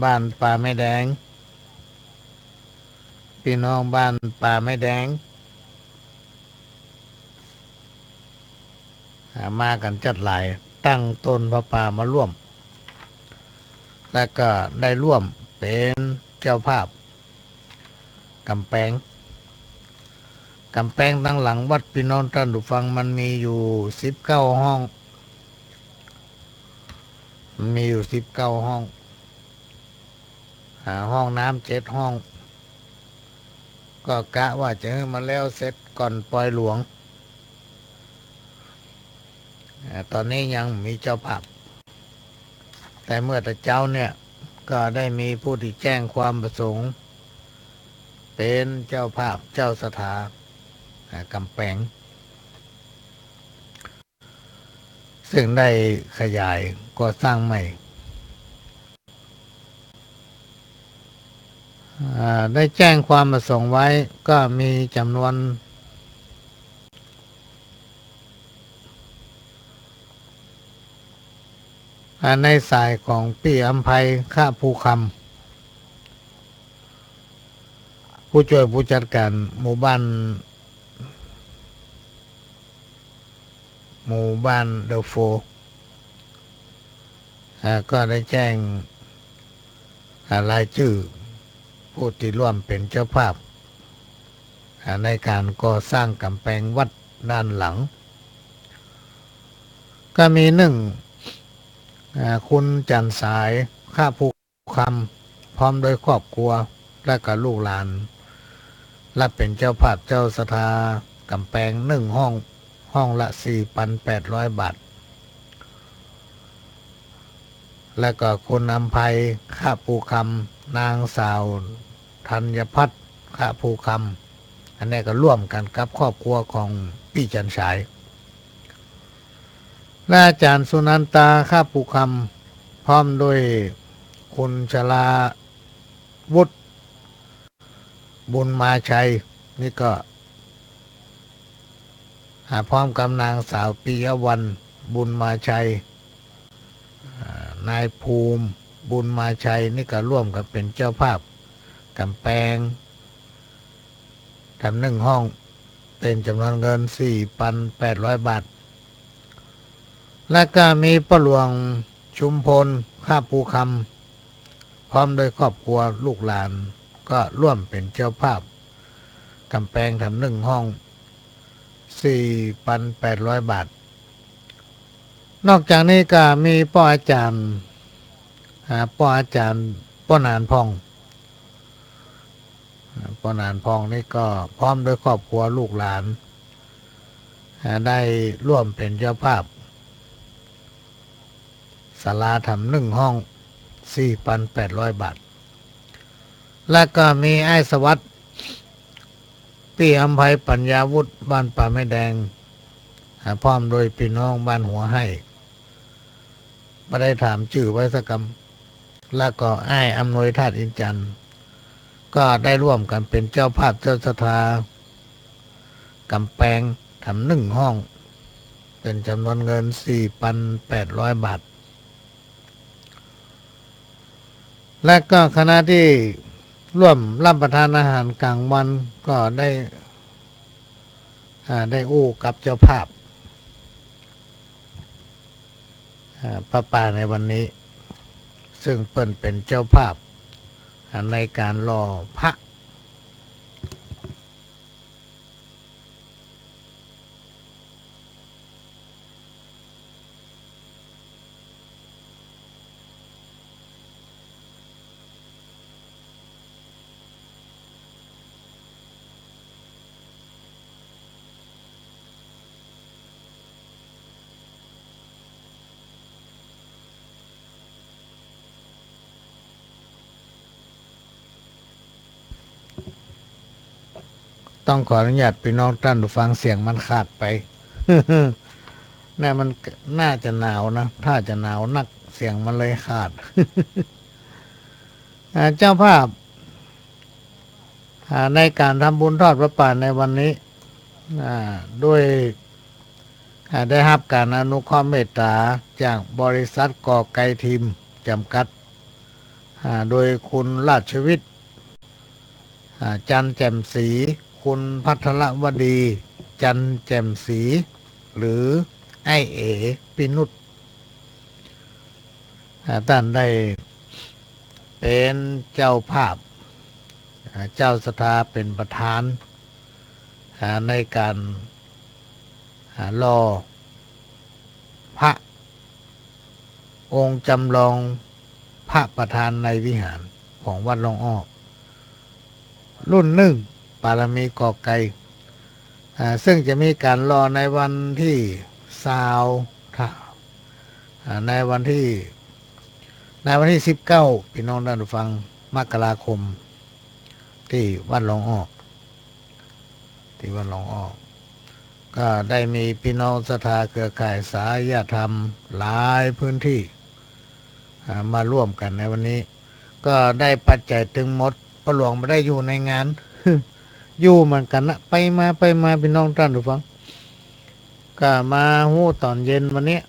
บ้านป่าไม้แดงพี่น้องบ้านป่าไม้แดงมากันจัดหลายตั้งต้นพระป่ามาร่วมและก็ได้ร่วมเป็นเจ้าภาพกำแพงตั้งหลังวัดพี่น้องท่านผู้ฟังมันมีอยู่19 ห้องห้องน้ำ7 ห้องก็กะว่าจะให้มาแล้วเสร็จก่อนปล่อยหลวงตอนนี้ยังมีเจ้าภาพแต่เมื่อแต่เจ้าเนี่ยก็ได้มีผู้ที่แจ้งความประสงค์เป็นเจ้าภาพเจ้าสถากำแพงซึ่งได้ขยายก่อสร้างใหม่ได้แจ้งความประสงค์ไว้ก็มีจำนวนในสายของพี่อำไพข้าภูคำผู้ช่วยผู้จัดการหมู่บ้านเดอะโฟก็ได้แจ้งรายชื่อผู้ที่ร่วมเป็นเจ้าภาพในการก่อสร้างกำแพงวัดด้านหลังก็มีคุณจันสายข้าภูคำพร้อมโดยครอบครัวและก็ลูกหลานและเป็นเจ้าภาพเจ้าสถากำแพงห้องละ 4,800 บาทและก็คุณอำไพข้าภูคำนางสาวธัญพัฒน์ข้าภูคำอันนี้ก็ร่วมกันกับครอบครัวของพี่จันฉายและอาจารย์สุนันตาข้าภูคำพร้อมด้วยคุณชลาวุฒิบุญมาชัยนี่ก็พร้อมกับนางสาวปิยวรรณบุญมาชัยนายภูมิบุญมาชัยนี่ก็ร่วมกันเป็นเจ้าภาพกำแพงทำ1 ห้องเป็นจำนวนเงิน 4,800 บาทและก็มีป้าหลวงชุมพลข้าภูคำพร้อมโดยครอบครัวลูกหลานก็ร่วมเป็นเจ้าภาพกำแพงทำ1 ห้อง 4,800 บาทนอกจากนี้ก็มีป้ออาจารย์ป้อนานพองนี่ก็พร้อมด้วยครอบครัวลูกหลานได้ร่วมเป็นเจ้าภาพศาลาทำ1 ห้อง 4,800 บาทและก็มีไอ้สวัสดิ์พี่อำไพปัญญาวุฒิบ้านป่าไม้แดงพร้อมโดยพี่น้องบ้านหัวให้ไม่ได้ถามชื่อไว้สักคำแล้วก็ไอ้อำนวยธาตุอินจันทร์ก็ได้ร่วมกันเป็นเจ้าภาพเจ้าสถากำแพงทำ1 ห้องเป็นจำนวนเงิน 4,800 บาทและก็คณะที่ร่วมรับประทานอาหารกลางวันก็ได้อู้กับเจ้าภาพพระป่าในวันนี้ซึ่งเปิ้นเป็นเจ้าภาพในการรอพระต้องขออนุญาตพี่น้องท่านผู้ฟังเสียงมันขาดไป น่ามันน่าจะหนาวนะถ้าจะหนาวนักเสียงมันเลยขาด เจ้าภาพในการทำบุญทอดพระป่าในวันนี้ด้วยได้รับการอนุเคราะห์เมตตาจากบริษัทก่อไก่ทิมจำกัด โดยคุณราชวิทย์จันแจ่มศรีคุณพัทรวดีจันแจ่มศรีหรือไอเอปินุชท่านได้เป็นเจ้าภาพเจ้าสถาเป็นประธานในการรอพระองค์จำลองพระประธานในวิหารของวัดหลวงอ้อรุ่นหนึ่งปารมีกอไก่ซึ่งจะมีการรอในวันที่20ในวันที่19พี่น้องท่านผู้ฟังมกราคมที่วัดหลวงอ้อก็ได้มีพี่น้องศรัทธาเครือข่ายสายธรรมหลายพื้นที่มาร่วมกันในวันนี้ก็ได้ปัจจัยถึงหมดพระหลวงไม่ได้อยู่ในงาน อยู่เหมือนกันนะไปมาพี่น้องท่านผู้ฟังก็มาหู้ตอนเย็นวันนี้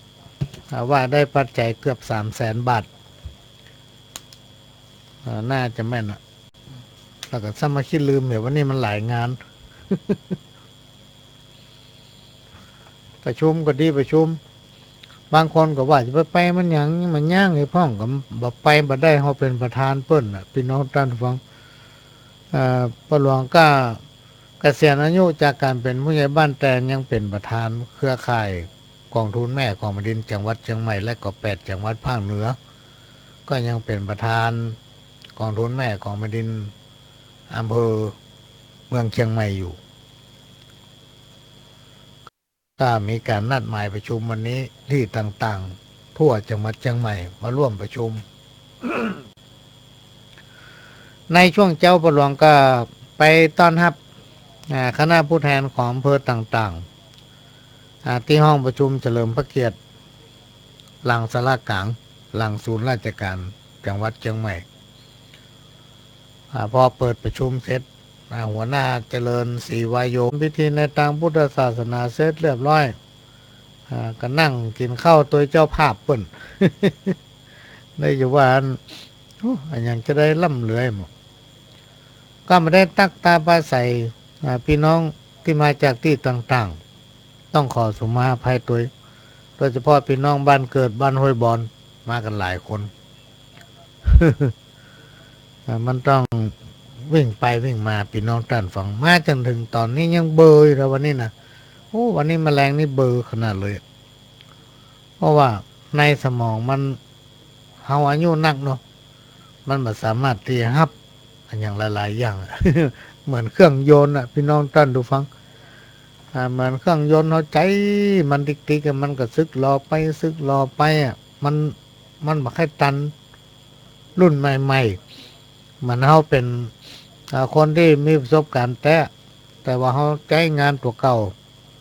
ว่าได้ปัจจัยเกือบ300,000 บาทน่าจะแม่นอะแล้วก็สมาคิดลืมเดี๋ยววันนี้มันหลายงาน ประชุมก็ดีประชุมบางคนก็ว่าจะไปมันหยังมันย่างไอ้พ่องก็บ่ไปบ่ได้เขาเป็นประธานเปิ้นน่ะพี่น้องท่านฟังพระหลวงก็เกษียณอายุจากการเป็นผู้ใหญ่บ้านแต่ยังเป็นประธานเครือข่ายกองทุนแม่ของแผ่นดินจังหวัดเชียงใหม่และก็8จังหวัดภาคเหนือก็ยังเป็นประธานกองทุนแม่ของแผ่นดินอำเภอเมืองเชียงใหม่อยู่ก็มีการนัดหมายประชุมวันนี้ที่ต่างๆทั่วจังหวัดเชียงใหม่มาร่วมประชุม ในช่วงเจ้าประหลวงก็ไปต้อนรับคณะผู้แทนของอำเภอต่างๆที่ห้องประชุมเฉลิมพระเกียรติหลังสารกลางหลังศูนย์ราชการจังหวัดเชียงใหม่พอเปิดประชุมเสร็จหัวหน้าเจริญศรีวายโยพิธีในทางพุทธศาสนาเสร็จเรียบร้อยก็นั่งกินข้าวตัวเจ้าภาพเปิ้น ได้อยู่ว่าอันยังจะได้ล่ำเลือยหมดก็ไม่ได้ตักตาปาใส่พี่น้องที่มาจากที่ต่างๆต้องขอสุมาภัยตัวโดยเฉพาะพี่น้องบ้านเกิดบ้านห้วยบอนมากันหลายคน มันต้องวิ่งไปวิ่งมาพี่น้องท่านฟังมาจนถึงตอนนี้ยังเบออยู่แล้ววันนี้นะโอ้วันนี้แมลงนี่เบอขนาดเลยเพราะว่าในสมองมันเฮาอายุนักเนาะมันไม่สามารถที่จะรับอันอย่างหลายๆอย่าง เหมือนเครื่องยนต์พี่น้องท่านดูฟังเหมือนเครื่องยนต์เขาใจมันติ๊กๆมันก็ซึกรอไปมันบ่ค่อยตันรุ่นใหม่ๆมันเขาเป็นคนที่มีประสบการณ์แต่ว่าเขาใช้งานตัวเก่า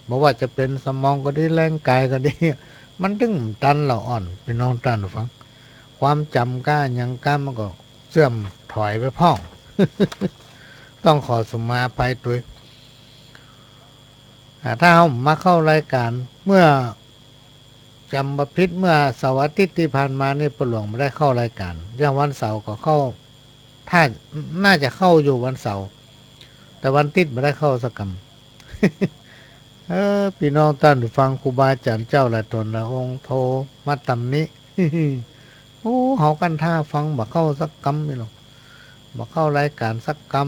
บอกว่าจะเป็นสมองก็ดีแรงกายก็ดี มันถึงตันเราอ่อนพี่น้องท่านฟังความจำก้ายังก้ามันก็เสื่อมถอยไปพ่อง ต้องขอสมาภัยตัวถ้าเขามาเข้ารายการเมื่อจำประพิษเมื่อเสาร์อาทิตย์ที่ผ่านมานี่ประหลวงไม่ได้เข้ารายการอย่างวันเสาร์ก็เข้าถ้าน่าจะเข้าอยู่วันเสาร์แต่วันอาทิตย์ไม่ได้เข้าสักกรรม พี่น้องท่านฟังครูบาอาจารย์เจ้าละตนละองค์โทมาตำนี้ โอ้เขากันท่าฟังบ่เข้าสักกรรมไม่หรอกบ่เข้ารายการสักกรรม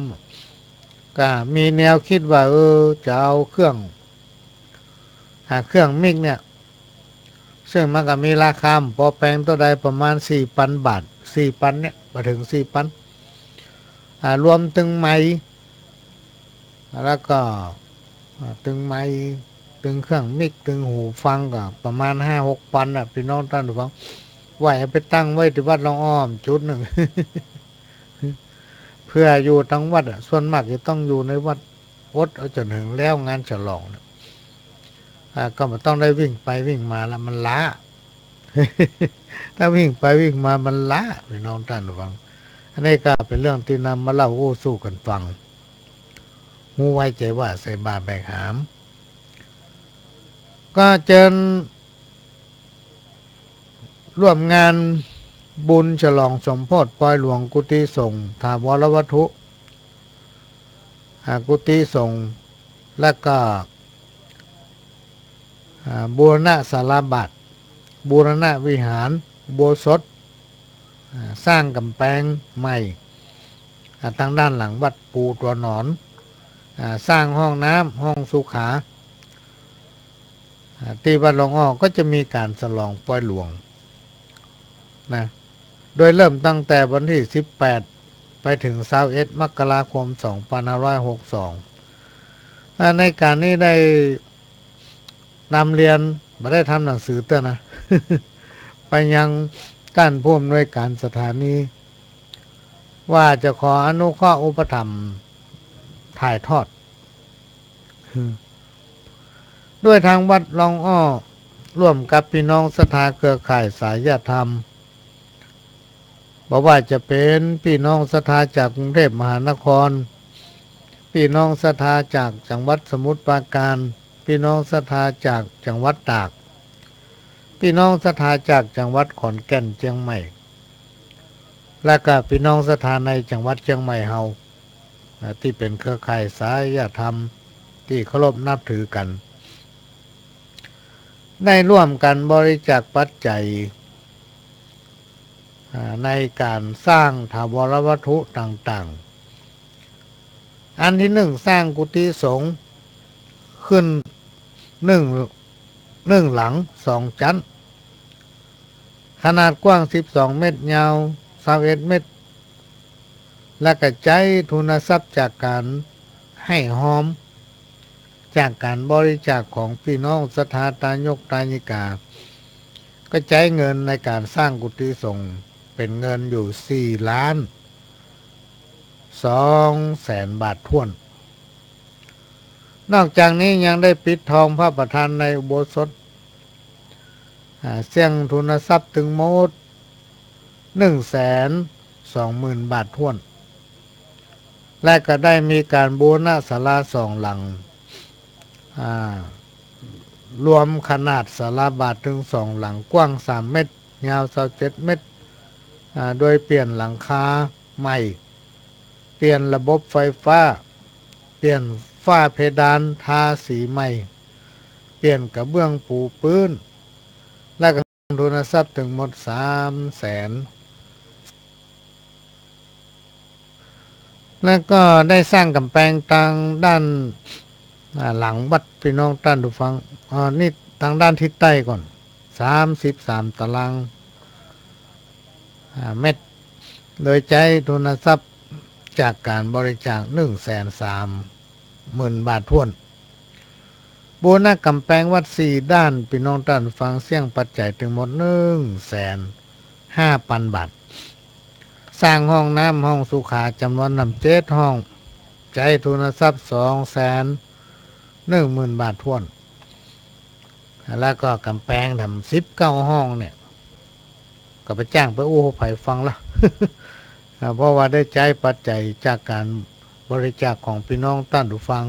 ก็มีแนวคิดว่าจะเอาเครื่องมิกเนี่ยซึ่งมันก็มีราคาพอแปลงตัวใดประมาณ4,000 บาท4,000เนี่ยมาถึง4,000รวมตึงไม้แล้วก็ตึงไม้ตึงเครื่องมิกตึงหูฟังก็ประมาณ5-6,000พี่น้องท่านผู้ฟังไหวไปตั้งไว้ที่วัดหลวงอ้อมจุดหนึ่ง เพื่ออยู่ทั้งวัดส่วนมากจะต้องอยู่ในวัดวดเอาจนถึงแล้วงานฉลองก็ไม่ต้องได้วิ่งไปวิ่งมาแล้วมันล้า ถ้าวิ่งไปวิ่งมามันล้าพี่น้องท่านผู้ฟังอันนี้ก็เป็นเรื่องที่นำมาเล่าสู้กันฟังหูไว้ใจว่าใส่บาแบกหามก็เจอร่วมงาน บุญฉลองสมโภชปล่อยหลวงกุฏิสงฆ์ถาวรวัตถุกุฏิสงฆ์และก็บูรณะศาลาบัตรบูรณะวิหารอุโบสถสร้างกำแพงใหม่ทางด้านหลังวัดปูตัวหนอนสร้างห้องน้ำห้องสุขาที่วัดหลวงอ้อก็จะมีการฉลองปล่อยหลวงนะโดยเริ่มตั้งแต่วันที่18ไปถึง21มกราคม2562ในการนี้ได้นำเรียนไม่ได้ทำหนังสือเต้อนะ ไปยังท่านผู้อำนวยการสถานีว่าจะขออนุเคราะห์อุปถัมภ์ถ่ายทอด ด้วยทางวัดหลวงอ้อร่วมกับพี่น้องศรัทธาเครือข่ายสายธรรมบอกว่าจะเป็นพี่น้องศรัทธาจากกรุงเทพมหานครพี่น้องศรัทธาจากจังหวัดสมุทรปราการพี่น้องศรัทธาจากจังหวัดตากพี่น้องศรัทธาจากจังหวัดขอนแก่นเชียงใหม่และก็พี่น้องศรัทธาในจังหวัดเชียงใหม่เฮาที่เป็นเครือข่ายสายธรรมที่เคารพนับถือกันได้ร่วมกันบริจาคปัจจัยในการสร้างถาวรวัตถุต่างๆอันที่1สร้างกุฏิสงฆ์ขึ้นหนึ่งหลัง2ชั้นขนาดกว้าง12เมตรยาว21เมตรและกระจายทุนทรัพย์จากการให้หอมจากการบริจาคของพี่น้องศรัทธาตายกตายิกาก็ใช้เงินในการสร้างกุฏิสงฆ์เป็นเงินอยู่4,200,000 บาทถ้วนนอกจากนี้ยังได้ปิดทองพระประธานในอุโบสถเสี่ยงทุนทรัพย์ถึงหมด120,000 บาทถ้วนและก็ได้มีการบูรณะศาลา2หลังรวมขนาดศาลาบาทถึง2หลังกว้าง3เมตรยาว27เมตรโดยเปลี่ยนหลังคาใหม่เปลี่ยนระบบไฟฟ้าเปลี่ยนฝ้าเพดานทาสีใหม่เปลี่ยนกระเบื้องปูพื้นและก็ทุนทรัพย์ถึงหมด300,000แล้วก็ได้สร้างกำแพงทางด้านหลังวัดพี่น้องท่านผู้ฟังนี่ทางด้านทิศใต้ก่อน33ตารางเมตรโดยใช้ทุนทรัพย์จากการบริจาค130,000 บาทถ้วนบูรณะกำแพงวัด4ด้านพี่น้องท่านฟังเสี่ยงปัจจัยถึงหมด150,000 บาทสร้างห้องน้ำห้องสุขาจำนวน7ห้องใช้ทุนทรัพย์210,000 บาทถ้วนแล้วก็กำแพงทำ19ห้องเนี่ยก็ไปจ้างไปอู้ไผ่ฟังละ เพราะว่าได้ใช้ปัจจัยจากการบริจาคของพี่น้องท่านผู้ฟัง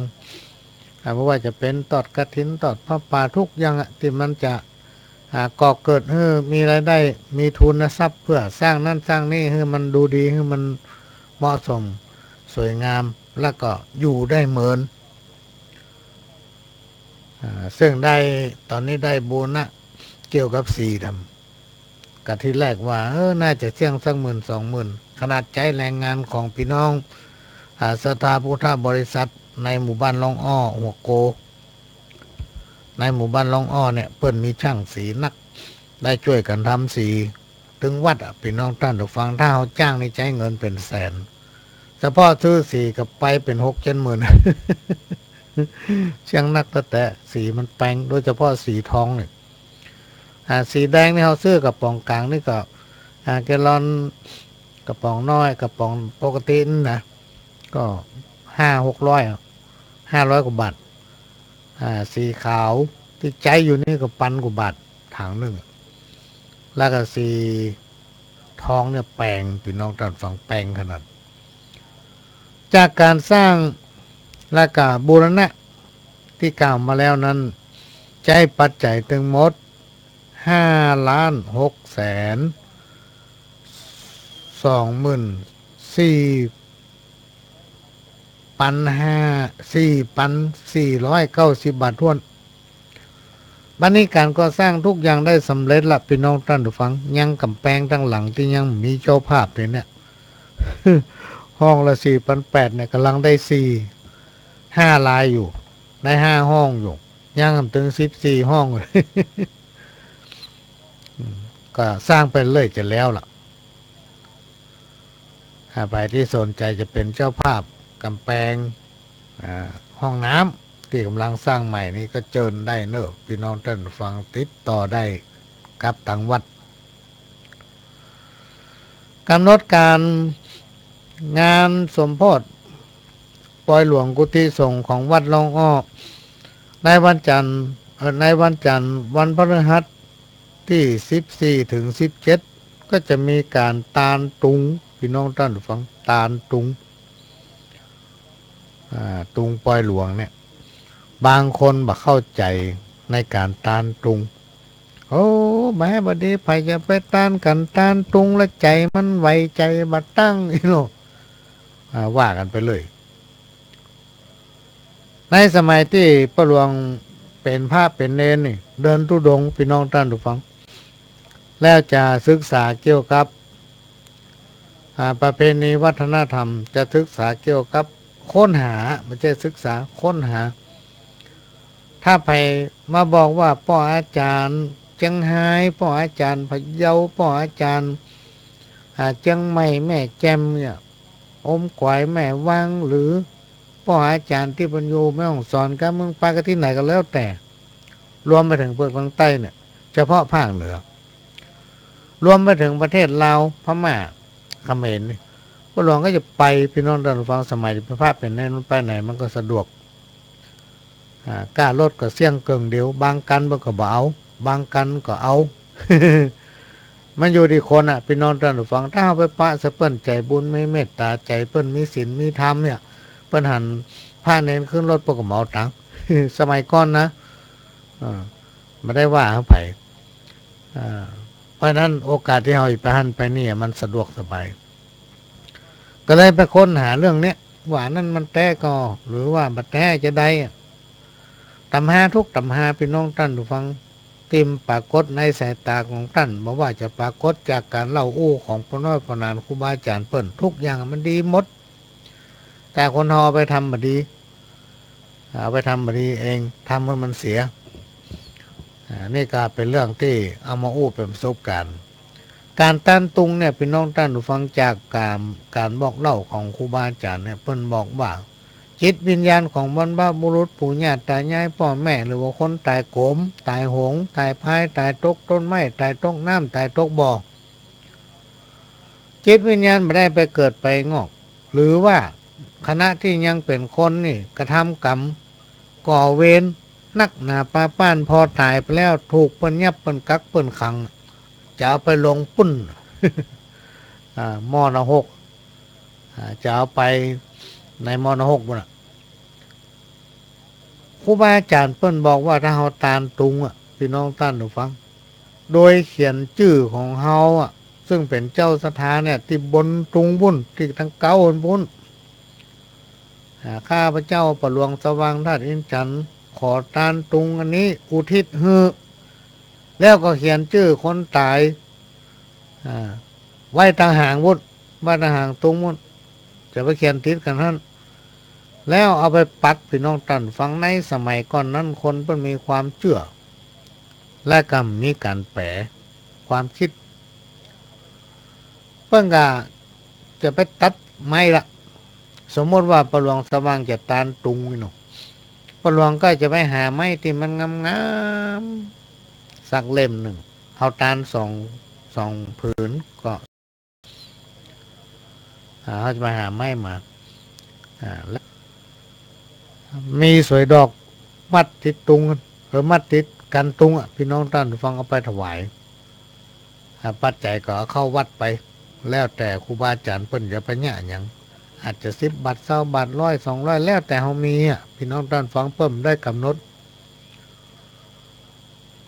เพราะว่าจะเป็นตอดกฐินตอดพระป่าทุกอย่างที่มันจะก่อเกิดให้มีรายได้มีทุนทรัพย์เพื่อสร้างนั่นสร้างนี่ให้มันดูดีให้มันเหมาะสมสวยงามแล้วก็อยู่ได้เหมือนซึ่งได้ตอนนี้ได้บูรณะเกี่ยวกับสีทำกะที่แรกว่าน่าจะเสี่ยงสัก10,000-20,000ขนาดใจแรงงานของพี่น้องสถาพุทธบริษัทในหมู่บ้านลองอ้อหัวโกในหมู่บ้านลองอ้อเนี่ยเปิ้นมีช่างสีนักได้ช่วยกันทำสีถึงวัดพี่น้องท่านผู้ฟังถ้าเขาจ้างนี่ใช้เงินเป็นแสนเฉพาะซื้อสีกับไปเป็น6-7 หมื่น เชียงนักแต่สีมันแปลงโดยเฉพาะสีทองเนี่ยสีแดงนี่เขาซื้อกับป๋องกลางนี่ก็แกลลอนกระป๋องน้อยกระป๋องปกตินี่นะก็500-600 กว่าบาทสีขาวที่ใจอยู่นี่ก็1,000 กว่าบาทถังหนึ่งแล้วก็สีทองเนี่ยแปลงพี่น้องท่านฟังแปลงขนาดจากการสร้างและก็บูรณะที่กล่าวมาแล้วนั้นใช้ปัจจัยถึงหมด5,620,000 24,490 บาททวนบัดนี้การก่อสร้างทุกอย่างได้สำเร็จละพี่น้องท่านผู้ฟังยังกำแพงทั้งหลังที่ยังมีเจ้าภาพเนี่ย ห้องละ4,800เนี่ยกำลังได้5 ลายอยู่ได้5 ห้องอยู่ยังถึง14 ห้อง ก็สร้างไปเลยจะแล้วล่ะถ้าไปที่สนใจจะเป็นเจ้าภาพกำแพงห้องน้ำที่กำลังสร้างใหม่นี้ก็เจิญได้เนอะพี่น้องท่านฟังติดต่อได้กับทางวัดกำหนดการงานสมโภชปล่อยหลวงกุฏิสงฆ์ของวัดลองอ้อในวันจันทร์วันพฤหัสที่14ถึง17ก็จะมีการตาลตุงพี่น้องท่านฟังตาลตุงตุงปล่อยหลวงเนี่ยบางคนบ่เข้าใจในการตาลตุงโอ้แม่บดีไปจะไปตานกันตานตุงแล้วใจมันไหวใจบัดตั้งอีโนว่ากันไปเลยในสมัยที่พระหลวงเป็นพระเป็นเนรนี่เดินทุดงพี่น้องท่านผู้ฟังแล้วจะศึกษาเกี่ยวกับประเพณีวัฒนธรรมจะศึกษาเกี่ยวกับค้นหาไม่ใช่ศึกษาค้นหาถ้าไปมาบอกว่าพ่ออาจารย์เชียงไฮ้พ่ออาจารย์พะเยาพ่ออาจารย์เชียงใหม่แม่แจ่มเนี่ยอมก๋อยแม่วังหรือพ่ออาจารย์ที่บรรยูแม่ฮ่องสอนกับเมืองปากที่ไหนก็แล้วแต่รวมไปถึงเปลือกทางใต้เนี่ยเฉพาะภาคเหนือรวมไปถึงประเทศลาวพม่าเขมรนี่พระหลวงก็จะไปพี่น้องท่านฟังสมัยพระภาพเป็นแน่นไปไหนมันก็สะดวกกล้ารถก็เสี่ยงเกิงเดียวบางกันมันก็บ่เอาบางกันก็เอา มันอยู่ที่คนพี่น้องท่านฟังถ้าเอาไปปะสะเปิ้นใจบุญไม่เมตตาใจเปิ้นมีศีลมีธรรมเนี่ยเปิ้นหันผ้าเน้นขึ้นรถปกเหมาตัง สมัยก่อนนะไม่ได้ว่าเขาไปเพราะนั้นโอกาสที่เราไปหันไปนี่มันสะดวกสบายก็เลยไปค้นหาเรื่องเนี้ยว่านั่นมันแท้ก็หรือว่าบัดแท้จะได้ตำหาทุกตำหาพี่น้องท่านผู้ฟังติมปรากฏในสายตาของท่านบอกว่าจะปรากฏจากการเล่าอู้ของพระน้อยพระนานครูบาอาจารย์เปิ้นทุกอย่างมันดีหมดแต่คนหอไปทำบดีเอาไปทำบดีเองทำให้มันเสียนี่ก็เป็นเรื่องที่เอามาอู้เป็นประสบการณ์การต้านตุงเนี่ยพี่น้องท่านผู้ฟังจากการบอกเล่าของครูบาอาจารย์เนี่ยเพิ่นบอกว่าจิตวิญญาณของบรรพบุรุษปู่ย่าตายายพ่อแม่หรือว่าคนตายโกมตายหงตายพายตายตกต้นไม้ตายตกน้ำตายตกบ่อจิตวิญญาณไม่ได้ไปเกิดไปงอกหรือว่าคณะที่ยังเป็นคนนี่กระทำกรรมก่อเวรนักหนาป้าป้านพอตายไปแล้วถูกเปิ้นยับเปิ้นกักเปิ้นขังจะเอาไปลงปุ้น มอนะ6จะเอาไปในมอนะ6บ่ะครูบาอาจารย์เปิ้นบอกว่าถ้าเฮาตานตุงพี่น้องท่านผู้ฟังโดยเขียนชื่อของเฮาซึ่งเป็นเจ้าสถานเนี่ยที่บนตุงบุญที่ทั้งเก้าบุญข้าพเจ้าประหลวงสว่างธาตุอินจันทร์ขอตานตุงอันนี้อุทิศให้แล้วก็เขียนชื่อคนตายไว้ต่างหางวุฒิไว้ต่างหางตุงวุฒิจะไปเขียนติดกันท่านแล้วเอาไปปักพี่น้องท่านฟังในสมัยก่อนนั้นคนเพิ่นมีความเชื่อและก็มีการแปลความคิดเพิ่นก็จะไปตัดไม้ละสมมติว่าประหลวงสว่างจะตานตุงนี่เนาะประหลวงก็จะไปหาไม้ที่มันงามๆสักเล่มหนึ่งเอาตานสองผืนก็เขาจะไปหาไม้มาแล้วมีสวยดอกมัดติดตุงหรือมัดติดกันตุงพี่น้องท่านฟังเอาไปถวายปัจจัยก็เข้าวัดไปแล้วแต่ครูบาอาจารย์เปิ้นจะไปเนี่ยอย่างอาจจะ10 บาท20 บาท100 200แล้วแต่เขามีพี่น้องท่านฟังเพิ่มได้กำหนด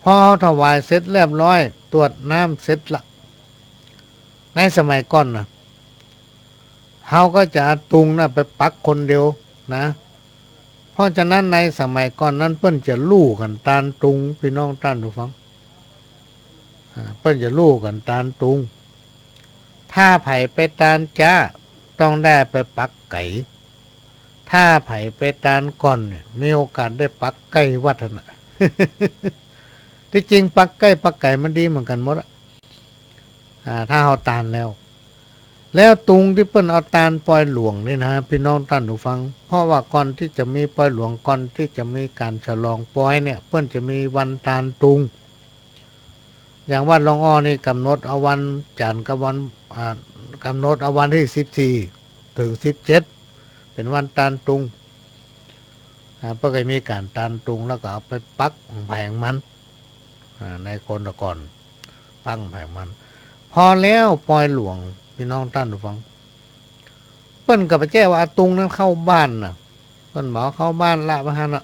พอถวายเสร็จเรียบร้อยตรวจน้ำเสร็จละในสมัยก่อนนะ เขาก็จะเอาตุงนะไปปักคนเดียวนะเพราะฉะนั้นในสมัยก่อนนั้นเปิ้นจะลู่กันตาลตุงพี่น้องท่านผู้ฟังเปิ้นจะลู่กันตาลตุงถ้าไผ่ไปตาลจ้าต้องได้ไปปักไก่ถ้าไผ่ไปตาลก่อนเนี่ยมีโอกาสได้ปักไก่วัฒนะ ที่จริงปักไก่มันดีเหมือนกันหมดถ้าเอาตาลแล้วตุงที่เปิ้นเอาตาลปล่อยหลวงนี่นะพี่น้องท่านผู้ฟังเพราะว่าก่อนที่จะมีปล่อยหลวงก่อนที่จะมีการฉลองปล่อยเนี่ยเปิ้นจะมีวันตาลตุงอย่างวัดหลวงอ้อนี่กำหนดเอาวันจันทร์กับวันกำหนดเอาวันที่14ถึง17เป็นวันตาลตุงเพื่อให้มีการตาลตุงแล้วก็เอาไปปักแผงมันในคนตะก่อนปักแผงมันพอแล้วปล่อยหลวงพี่น้องท่านผู้ฟังเปิ้นกับพระเจ้าว่าตุงนั้นเข้าบ้านน่ะเปิ้นบอกเข้าบ้านละพะฮะน่ะ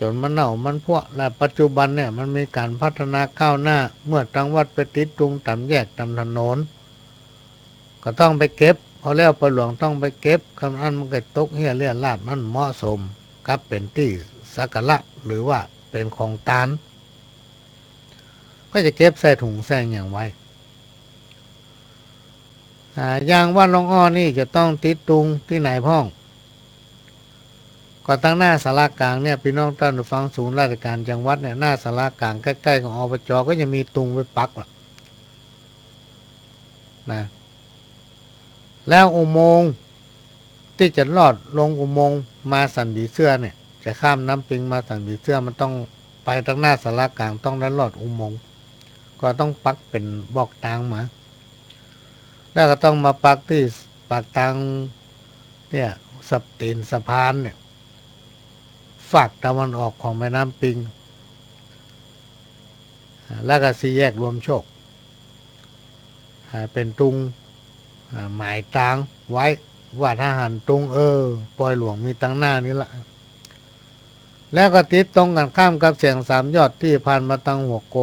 จนมันเน่ามันพวกและปัจจุบันเนี่ยมันมีการพัฒนาก้าวหน้าเมื่อจังหวัดไปติดตุงตามแยกตามถนนก็ต้องไปเก็บพอแล้วปล่อยหลวงต้องไปเก็บคำนั้นมันก็ตกเหี้ยเลี่ยราดมันเหมาะสมกับเป็นที่สักการะหรือว่าเป็นของตานก็จะเก็บใส่ถุงใส่อย่างไว้อย่างวัดหลวงอ้อนี่จะต้องติดตุงที่ไหนพ่องก็ตั้งหน้าศาลากลางเนี่ยพี่น้องท่านผู้ฟังศูนย์ราชการจังหวัดเนี่ยหน้าศาลากลางใกล้ๆของอบจ.ก็จะมีตุงไว้ปักนะแล้วอุโมงค์ที่จะลอดลงอุโมงค์มาสันดีเสื้อเนี่ยจะข้ามน้ำปิงมาสันดีเสื้อมันต้องไปตั้งหน้าศาลากลางต้องได้ลอดอุโมงค์ก็ต้องปักเป็นบอกทางมาแล้วก็ต้องมาปักที่ปากทางเนี่ยสับตีนสะพานเนี่ยฝั่งตะวันออกของแม่น้ำปิงแล้วก็สี่แยกรวมโชคเป็นตุงหมายทางไว้ว่าทหารตุงปล่อยหลวงมีตั้งหน้านี้ละแล้วก็ติดตรงกันข้ามกับเสียงสามยอดที่ผ่านมาตั้งหัวโก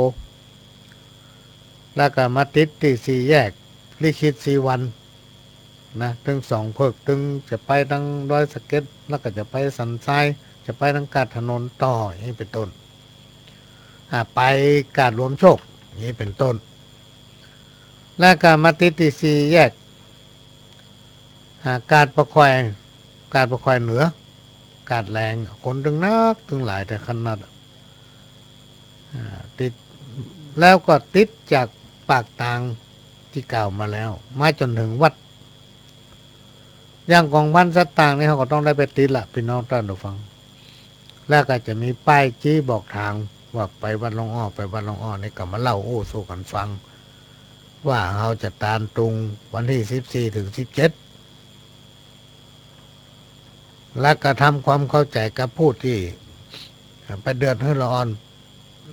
แล้วก็มาติดที่สี่แยกลิขิตสีวันนะถึง2 เพิกถึงจะไปทั้งดอยสะเก็ดแล้วก็จะไปสันทรายจะไปทั้งกาดถนนต่ออย่างนี้เป็นต้นไปกาดรวมโชคอย่างนี้เป็นต้นและการมาติดที่สี่แยกกาดประควายเหนือกาดแรงคนถึงนักถึงหลายแต่ขนาดติดแล้วก็ติดจากปากทางที่กล่าวมาแล้วมาจนถึงวัดอย่างของพันสัตต่างนี่เขาก็ต้องได้ไปติดละพี่น้องท่านผู้ฟังแล้วก็จะมีป้ายชี้บอกทางว่าไปวัดหลวงอ้อไปวัดหลวงอ้อนี่ก็มาเล่าสู่กันฟังว่าเขาจะตามตรงวันที่14ถึง17และก็ทำความเข้าใจกับผู้ที่ไปเดือดให้ละอ่อน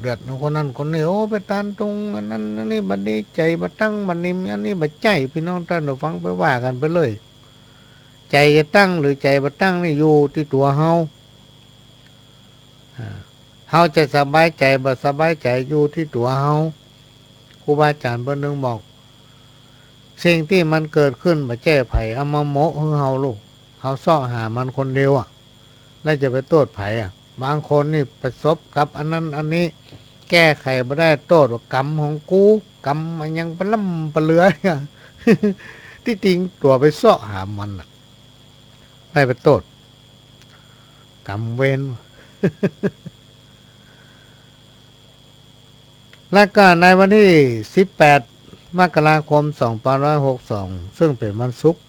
เดือดคนนั้นคนนี้ไปตามตรงอันนั้นนี่บัดนี้ใจบัดตั้งบัดนี้อันนี้บัดใจพี่น้องท่านผู้ฟังไปว่ากันไปเลยใจจะตั้งหรือใจบัดตั้งนี่อยู่ที่ตัวเฮาจะสบายใจบ่สบายใจอยู่ที่ตัวเฮาครูบาอาจารย์เพิ่นนึงบอกสิ่งที่มันเกิดขึ้นบ่แก้ไผเอามาโมให้เฮาลูกเฮาซ้อหามันคนเดียวแล้วจะไปโทษไผบางคนนี่ประสบกับอันนั้นอันนี้แก้ไขบ่ได้โทษว่ากรรมของกูกรรมมันยังปล่ำปะเลือที่จริงตัวไปซ้อหามันได้ไปโทษกรรมเวรและก็ในวันที่18 มกราคม 2562ซึ่งเป็นวันศุกร์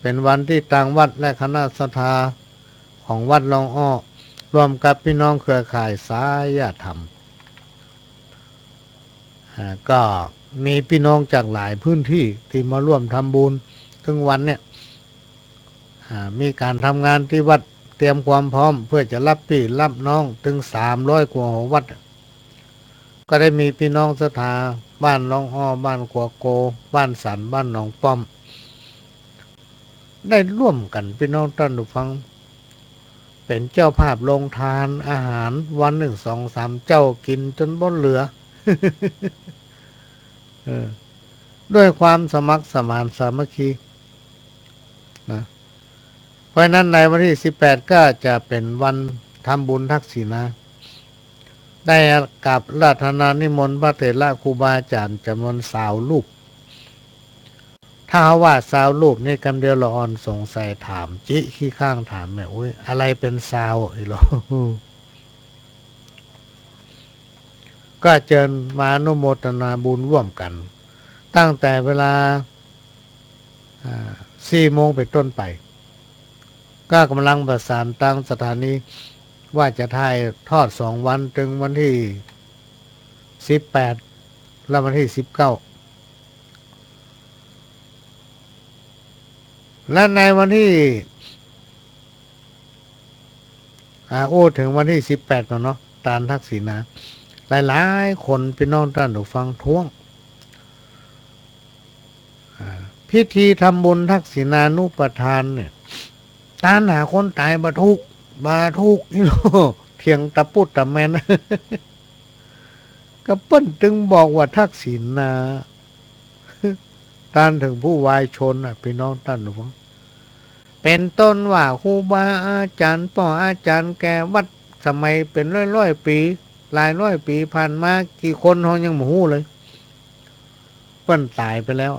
เป็นวันที่ทางวัดและคณะศรัทธาของวัดหลวงอ้อรวมกับพี่น้องเครือข่ายสายธรรมก็มีพี่น้องจากหลายพื้นที่ที่มาร่วมทำบุญถึงวันเนี่ยมีการทำงานที่วัดเตรียมความพร้อมเพื่อจะรับพี่รับน้องถึง300 กว่าวัดก็ได้มีพี่น้องศรัทธาบ้านหลวงอ้อบ้านกัวโกบ้านสันบ้านหนองป้อมได้ร่วมกันพี่น้องท่านผู้ฟังเป็นเจ้าภาพลงทานอาหารวัน1 2 3เจ้ากินจนบ่เหลือ ด้วยความสมัครสมานสามัคคี นะเพราะนั้นในวันที่18ก็จะเป็นวันทำบุญทักษิณาได้กับราชนานิมนต์พระเถระครูบาอาจารย์จำนวน20 รูปถ้าว่า20 รูปนี่กันเดียวละอ่อนสงสัยถามจิขี้ข้างถามแม่อุ้ยอะไรเป็น20อีหรอก็เชิญมาอนุโมทนาบุญร่วมกันตั้งแต่เวลา4 โมงเป็นต้นไปก็กำลังประสานตั้งสถานีว่าจะถ่ายทอด2 วันถึงวันที่18และวันที่19และในวันที่ถึงวันที่18ก่อนเนาะตามทักษิณนะหลายๆคนพี่น้องท่านผู้ฟังท้วงพิธีทำบุญทักษิณานุปทานเนี่ยตามหาคนตายบาทุกนี่โลเถียงตะปุดตะแมนก็เปิ้นจึงบอกว่าทักษิณนาตานถึงผู้วายชนพี่น้องท่านผู้ฟังเป็นต้นว่าครูบาอาจารย์ป่ออาจารย์แกวัดสมัยเป็นร้อยปีหลายร้อยปีผ่านมากี่คนเขายังไม่รู้เลยเปิ้นตายไปแล้ว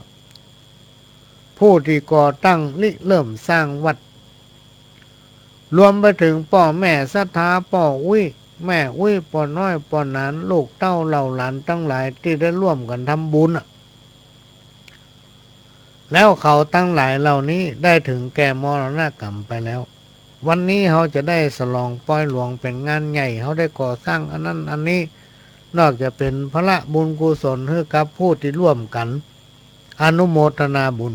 ผู้ที่ก่อตั้งเริ่มสร้างวัดรวมไปถึงพ่อแม่ศรัทธาพ่ออุ้ยแม่อุ้ยพ่อน้อยพ่อหนานลูกเต้าเหล่าหลานทั้งหลายที่ได้ร่วมกันทำบุญแล้วเขาทั้งหลายเหล่านี้ได้ถึงแก่มรณกรรมไปแล้ววันนี้เขาจะได้ฉลองปล่อยหลวงเป็นงานใหญ่เขาได้ก่อสร้างอันนั้นอันนี้นอกจากเป็นพระบุญกุศลให้กับผู้ที่ร่วมกันอนุโมทนาบุญ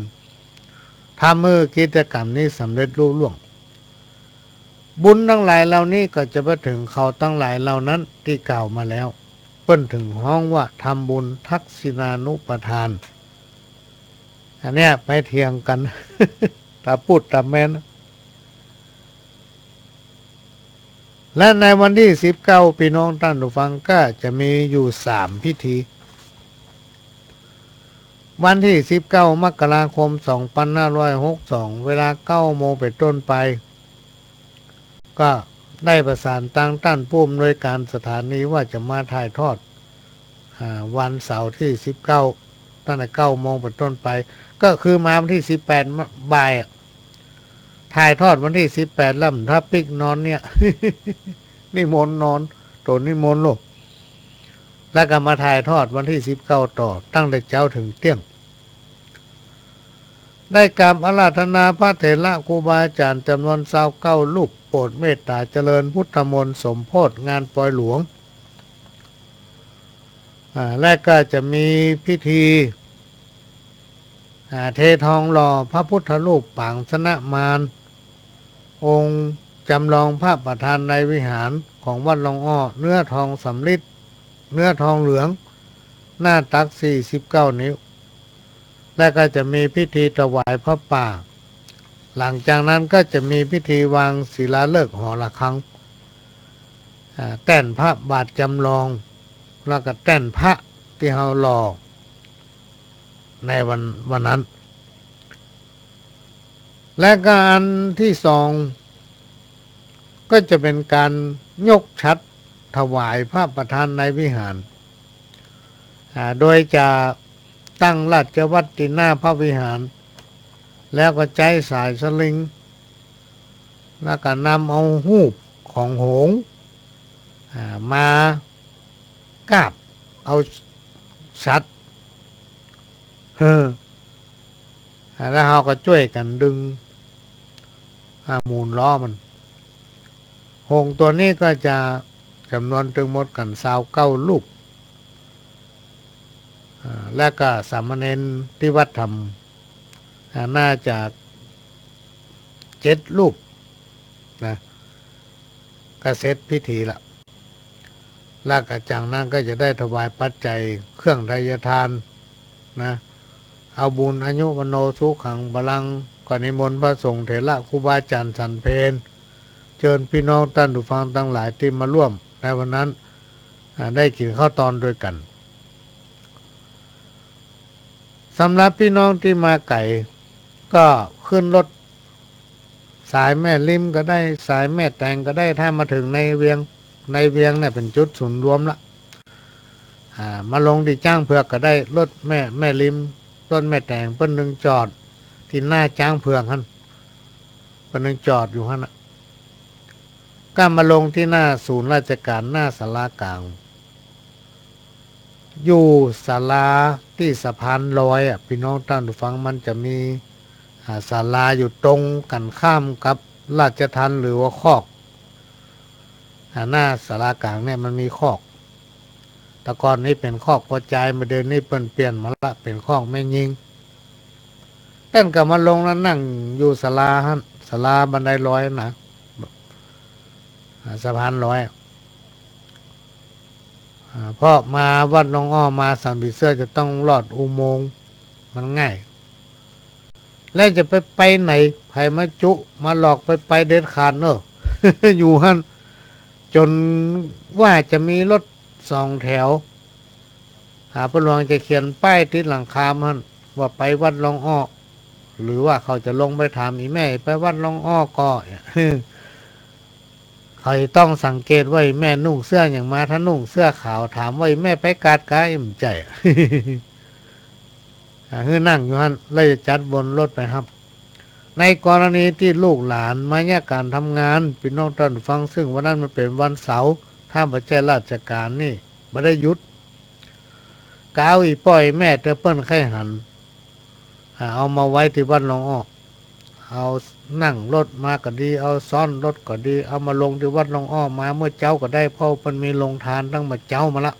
ทำให้กิจกรรมนี้สำเร็จรุ่งเรืองบุญทั้งหลายเหล่านี้ก็จะไปถึงเขาทั้งหลายเหล่านั้นที่กล่าวมาแล้วเปิ้นถึงห้องว่าทำบุญทักษิณานุปทานอันเนี้ยไปเถียงกันตาพูดตาแม่นและในวันที่19พี่น้องท่านผู้ฟังก็จะมีอยู่3 พิธีวันที่19 มกราคม 2562เวลา 9 โมงเป็นต้นไปก็ได้ประสานตั้งท่านผู้อำนวยการสถานีว่าจะมาถ่ายทอดวันเสาร์ที่19ตั้งแต่9 โมงเป็นต้นไปก็คือมาวันที่18บ่ายถ่ายทอดวันที่18ล่ำถ้าปิกนอนเนี่ย นิมนต์นอนตัวนิมนต์โลกแล้วก็มาถ่ายทอดวันที่19ต่อตั้งแต่เช้าถึงเที่ยงได้กราบอาราธนาพระเถระครูบาอาจารย์จำนวน29 รูปโปรดเมตตาเจริญพุทธมนต์สมโภชงานปล่อยหลวงและก็จะมีพิธีเททองหล่อพระพุทธรูปปางสนะมารองค์จำลองพระประธานในวิหารของวัดหลวงอ้อเนื้อทองสำริดเนื้อทองเหลืองหน้าตัก49 นิ้วและก็จะมีพิธีถวายพระป่าหลังจากนั้นก็จะมีพิธีวางศิลาฤกษ์หอระฆังแต้นพระบาทจำลองแล้วก็แต้นพระที่เราหล่อในวันนั้นและการที่2ก็จะเป็นการยกฉัตรถวายพระประธานในวิหารโดยจะตั้งราชวัตรที่หน้าพระวิหารแล้วก็ใช้สายสลิงแล้วก็นำเอาหูปของหงส์มากราบเอาสัตว์แล้วเราก็ช่วยกันดึงมูลล้อมันหงส์ตัวนี้ก็จะจำนวนถึงหมดกัน29 ลูกและก็สามเณรที่วัดทำน่าจะ7 ลูกนะก็เสร็จพิธีละแล้วก็จากนั้นก็จะได้ถวายปัจจัยเครื่องไทยทานนะเอาบุญอายุวโนสุขังบาลังก่อนนิมนต์พระสงฆ์เถระครูบาอาจารย์สันเพลเชิญพี่น้องท่านผู้ฟังทั้งหลายที่มาร่วมในวันนั้นได้กินข้าวตอนด้วยกันสำหรับพี่น้องที่มาไก่ก็ขึ้นรถ สายแม่ริมก็ได้สายแม่แตงก็ได้ถ้ามาถึงในเวียงเนี่ยเป็นจุดศูนย์รวมละมาลงที่จ้างเผือกก็ได้รถแม่ริมรถแม่แตงเปิ้นนึงจอดที่หน้าจ้างเผือกฮั่นเปิ้นนึงจอดอยู่ฮั่นก็มาลงที่หน้าศูนย์ราชการหน้าศาลากลางอยู่ศาลาที่สะพานลอยพี่น้องท่านผู้ฟังมันจะมีศาลาอยู่ตรงกันข้ามกับราชทัณฑ์หรือว่าคอกหน้าศาลากลางเนี่ยมันมีคอกแต่ก่อนนี้เป็นคอกกระจายมาเดินนี่เปลี่ยนมาละเป็นคอกแม่ยิงเต้นกับมาลงแล้วนั่งอยู่ศาลาฮะศาลาบันไดลอยนะสะพานลอยเพราะมาวัดหนองอ้อมาสันผีเสื้อจะต้องลอดอุโมงค์มันง่ายแล้วจะไปไหนใครมาจุมาหลอกไปเด็ดขาดเนอะ อยู่ฮั่นจนว่าจะมีรถ2 แถวประหลวงจะเขียนป้ายติดหลังคามันว่าไปวัดหนองอ้อหรือว่าเขาจะลงไปถามอีแม่ไปวัดหนองอ้อก็ เขาต้องสังเกตว่าแม่นุ่งเสื้ออย่างมาถ้านุ่งเสื้อขาวถามว่าแม่ไปกาดกายมั่นใจ คือนั่งอยู่ฮั่นเลยจัดบนรถไปครับในกรณีที่ลูกหลานมาแยกการทำงานพี่น้องท่านฟังซึ่งวันนั้นมันเป็นวันเสาร์ถ้าไม่ใช่ราชการนี่ไม่ได้หยุดกาวอีป้อยแม่เตเปิ้ลไข่หันเอามาไว้ที่วัดหนองอ้อเอานั่งรถมาก็ดีเอาซ้อนรถก็ดีเอามาลงที่วัดหนองอ้อมาเมื่อเจ้าก็ได้เพราะมันมีโรงทานตั้งมาเจ้ามาละ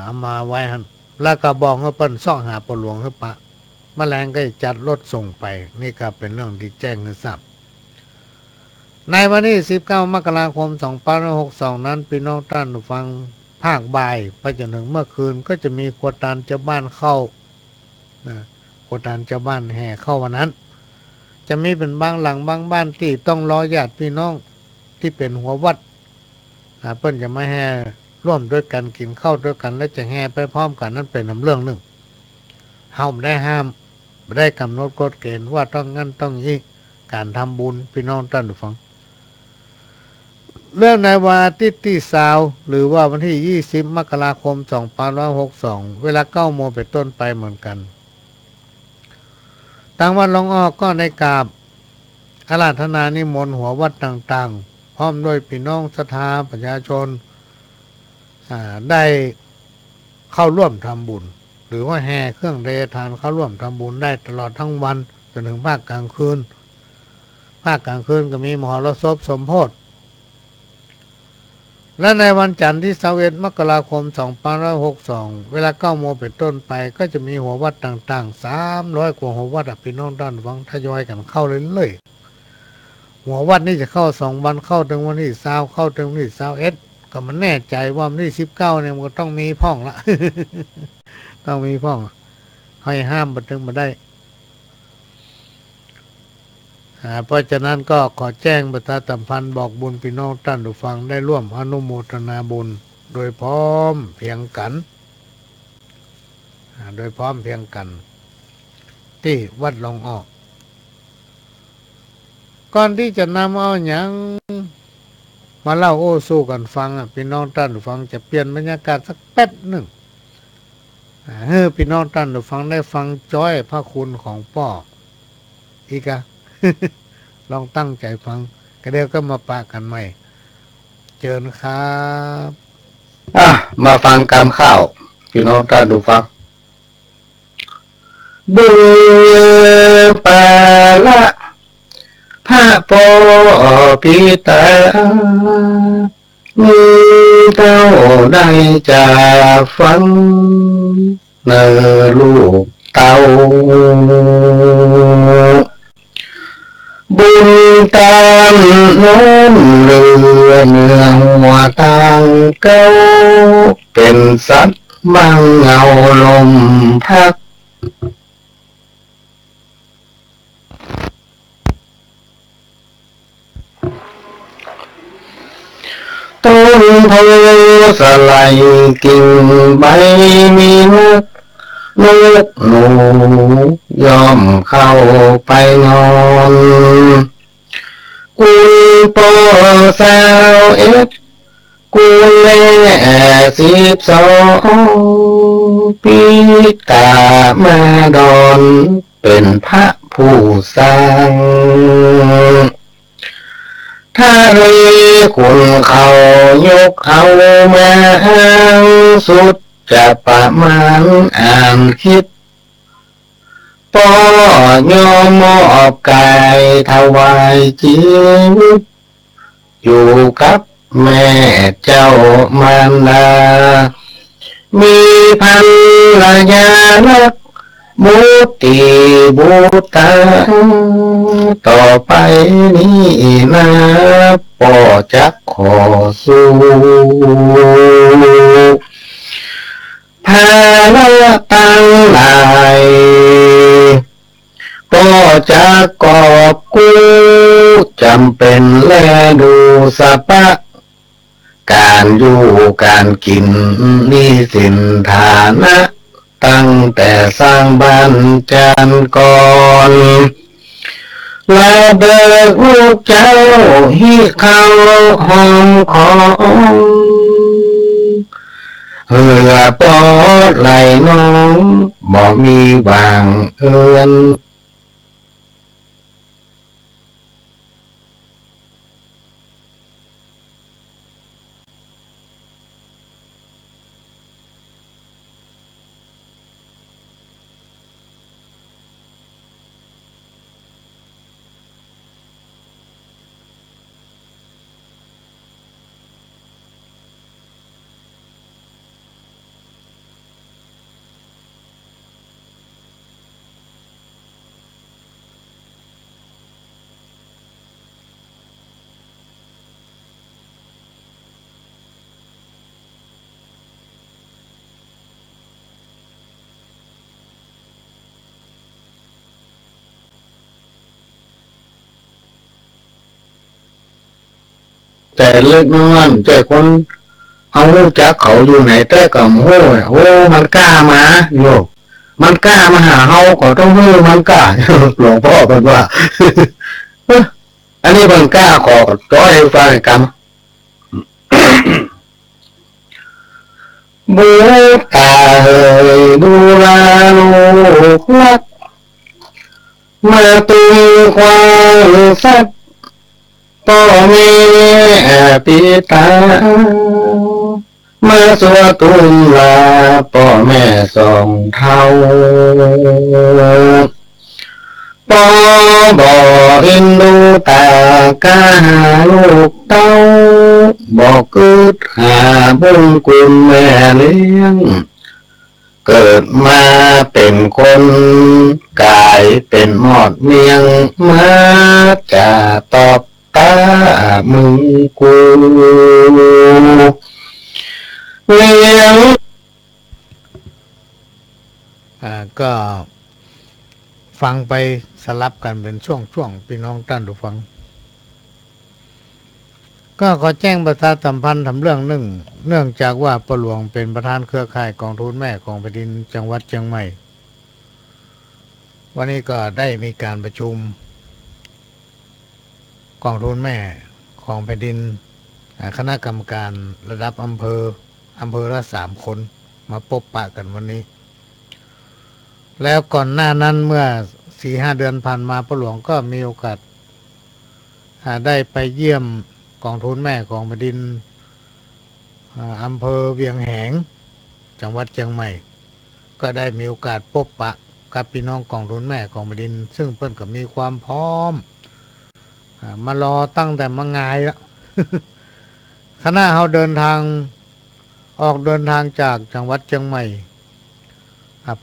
เอามาไว้ฮั่นแล้วก็บอกให้เปิ้นซ่องหาปหลวงให้ปะแมลงก็จัดรถส่งไปนี่ก็เป็นเรื่องที่แจ้งให้ทราบในวันที่19 มกราคม 2562นั้นพี่น้องท่านผู้ฟังภาคบ่ายไปจนถึงเมื่อคืนก็จะมีขวดตานเจ้าบ้านเข้าขวดตานเจ้าบ้านแห่เข้าวันนั้นจะมีเป็นบางหลังบางบ้านที่ต้องรอญาติพี่น้องที่เป็นหัววัดเปิ้นจะมาแห่ร่วมด้วยกันกินข้าวด้วยกันและจะแห่ไปพร้อมกันนั่นเป็นเรื่องหนึ่งเฮาไม่ได้ห้ามไม่ได้กำหนดกฎเกณฑ์ว่าต้องงั้นต้องนี้การทำบุญพี่น้องท่านผู้ฟังเรื่องในวันอาทิตย์ที่20หรือว่าวันที่20 มกราคม 2562เวลา 9 โมงเป็นต้นไปเหมือนกันทางวัดหนองอ้อก็ได้กราบอาราธนานิมนต์หัววัดต่างๆพร้อมด้วยพี่น้องศรัทธาประชาชนได้เข้าร่วมทำบุญหรือว่าแห่เครื่องเดชทานเข้าร่วมทำบุญได้ตลอดทั้งวันจนถึงภาคกลางคืนก็มีมหรสพสมโภชและในวันจันทร์ที่21 มกราคม 2562เวลา 9 โมงเป็นต้นไปก็จะมีหัววัดต่างๆ300 กว่าหัววัดพี่น้องด้านวังทยอยกันเข้าเลยๆหัววัดนี่จะเข้า2 วันเข้าถึงวันที่20เข้าถึงวันที่21ก็มันแน่ใจว่าวันที่19เนี่ยมันก็ต้องมีพ่องละ ต้องมีพ่องให้ห้ามบันทึกมาได้เพราะฉะนั้นก็ขอแจ้งประชาสัมพันธ์บอกบุญพี่น้องท่านผู้ฟังได้ร่วมอนุโมทนาบุญโดยพร้อมเพียงกันที่วัดหนองอ้อก่อนที่จะนำเอาหยังมาเล่าโอ้สู้กันฟังพี่น้องท่านผู้ฟังจะเปลี่ยนบรรยากาศสักแป๊บหนึ่งให้พี่น้องท่านผู้ฟังได้ฟังจ้อยพระคุณของพ่ออีกลองตั้งใจฟังก็เดี๋ยวก็มาปะกันใหม่เชิญครับมาฟังการข้าวพี่น้องท่านผู้ฟังบุญปาละพระโพธิตามีเต้าได้จากฟังเนอลูกเต้าบุญตามโน้นเรือเมืองหัวตางเก้าเป็นสัตว์บังเงาลมพักต้นโพสลายกิ่งใบมีนกหนูยอมเข้าไป สาวเอ็ดกูแล12 ปีกามาดอนเป็นพระผู้สร้างถ้าเรีคุณเขายกเอามาอ้างสุดจะประมาณอ่านคิดป้อยอมมอบกายถวายชีวิตอยู่กับแม่เจ้ามารดามีภรรยารักมุติบูตาต่อไปนี้นะป่อจักขอสู้ภาระตั้งหลายก็จะกอบกู้จำเป็นแลดูสะปะการอยู่การกินนี่สินฐานะตั้งแต่สร้างบ้านจานก่อนและเบิกลูกเจ้าให้เข้าห้องของเหือปอดไหลน้องบ่มีวางเอือนแต่เล็กน้อยแต่คนเอารู้จักเขาอยู่ไหนแต่ก็โอ้มันกล้ามาโยกมันกล้ามาหาเฮาก็ต้องมันกล้าหลวงพ่อเป็นว่า อันนี้มันกล้าขอร้อยฟังกรรมบูตาเฮยดูแลลูกรักมาตุยความสัตย์พ่อแม่ปิตามาสวดตุลลาพ่อแม่สองเท่าปอบ่เอ็นดูตากาหาลูกเต้าบอกกึดหาบุญคุณแม่เลี้ยงเกิดมาเป็นคนกายเป็นหมอดเมียงมาจะตอบตามึงกูเลี้ยงก็ฟังไปสลับกันเป็นช่วงพี่น้องท่านผู้ฟังก็ขอแจ้งประชาสัมพันธ์ทำเรื่องหนึ่งเนื่องจากว่าปหลวงเป็นประธานเครือข่ายกองทุนแม่ของแผ่นดินจังหวัดเชียงใหม่วันนี้ก็ได้มีการประชุมกองทุนแม่ของแผ่นดินคณะกรรมการระดับอำเภอละ3 คนมาพบปะกันวันนี้แล้วก่อนหน้านั้นเมื่อ 4-5 เดือนผ่านมาปหลวงก็มีโอกาสได้ไปเยี่ยมกองทุนแม่ของแผ่นดินอำเภอเวียงแหงจังหวัดเชียงใหม่ก็ได้มีโอกาสพบปะกับพี่น้องกองทุนแม่ของแผ่นดินซึ่งเพิ่นก็มีความพร้อมมารอตั้งแต่มางายแล้ว คณะเราเดินทางจากจังหวัดเชียงใหม่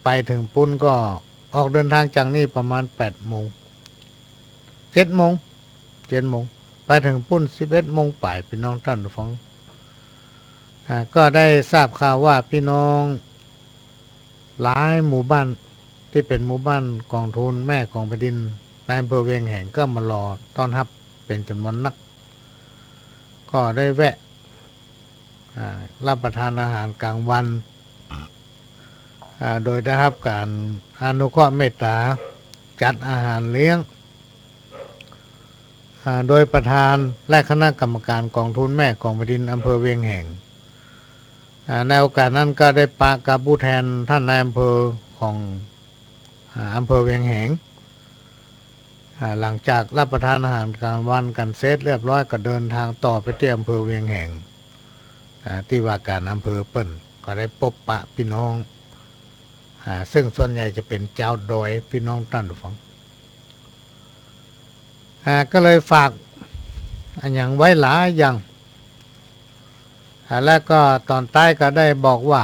ไปถึงปุ้นก็ออกเดินทางจากนี่ประมาณ7 โมงไปถึงปุ้น11 โมงป่ายพี่น้องท่านผู้ฟังก็ได้ทราบข่าวว่าพี่น้องหลายหมู่บ้านที่เป็นหมู่บ้านกองทุนแม่ของแผ่นดินในอำเภอเวียงแหงก็มารอต้อนรับเป็นจำนวนนักก็ได้แวะรับประทานอาหารกลางวันโดยได้รับการอนุเคราะห์เมตตาจัดอาหารเลี้ยง โดยประธานและคณะกรรมการกองทุนแม่กองแผ่นดินอำเภอเวียงแหงในโอกาสนั้นก็ได้ปะกับผู้แทนท่านนายอำเภอของอำเภอเวียงแหงหลังจากรับประทานอาหารกลางวันกันเสร็จเรียบร้อยก็เดินทางต่อไปที่อำเภอเวียงแหงที่ว่าการอำเภอเปิ้นก็ได้พบปะพี่น้องซึ่งส่วนใหญ่จะเป็นเจ้าดอยพี่น้องท่านผู้ฟังก็เลยฝากอย่างไว้หลายอย่างแล้วก็ตอนใต้ก็ได้บอกว่า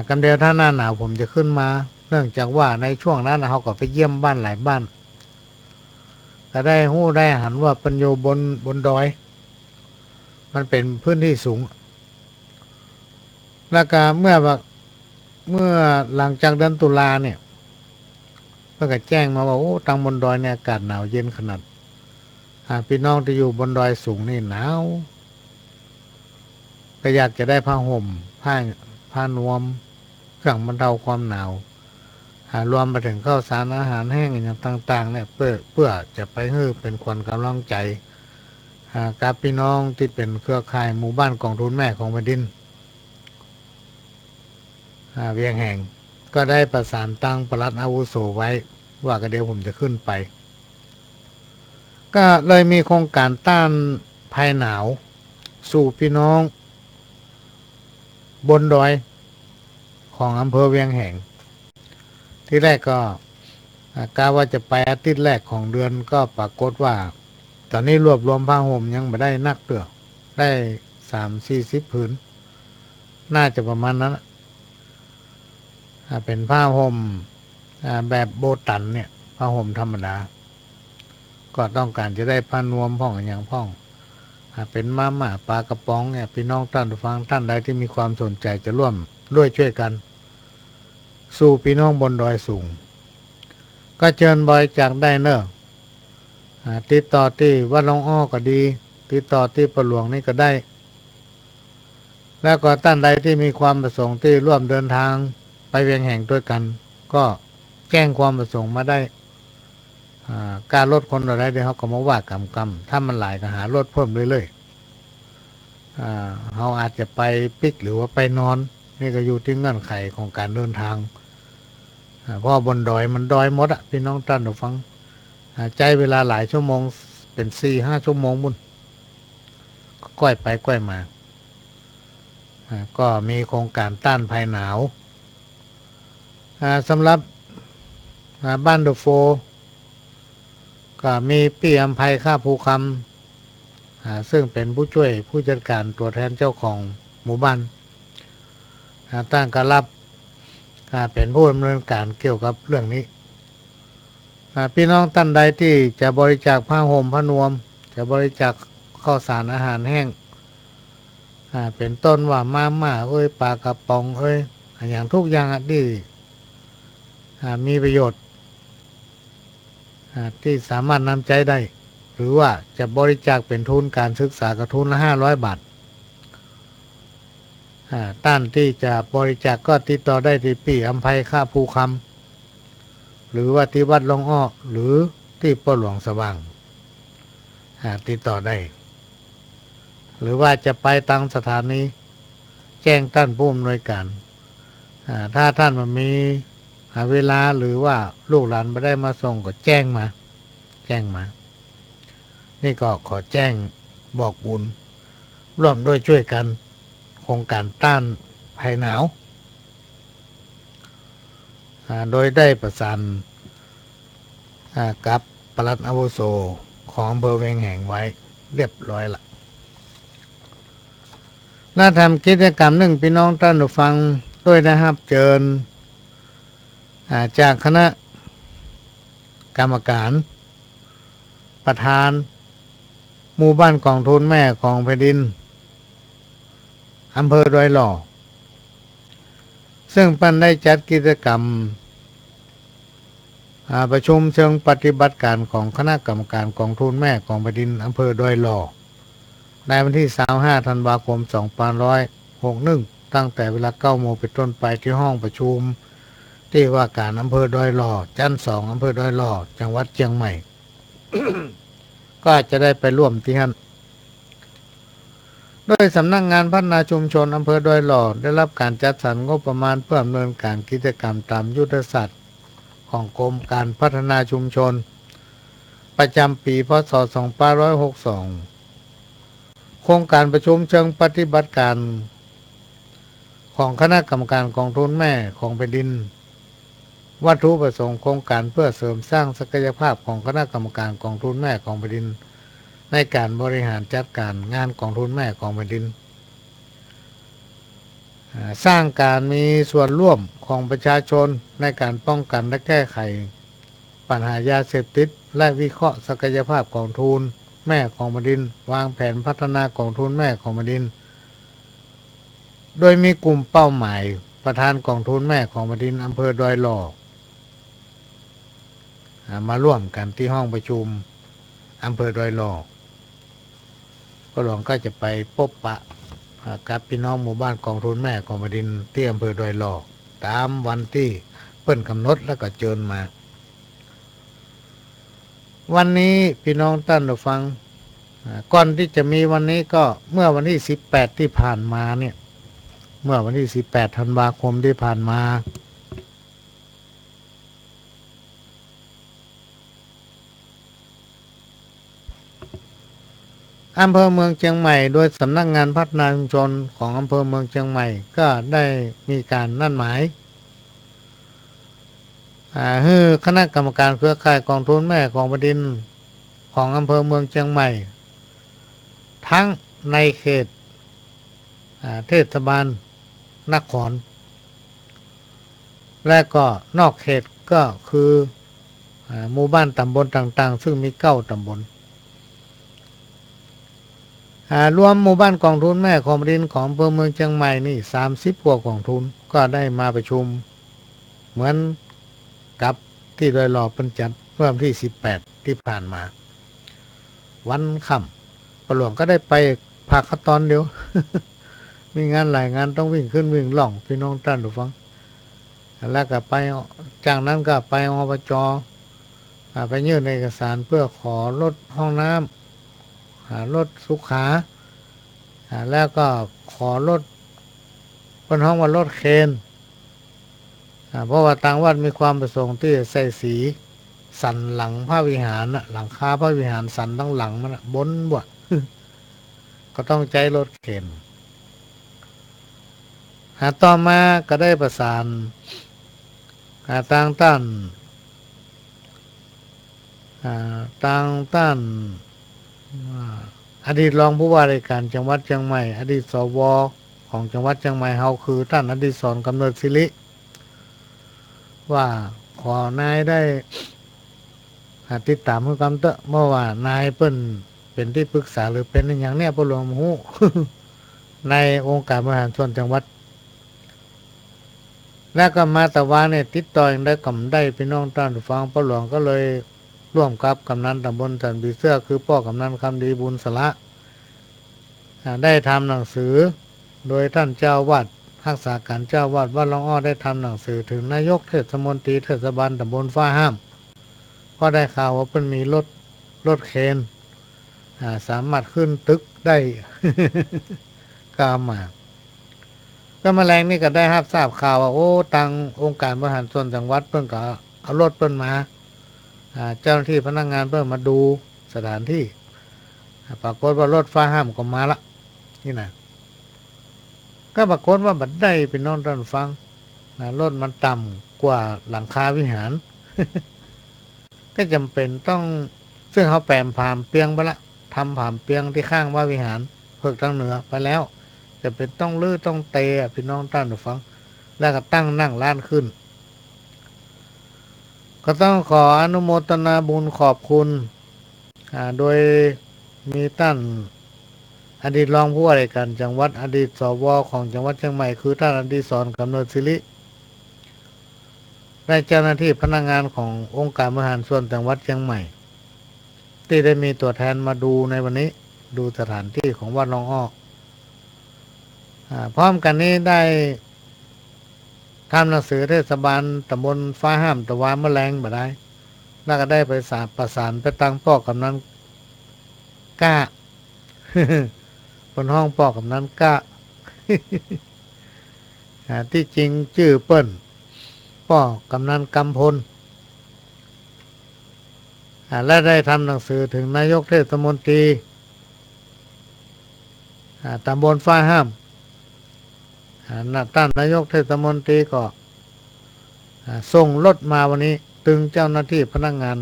กันเดียวถ้าหน้าหนาวผมจะขึ้นมาเนื่องจากว่าในช่วงนั้นเขาก็ไปเยี่ยมบ้านหลายบ้านก็ได้หู้ได้หันว่าเป็นอยู่บนดอยมันเป็นพื้นที่สูงแล้วก็เมื่อหลังจากเดือนตุลาเนี่ยเพื่อก็แจ้งมาว่าโอ้ทางบนดอยเนี่ยอากาศหนาวเย็นขนาดพี่น้องที่อยู่บนดอยสูงนี่หนาวก็อยากจะได้ผ้าห่มผ้านวมเครื่องบรรเทาความหนาวรวมไปถึงข้าวสารอาหารแห้งอย่างต่างๆเนี่ยเพื่อจะไปให้เป็นขวัญกำลังใจกับพี่น้องที่เป็นเครือข่ายหมู่บ้านกองทุนแม่ของแผ่นดินเวียงแห่งก็ได้ประสานตั้งปลัดอาวุโสไว้ว่าก็เดี๋ยวผมจะขึ้นไปก็เลยมีโครงการต้านภัยหนาวสู่พี่น้องบนดอยของอำเภอเวียงแห่งที่แรกก็กะว่าจะไปอาทิตย์แรกของเดือนก็ปรากฏว่าตอนนี้รวบรวมผ้าห่มยังไม่ได้นักเตือได้30-40 ผืนน่าจะประมาณนั้นเป็นผ้าห่มแบบโบตันเนี่ยผ้าห่มธรรมดาก็ต้องการจะได้ผ้านวมพ่องอย่างพ่องเป็นมาม่าปลากระป๋องเนี่ยพี่น้องท่านผู้ฟังท่านใดที่มีความสนใจจะร่วมด้วยช่วยกันสู่พี่น้องบนดอยสูงก็เชิญบริจาคได้เนอะติดต่อที่วัดหลวงอ้อก็ดีติดต่อที่ประหลวงนี่ก็ได้แล้วก็ท่านใดที่มีความประสงค์ที่ร่วมเดินทางไปเวียงแห่งด้วยกันก็แจ้งความประสงค์มาได้การลดคนอะไรเดี๋ยวเขาก็มาว่ากำถ้ามันหลายก็หารถเพิ่มเรื่อยๆเขาอาจจะไปปิกหรือว่าไปนอนนี่ก็อยู่ที่เงื่อนไขของการเดินทางเพราะบนดอยมันดอยหมดอะพี่น้องท่านผู้ฟังใจเวลาหลายชั่วโมงเป็น4-5 ชั่วโมงบุญก้อยไปก้อยมาก็มีโครงการต้านภัยหนาวสำหรับบ้านเดอะโฟก็มีพี่อำไพข้าภูคำซึ่งเป็นผู้ช่วยผู้จัดการตัวแทนเจ้าของหมู่บ้านตั้งการรับเป็นผู้ดำเนินการเกี่ยวกับเรื่องนี้พี่น้องท่านใดที่จะบริจาคผ้าห่มผ้านวมจะบริจาคข้าวสารอาหารแห้งเป็นต้นว่ามาม่าปลากระป๋องอย่างทุกอย่างที่มีประโยชน์ที่สามารถนำใจได้หรือว่าจะบริจาคเป็นทุนการศึกษากระทุนละ500 บาทท่านที่จะบริจาคก็ติดต่อได้ที่พี่อำไพข้าภูคำหรือว่าที่วัดหลวงอ้อหรือที่ป่อหลวงสว่างติดต่อได้หรือว่าจะไปตั้งสถานีแจ้งท่านผู้อำนวยการถ้าท่านมันมีเวลาหรือว่าลูกหลานไม่ได้มาส่งก็แจ้งมานี่ก็ขอแจ้งบอกบุญร่วมด้วยช่วยกันโครงการต้านภัยหนาวโดยได้ประสานกับปลัดอาวุโสของอำเภอเวียงแห่งไว้เรียบร้อยละน่าทำกิจกรรมหนึ่งพี่น้องท่านผู้ฟังด้วยนะครับเชิญจากคณะกรรมการประธานหมู่บ้านกองทุนแม่ของแผ่นดินอำเภอดอยหล่อซึ่งปันได้จัดกิจกรรมประชุมเชิงปฏิบัติการของคณะกรรมการกองทุนแม่ของแผ่นดินอำเภอดอยหล่อในวันที่25 ธันวาคม 2561ตั้งแต่เวลา 9 โมงเป็นต้นไปที่ห้องประชุมที่ว่าการอำเภอดอยหล่อชั้น 2อำเภอดอยหล่อจังหวัดเชียงใหม่ ก็อาจจะได้ไปร่วมที่นั่นโดยสำนักงานพัฒนาชุมชนอำเภอดอยหล่อได้รับการจัดสรรงบประมาณเพื่อดำเนินการกิจกรรมตามยุทธศาสตร์ของกรมการพัฒนาชุมชนประจำปีพศ2562โครงการประชุมเชิงปฏิบัติการของคณะกรรมการกองทุนแม่ของแผ่นดินวัตถุประสงค์โครงการเพื่อเสริมสร้างศักยภาพของคณะกรรมการกองทุนแม่ของแผ่นดินในการบริหารจัดการงานกองทุนแม่ของแผ่นดินสร้างการมีส่วนร่วมของประชาชนในการป้องกันและแก้ไขปัญหายาเสพติดและวิเคราะห์ศักยภาพกองทุนแม่ของแผ่นดินวางแผนพัฒนากองทุนแม่ของแผ่นดินโดยมีกลุ่มเป้าหมายประธานกองทุนแม่ของแผ่นดินอำเภอดอยหล่อมาร่วมกันที่ห้องประชุมอำเภอดอยหล่อก็หลวงก็จะไปพบปะกับพี่น้องหมู่บ้านกองทุนแม่ของแผ่นดินที่อำเภอดอยหล่อตามวันที่เปิ้นกำหนดแล้วก็เชิญมาวันนี้พี่น้องท่านผู้ฟังก่อนที่จะมีวันนี้ก็เมื่อวันที่18ที่ผ่านมาเนี่ยเมื่อวันที่18ธันวาคมที่ผ่านมาอำเภอเมืองเชียงใหม่โดยสำนักงานพัฒนาชุมชนของอำเภอเมืองเชียงใหม่ก็ได้มีการนัดหมายให้คณะกรรมการเครือข่ายกองทุนแม่ของแผ่นดินของอำเภอเมืองเชียงใหม่ทั้งในเขตเทศบาลนครและก็นอกเขตก็คือหมู่บ้านตำบลต่างๆซึ่งมี9ตำบลรวมหมู่บ้านกองทุนแม่ของแผ่นดินของอำเภอเมืองเชียงใหม่นี่30กว่ากองทุนก็ได้มาประชุมเหมือนกับที่โดยรอบเป็นจัดเมื่อวันที่18ที่ผ่านมาวันค่ำประหลวงก็ได้ไปพักตอนเดียว มีงานหลายงานต้องวิ่งขึ้นวิ่งล่องพี่น้องท่านผู้ฟังแล้วก็ไปจากนั้นก็ไปอบจ.ไปยื่นเอกสารเพื่อขอลดห้องน้ำลดสุขาแล้วก็ขอลดเป็นห้องว่าลดเคนเพราะว่าทางวัดมีความประสงค์ที่จะใส่สีสันหลังพระวิหารหลังคาพระวิหารสันทั้งหลังมันบนบ่ ก็ต้องใช้ลดเคนต่อมาก็ได้ประสานทางต้านอดีตรองผู้ว่าราชการจังหวัดเชียงใหม่อดีตสว.ของจังหวัดเชียงใหม่เฮาคือท่านอดิศรกำเนิดศิริว่าขอนายได้ติดตามผู้กำเตอะเมื่อว่านายเปิ้นเป็นที่ปรึกษาหรือเป็นอย่างเนี้ยผู้หลวงหู ในองค์การบริหารส่วนจังหวัดแล้วก็มาตะวันเนี่ยติดต่อยังได้กำได้พี่น้องท่านฟังพ่อหลวงก็เลยร่วมกับกำนันตำบลสันปีเสื้อคือพ่อกำนันคำดีบุญสละได้ทำหนังสือโดยท่านเจ้าวาดรักษาการเจ้าวาดวัดหลวงอ้อได้ทำหนังสือถึงนายกเทศมนตรีเทศบาลตำบลฟ้าห้ามก็ได้ข่าวว่าเพิ่นมีรถเคนสามารถขึ้นตึกได้ ก็มาก็แมลงนี่ก็ได้รับทราบข่าวว่าโอ้ทางองค์การบริหารส่วนจังหวัดเพิ่นก็เอารถเพิ่นมาเจ้าหน้าที่พนักงานเพิ่นมาดูสถานที่ปรากฏว่ารถฟ้าห้ามก็มาละนี่นะก็ปรากฏว่าบัดได้เป็นน้องท่านฟังรถมันต่ำกว่าหลังคาวิหาร ก็จำเป็นต้องซึ่งเขาแปลมผ่ามเปียงไปละทำผ่ามเปียงที่ข้างว่าวิหารเพิกทางเหนือไปแล้วจะเป็นต้องลื้อต้องเตะพี่น้องท่านผู้ฟังแล้วก็ตั้งนั่งร้านขึ้นก็ต้องขออนุโมทนาบุญขอบคุณโดยมีท่านอดีตรองผู้ว่าราชการจังหวัดอดีตสว.ของจังหวัดเชียงใหม่คือท่านอดิศรกำเนิดศิริได้เจ้าหน้าที่พนักงานขององค์การบริหารส่วนจังหวัดเชียงใหม่ที่ได้มีตัวแทนมาดูในวันนี้ดูสถานที่ของวัดหลวงอ้อพร้อมกันนี้ได้ทำหนังสือเทศบาลตำบลฟ้าห้ามตะวันแมลงบ่ได้ แล้วก็ได้ไปประสานไปตั้งป้อกำนันกล้า บนห้องป้อกำนันกล้า ที่จริงชื่อเปิ้นป้อกำนันกำพลและได้ทำหนังสือถึงนายกเทศมนตรีตำบลฟ้าห้ามท่านนายกเทศมนตรีก็ส่งรถมาวันนี้ตึงเจ้าหน้าที่พนักงาน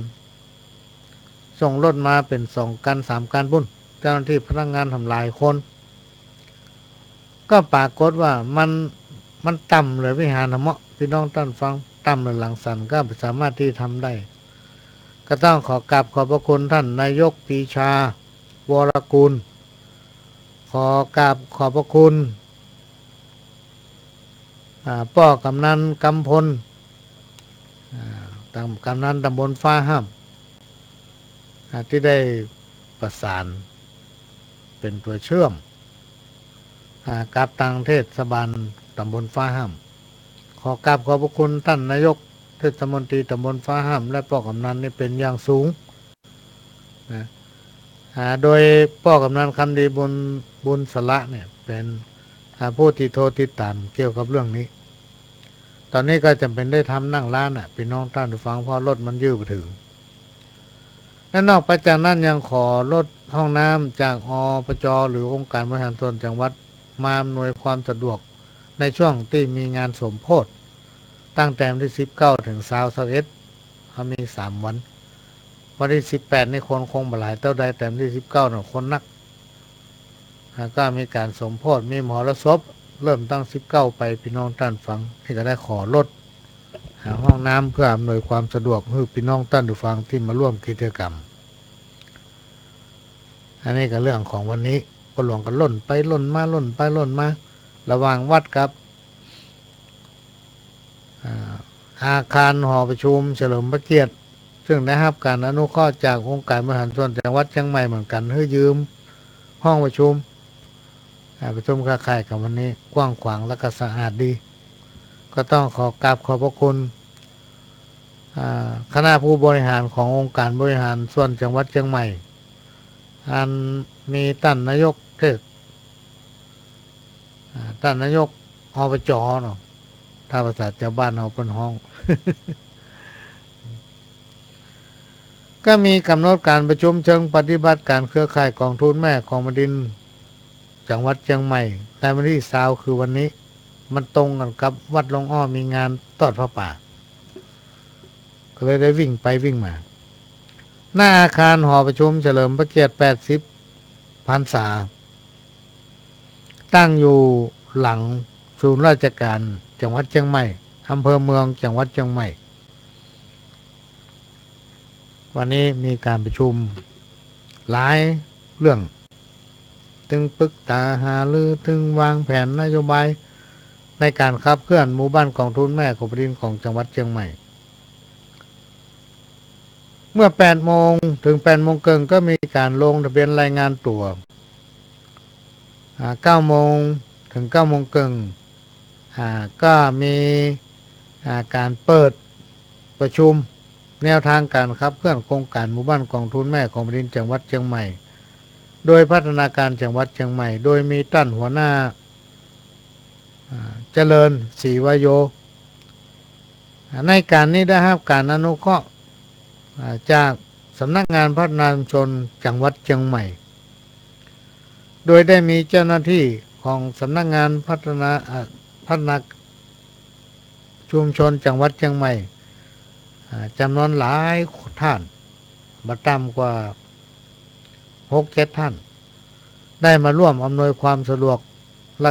ส่งรถมาเป็น2 กัน 3 กันพุ่นเจ้าหน้าที่พนักงานทำลายคนก็ปรากฏว่ามันต่ำเลยวิหารธรรมะพี่น้องท่านฟังต่ำเลยหลังสันก็สามารถที่ทำได้ก็ต้องขอกราบขอบพระคุณท่านนายกปรีชาวรกุลขอกราบขอบพระคุณป้อกำนันกำพลกำนันตำบลฟ้าห้ามที่ได้ประสานเป็นตัวเชื่อมกับทางเทศบาลตำบลฟ้าห้ามขอกราบขอบพระคุณท่านนายกเทศมนตรีตำบลฟ้าห้ามและป้อกำนันนี่เป็นอย่างสูงนะโดยป้อกำนันคำดีบุญสละเนี่ยเป็นผู้ที่โทรติดตามเกี่ยวกับเรื่องนี้ตอนนี้ก็จำเป็นได้ทำนั่งร้านพี่น้องท่านผู้ฟังเพราะรถมันยื้อไปถึงและนอกจากนั้นยังขอรถห้องน้ำจากอปจหรือองค์การบริหารส่วนจังหวัดมาอำนวยความสะดวกในช่วงที่มีงานสมโภชตั้งแต่วันที่19ถึง21เขามี3 วันวันที่18นี่คนคงบ่หลายเท่าใดแต่วันที่19น่ะคนนักก็มีการสมโภชมีมหรสพเริ่มตั้ง19ไปพี่น้องท่านฟังที่ก็ได้ขอรถห้องน้ำเพื่ออำนวยความสะดวกให้พี่น้องท่านผู้ฟังที่มาร่วมกิจกรรมอันนี้ก็เรื่องของวันนี้ก็หลวงกันล่นไปล่นมาล่นไปล่นมาระหว่างวัดกับอาคารหอประชุมเฉลิมพระเกียรติซึ่งได้รับการอนุเคราะห์จากองค์การบริหารส่วนจังหวัดเชียงใหม่เหมือนกันให้ยืมห้องประชุมค้าขายกับวันนี้กว้างขวางและก็สะอาดดีก็ต้องขอกราบขอบพระคุณคณะผู้บริหารขององค์การบริหารส่วนจังหวัดเชียงใหม่อันมีท่านนายกเทศท่านนายกอบจเนาะถ้าภาษาชาวบ้านเอาเป็นห้อง ก็มีกำหนดการประชุมเชิงปฏิบัติการเครือข่ายกองทุนแม่ของแผ่นดินจังหวัดเชียงใหม่ในวันที่20คือวันนี้มันตรงกันกับวัดหลวงอ้อมีงานทอดพระป่าก็เลยได้วิ่งไปวิ่งมาหน้าอาคารหอประชุมเฉลิมพระเกียรติ80 พรรษาตั้งอยู่หลังศูนย์ราชการจังหวัดเชียงใหม่อำเภอเมืองจังหวัดเชียงใหม่วันนี้มีการประชุมหลายเรื่องถึงปรึกษาหารือถึงวางแผนนโยบายในการขับเคลื่อนหมู่บ้านกองทุนแม่ของแผ่นดินของจังหวัดเชียงใหม่เมื่อ8 โมงถึง8 โมงครึ่งก็มีการลงทะเบียนรายงานตัว9 โมงถึง 9 โมงครึ่งก็มีการเปิดประชุมแนวทางการขับเคลื่อนโครงการหมู่บ้านกองทุนแม่ของแผ่นดินจังหวัดเชียงใหม่โดยพัฒนาการจังหวัดเชียงใหม่โดยมีท่านหัวหน้าเจริญศรีวโยในการนี้ได้รับการอนุเคราะห์จากสำนักงานพัฒนาชุมชนจังหวัดเชียงใหม่โดยได้มีเจ้าหน้าที่ของสำนักงานพัฒนาชุมชนจังหวัดเชียงใหม่จำนวนหลายท่านมาต่ำกว่า 6-7 ท่านได้มาร่วมอำนวยความสะดวกและ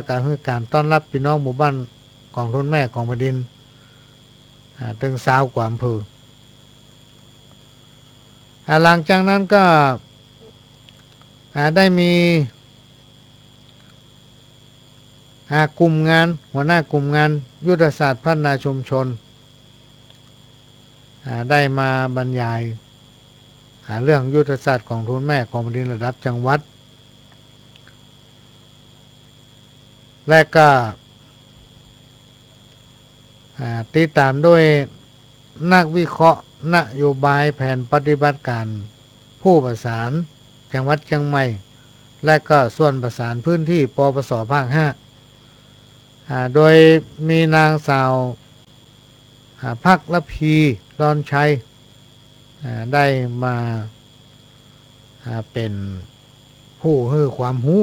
การต้อนรับพี่น้องหมู่บ้านกองทุนแม่ของแผ่นดินถึง20 กว่าอำเภอหลังจากนั้นก็ได้มีกลุ่มงานหัวหน้ากลุ่มงานยุทธศาสตร์พัฒนาชุมชนได้มาบรรยายเรื่องยุทธศาสตร์ของทุนแม่ของแผ่นดินระดับจังหวัดและก็ติดตามด้วยนักวิเคราะห์ นโยบายแผนปฏิบัติการผู้ประสานจังหวัดเชียงใหม่และก็ส่วนประสานพื้นที่ปปสภาค5โดยมีนางสาวภักละพีรอนชัยได้มาเป็นผู้ให้ความรู้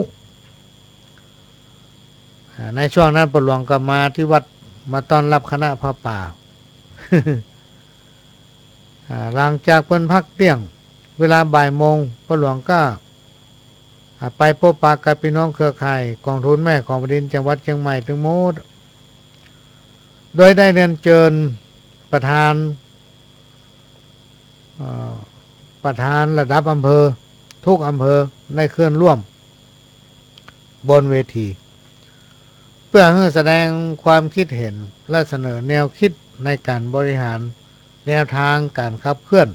ในช่วงนั้นปหลวงก็มาที่วัดมาต้อนรับคณะพระป่า หลังจากเพิ่นพักเที่ยงเวลาบ่ายโมงปหลวงก็ไปพบปะกับพี่น้องเครือข่ายกองทุนแม่ของแผ่นดินจังหวัดเชียงใหม่ทั้งหมดโดยได้เรียนเชิญประธานระดับอำเภอทุกอำเภอได้เคลื่อนร่วมบนเวทีเพื่อให้แสดงความคิดเห็นและเสนอแนวคิดในการบริหารแนวทางการขับเคลื่อน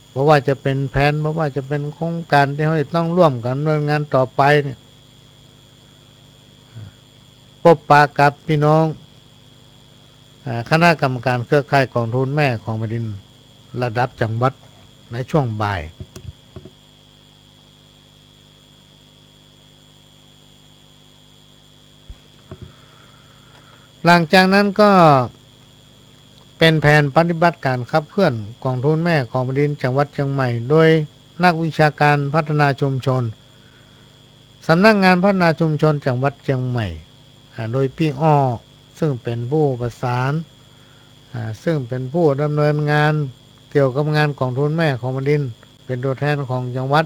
เพราะว่าจะเป็นแผนเพราะว่าจะเป็นโครงการที่เราต้องร่วมกันดำเนินงานต่อไปเนี่ยพบปะกับพี่น้องคณะกรรมการเครือข่ายกองทุนแม่ของแผ่นดินระดับจังหวัดในช่วงบ่ายหลังจากนั้นก็เป็นแผนปฏิบัติการขับเคลื่อนกองทุนแม่ของแผ่นดินจังหวัดเชียงใหม่โดยนักวิชาการพัฒนาชุมชนสำนักงานพัฒนาชุมชนจังหวัดเชียงใหม่โดยพี่อ้อซึ่งเป็นผู้ประสานซึ่งเป็นผู้ดำเนินงานเกี่ยวกับงานกองทุนแม่ของแผ่นดินเป็นตัวแทนของจังหวัด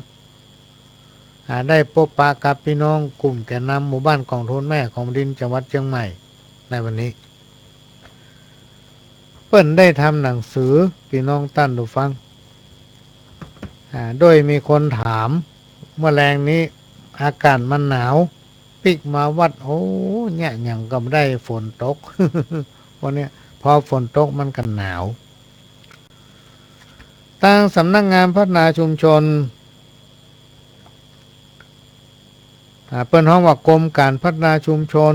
ได้พบปะกับพี่น้องกลุ่มแกนนำหมู่บ้านกองทุนแม่ของแผ่นดินจังหวัดเชียงใหม่ในวันนี้เปิ้นได้ทำหนังสือพี่น้องตั้นดูฟังโดยมีคนถามเมื่อแรงนี้อากาศมันหนาวปิกมาวัดโอ้เนี่ยยังก็ไม่ได้ฝนตก วันนี้พอฝนตกมันกันหนาวทางสำนักงานพัฒนาชุมชนเปิ้นฮ้องว่ากรมการพัฒนาชุมชน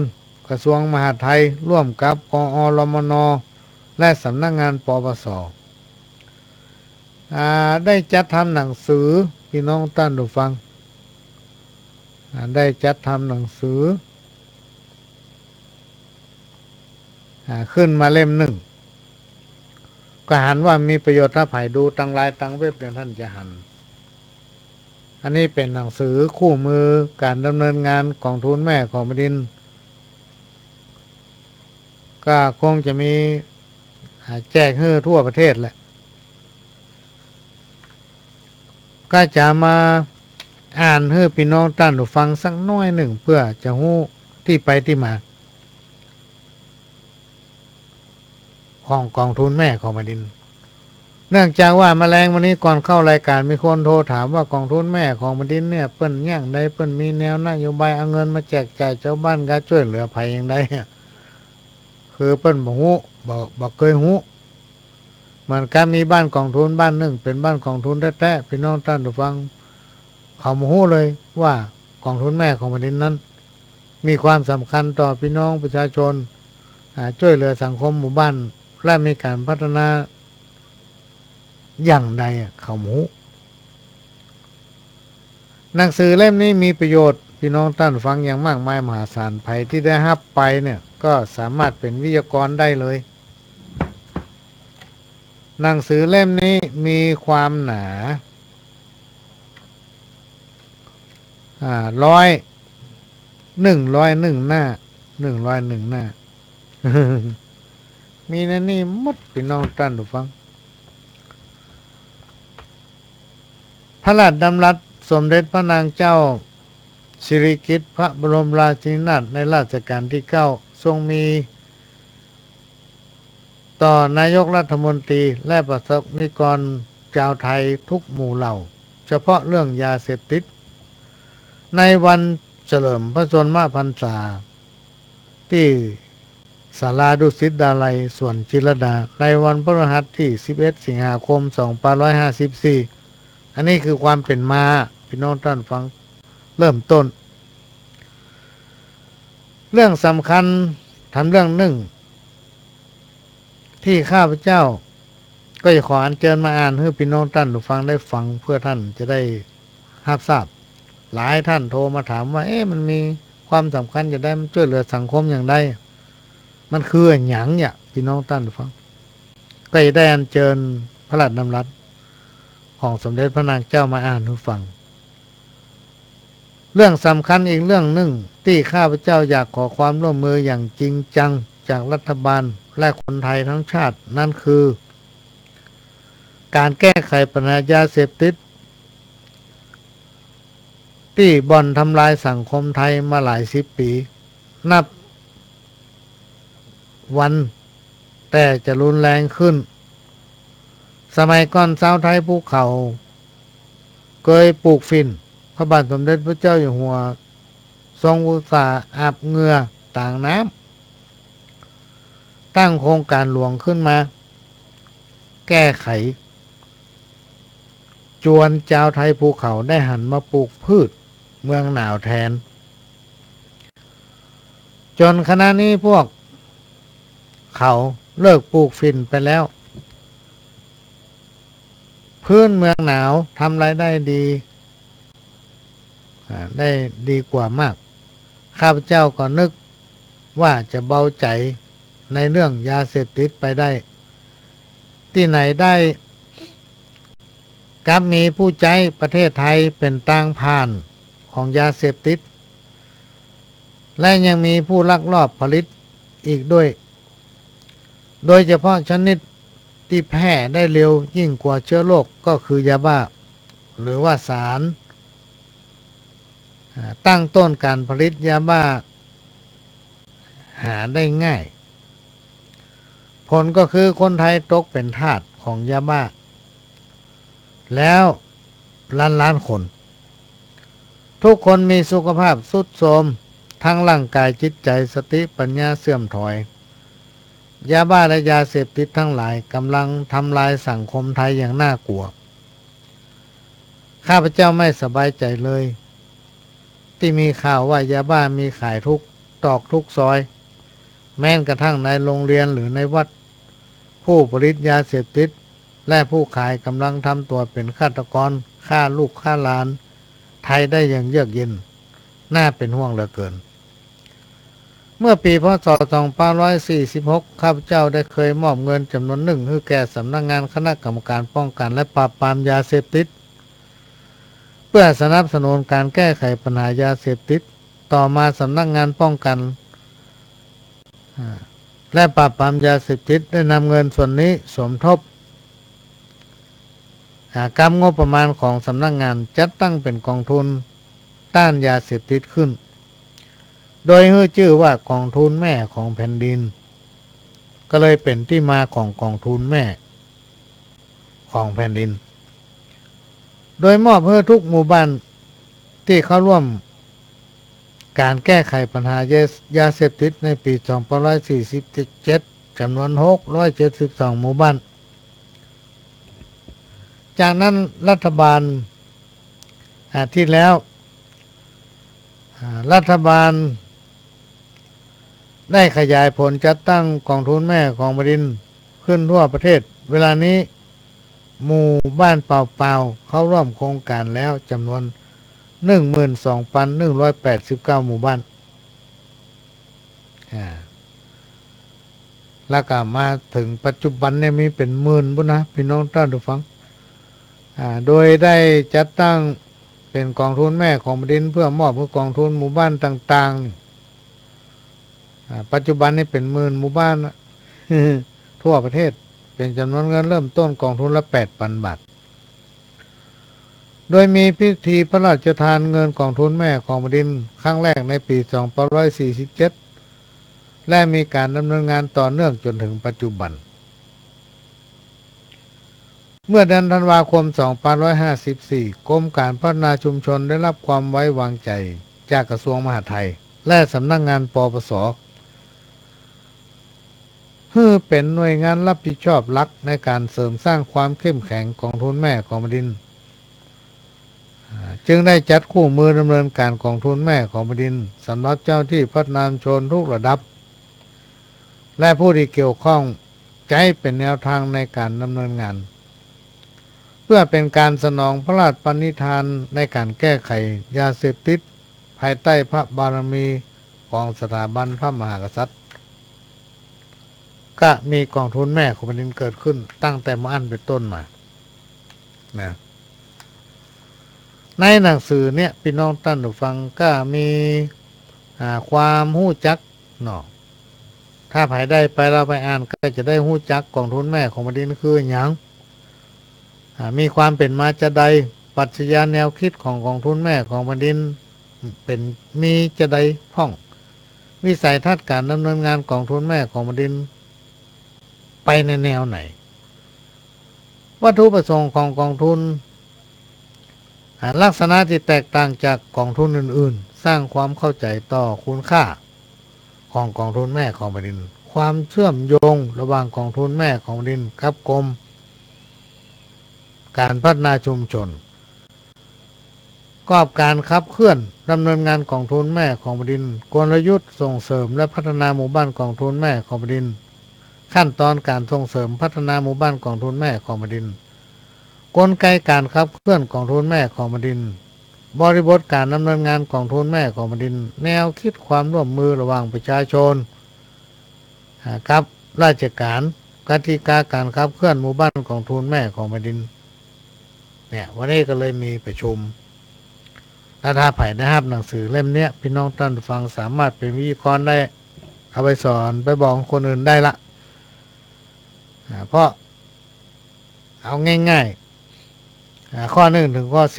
กระทรวงมหาดไทยร่วมกับกอรมนและสำนักงานปปสได้จัดทำหนังสือพี่น้องท่านผู้ฟังได้จัดทำหนังสือขึ้นมาเล่มหนึ่งก็หันว่ามีประโยชน์ถ้าไผ่ดูตั้งไลน์ตั้งเว็บเนี่ยท่านจะหันอันนี้เป็นหนังสือคู่มือการดำเนินงานกองทุนแม่ของแผ่นดินก็คงจะมีแจกให้ทั่วประเทศแหละก็จะมาอ่านให้พี่น้องท่านผู้ฟังสักน้อยหนึ่งเพื่อจะรู้ที่ไปที่มาของกองทุนแม่ของแผ่นดินเนื่องจากว่าแมลงวันนี้ก่อนเข้ารายการมีคนโทรถามว่ากองทุนแม่ของแผ่นดินเนี่ยเปิ้นย่างใดเปิ้นมีแนวนโยบายเอาเงินมาแจกจ่ายชาวบ้านก็ช่วยเหลือภัยอย่างใดคือเปิ้นบ่ฮู้บ่เคยฮู้เหมือนกันมีบ้านกองทุนบ้านหนึ่งเป็นบ้านกองทุนแท้ๆพี่น้องท่านผู้ฟังเขาบ่ฮู้เลยว่ากองทุนแม่ของแผ่นดินนั้นมีความสำคัญต่อพี่น้องประชาชนช่วยเหลือสังคมหมู่บ้านและมีการพัฒนาอย่างใดเขาหมูหนังสือเล่มนี้มีประโยชน์พี่น้องท่านฟังอย่างมากมายมหาศาลภัยที่ได้รับไปเนี่ยก็สามารถเป็นวิทยากรได้เลยหนังสือเล่มนี้มีความหนา101 หน้า101 หน้า มีนั่นนี่หมดพี่น้องท่านผู้ฟังพระราชดำรัสสมเด็จพระนางเจ้าสิริกิติ์พระบรมราชินีนาถในรัชกาลที่9ทรงมีต่อนายกรัฐมนตรีและประสบนิกรชาวไทยทุกหมู่เหล่าเฉพาะเรื่องยาเสพติดในวันเฉลิมพระชนมพรรษาที่ศาลาดุสิตดาลัยสวนจิรดาในวันพฤหัสที่11 สิงหาคม 2554อันนี้คือความเป็นมาพี่น้องท่านฟังเริ่มต้นเรื่องสำคัญทำเรื่องหนึ่ง ที่ข้าพเจ้าก็จะขออัญเชิญมาอ่านให้พี่น้องท่านผู้ฟังได้ฟังเพื่อท่านจะได้รับทราบหลายท่านโทรมาถามว่ามันมีความสำคัญจะได้มันช่วยเหลือสังคมอย่างไรมันคือหยังเนี่ยพี่น้องท่านผู้ฟังก็จะได้อัญเชิญพระราชดำรัสของสมเด็จพระนางเจ้ามาอ่านให้ฟังเรื่องสำคัญอีกเรื่องหนึ่งที่ข้าพเจ้าอยากขอความร่วมมืออย่างจริงจังจากรัฐบาลและคนไทยทั้งชาตินั่นคือการแก้ไขปัญหายาเสพติดที่บ่อนทำลายสังคมไทยมาหลายสิบปีนับวันแต่จะรุนแรงขึ้นสมัยก่อนชาวไทยภูเขาเคยปลูกฝิ่นพระบาทสมเด็จพระเจ้าอยู่หัวทรงอุตสาห์อาบเหงื่อต่างน้ำตั้งโครงการหลวงขึ้นมาแก้ไขจวนชาวไทยภูเขาได้หันมาปลูกพืชเมืองหนาวแทนจนขณะนี้พวกเขาเลิกปลูกฝิ่นไปแล้วพื้นเมืองหนาวทำรายได้ดีกว่ามากข้าพเจ้าก็นึกว่าจะเบาใจในเรื่องยาเสพติดไปได้ที่ไหนได้กลับมีผู้ใจประเทศไทยเป็นต่างผ่านของยาเสพติดและยังมีผู้ลักลอบผลิตอีกด้วยโดยเฉพาะชนิดที่แพร่ได้เร็วยิ่งกว่าเชื้อโรคก็คือยาบ้าหรือว่าสารตั้งต้นการผลิตยาบ้าหาได้ง่ายผลก็คือคนไทยตกเป็นทาสของยาบ้าแล้วล้านคนทุกคนมีสุขภาพทรุดโทรมทั้งร่างกายจิตใจสติปัญญาเสื่อมถอยยาบ้าและยาเสพติดทั้งหลายกำลังทำลายสังคมไทยอย่างน่ากลัวข้าพเจ้าไม่สบายใจเลยที่มีข่าวว่ายาบ้ามีขายทุกตอกทุกซอยแม้กระทั่งในโรงเรียนหรือในวัดผู้ผลิตยาเสพติดและผู้ขายกำลังทำตัวเป็นฆาตกรฆ่าลูกฆ่าหลานไทยได้อย่างเยือกเย็นน่าเป็นห่วงเหลือเกินเมื่อปีพ.ศ. 2546ข้าพเจ้าได้เคยมอบเงินจำนวนหนึ่งให้แก่สำนักงานคณะกรรมการป้องกันและปราบปรามยาเสพติดเพื่อสนับสนุนการแก้ไขปัญหายาเสพติดต่อมาสำนักงานป้องกันและปราบปรามยาเสพติดได้นำเงินส่วนนี้สมทบกำงบประมาณของสำนักงานจัดตั้งเป็นกองทุนต้านยาเสพติดขึ้นโดยให้ชื่อว่ากองทุนแม่ของแผ่นดินก็เลยเป็นที่มาของกองทุนแม่ของแผ่นดินโดยมอบให้ทุกหมู่บ้านที่เข้าร่วมการแก้ไขปัญหายาเสพติดในปี 2547 จำนวน 672 หมู่บ้านจากนั้นรัฐบาลที่แล้วรัฐบาลได้ขยายผลจัดตั้งกองทุนแม่ของแผ่นดินขึ้นทั่วประเทศเวลานี้หมู่บ้านเปล่าๆเข้าร่วมโครงการแล้วจำนวน 12,189 หมู่บ้านแล้วก็มาถึงปัจจุบันเนี่ยมีเป็นหมื่นบุญนะพี่น้องท่านผู้ฟังโดยได้จัดตั้งเป็นกองทุนแม่ของแผ่นดินเพื่อมอบให้กองทุนหมู่บ้านต่างๆปัจจุบันนี้เป็นหมื่นหมู่บ้าน ทั่วประเทศเป็นจำนวนเงินเริ่มต้นกองทุนละ 8,000 บาทโดยมีพิธีพระราชทานเงินกองทุนแม่ของแผ่นดินครั้งแรกในปี 2547 และมีการดำเนินงานต่อเนื่องจนถึงปัจจุบันเมื่อเดือนธันวาคม 2554 กรมการพัฒนาชุมชนได้รับความไว้วางใจจากกระทรวงมหาดไทยและสำนักงานปปส.ให้เป็นหน่วยงานรับผิดชอบหลักในการเสริมสร้างความเข้มแข็งกองทุนแม่ของแผ่นดินจึงได้จัดคู่มือดำเนินการกองทุนแม่ของแผ่นดินสำหรับเจ้าที่พัฒนาชุมชนทุกระดับและผู้ที่เกี่ยวข้อง ใจเป็นแนวทางในการดำเนินงาน เพื่อเป็นการสนองพระราชปณิธานในการแก้ไขยาเสพติดภายใต้พระบารมีของสถาบันพระมหากษัตริย์ก็มีกองทุนแม่ของแผ่นดินเกิดขึ้นตั้งแต่เมื่ออันเป็นต้นมานะในหนังสือเนี่ยพี่น้องท่านผู้ฟังก็มีความหู้จักเนาะถ้าภายได้ไปเราไปอ่านก็จะได้หู้จักกองทุนแม่ของแผ่นดินคืออย่างมีความเป็นมาจะใดปรัชญาแนวคิดของกองทุนแม่ของแผ่นดินเป็นมีจะใดพ่องวิสัยทัศน์การดำเนินงานกองทุนแม่ของแผ่นดินไปในแนวไหนวัตถุประสงค์ของกองทุนลักษณะที่แตกต่างจากกองทุนอื่นๆสร้างความเข้าใจต่อคุณค่าของกองทุนแม่ของแผ่นดินความเชื่อมโยงระหว่างกองทุนแม่ของแผ่นดินกับกรมการพัฒนาชุมชนกอบการขับเคลื่อนดำเนินงานกองทุนแม่ของแผ่นดินกลยุทธ์ส่งเสริมและพัฒนาหมู่บ้านกองทุนแม่ของแผ่นดินขั้นตอนการส่งเสริมพัฒนาหมู่บ้านกองทุนแม่ของแผ่นดินกลไกการขับเคลื่อนกองทุนแม่ของแผ่นดินบริบทการดำเนินงานกองทุนแม่ของแผ่นดินแนวคิดความร่วมมือระหว่างประชาชนกับราชการกติกาการขับเคลื่อนหมู่บ้านกองทุนแม่ของแผ่นดินเนี่ยวันนี้ก็เลยมีประชุมถ้าไผ่นะครับหนังสือเล่มเนี้ยพี่น้องท่านฟังสามารถเป็นวิทยากรได้เอาไปสอนไปบอกคนอื่นได้ละเพราะเอาง่ายๆข้อ1 ถึงข้อ 10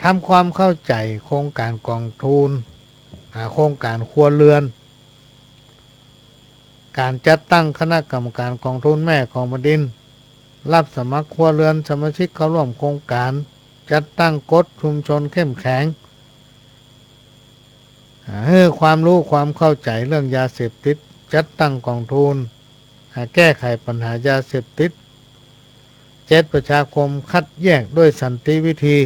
ทำความเข้าใจโครงการกองทุนโครงการครัวเรือนการจัดตั้งคณะกรรมการกองทุนแม่ของแผ่นดินรับสมัครครัวเรือนสมาชิกเข้าร่วมโครงการจัดตั้งกฎชุมชนเข้มแข็งให้ความรู้ความเข้าใจเรื่องยาเสพติดจัดตั้งกองทุนแก้ไขปัญหายาเสพติด7ประชาคมคัดแยกด้วยสันติวิธี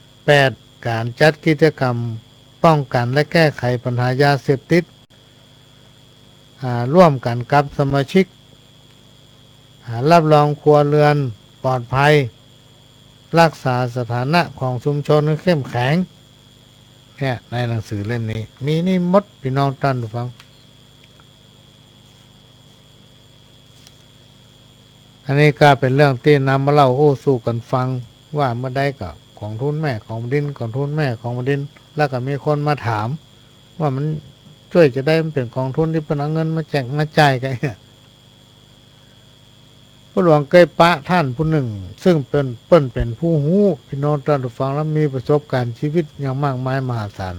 8การจัดกิจกรรมป้องกันและแก้ไขปัญหายาเสพติดร่วมกันกับสมาชิกรับรองครัวเรือนปลอดภัยรักษาสถานะของชุมชนให้เข้มแข็งเนี่ยในหนังสือเล่มนี้มีนี่มดพี่น้องท่านผู้ฟังอันนี้ก็เป็นเรื่องที่นำมาเล่าสู่กันฟังว่าเมื่อใดก็ของทุนแม่ของดินของทุนแม่ของดินแล้วก็มีคนมาถามว่ามันช่วยจะได้มันเป็นกองทุนที่เป็นเอาเงินมาแจกมาจ่ายกันพระหลวงเคยปะท่านผู้หนึ่งซึ่งเป็นผู้หู้พี่น้องท่านผู้ฟังแล้วมีประสบการณ์ชีวิตอย่างมากมายมหาศาล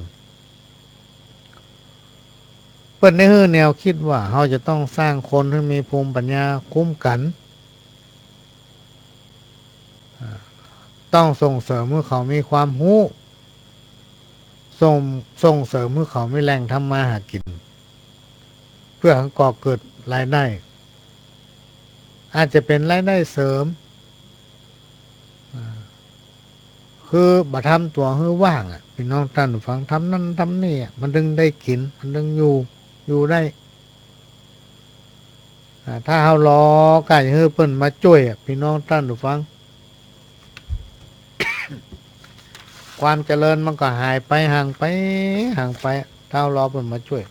เปิ้นได้แนวคิดว่าเราจะต้องสร้างคนให้มีภูมิปัญญาคุ้มกันต้องส่งเสริมเมื่อเขามีความรู้ส่งเสริมเมื่อเขามีแรงทำมาหากินเพื่อให้ก่อเกิดรายได้อาจจะเป็นรายได้เสริมคือบ่ทำตัวให้ว่างพี่น้องท่านฟังทำนั่นทำนี่มันดึงได้กินมันดึงอยู่ได้ถ้าเรารอไก่ให้เปิ้นมาช่วยพี่น้องท่านฟังความเจริญมันก็หายไปห่างไปถ้าเรารอเปิ้นมาช่วย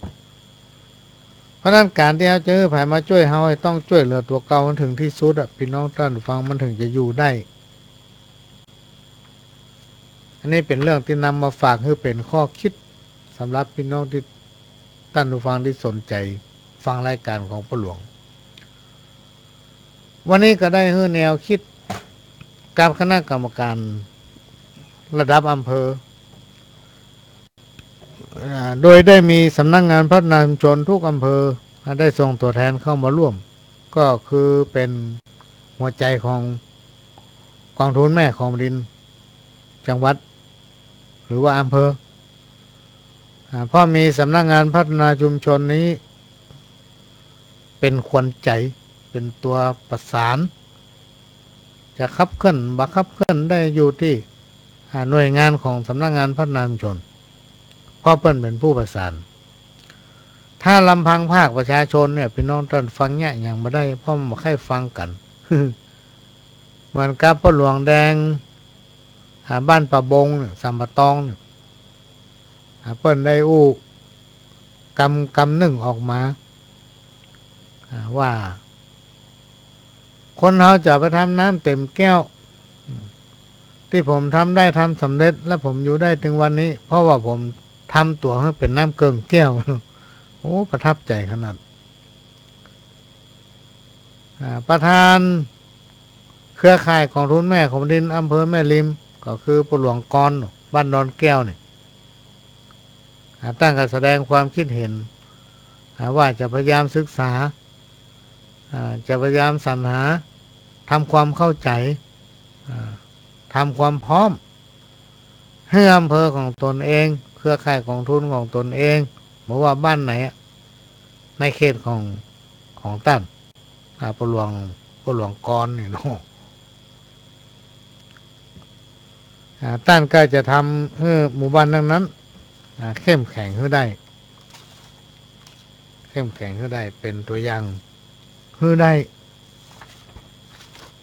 เพราะนั้นการที่เราเจอไผมาช่วยเราต้องช่วยเหลือตัวเก่ามันถึงที่สุดพี่น้องท่านฟังมันถึงจะอยู่ได้อันนี้เป็นเรื่องที่นำมาฝากให้เป็นข้อคิดสำหรับพี่น้องที่ท่านผู้ฟังที่สนใจฟังรายการของพ่อหลวงวันนี้ก็ได้ให้แนวคิดกับคณะกรรมการระดับอำเภอโดยได้มีสำนักงานพัฒนาชุมชนทุกอำเภอได้ส่งตัวแทนเข้ามาร่วมก็คือเป็นหัวใจของกองทุนแม่ของดินจังหวัดหรือว่าอำเภอเพราะมีสำนักงานพัฒนาชุมชนนี้เป็นขวัญใจเป็นตัวประสานจะขับเคลื่อนบังคับเคลื่อนได้อยู่ที่หน่วยงานของสำนักงานพัฒนาชุมชนเพราะเปิ้นเป็นผู้ประสาน ถ้าลำพังภาคประชาชนเนี่ยพี่น้องท่านฟังเนี่ยอย่างไม่ได้เพราะมันไม่ค่อยฟังกัน เหมือนกับพ่อหลวงแดงบ้านป่าบงเนี่ยสัมปะตองเนี่ยเปิ้นได้อู้กำหนึ่งออกมาว่าคนเราจะไปทำน้ำเต็มแก้วที่ผมทำได้ทำสำเร็จและผมอยู่ได้ถึงวันนี้เพราะว่าผมทำตัวให้เป็นน้ำเกินแก้ว โอ้ประทับใจขนาดประธานเครือข่ายของทุนแม่ของดินอำเภอแม่ริมก็คือปู่หลวงกรบ้านดอนแก้วนี่ตั้งการแสดงความคิดเห็นว่าจะพยายามศึกษาจะพยายามสรรหาทำความเข้าใจทำความพร้อมให้อำเภอของตนเองเครือข่ายของทุนของตนเองบอกว่าบ้านไหนในเขตของตั้นปู่หลวงกรนี่เนาะตั้นก็จะทำให้หมู่บ้านนั้นเข้มแข็งขึ้นได้เข้มแข็งขึ้นได้เป็นตัวอย่างขึ้นได้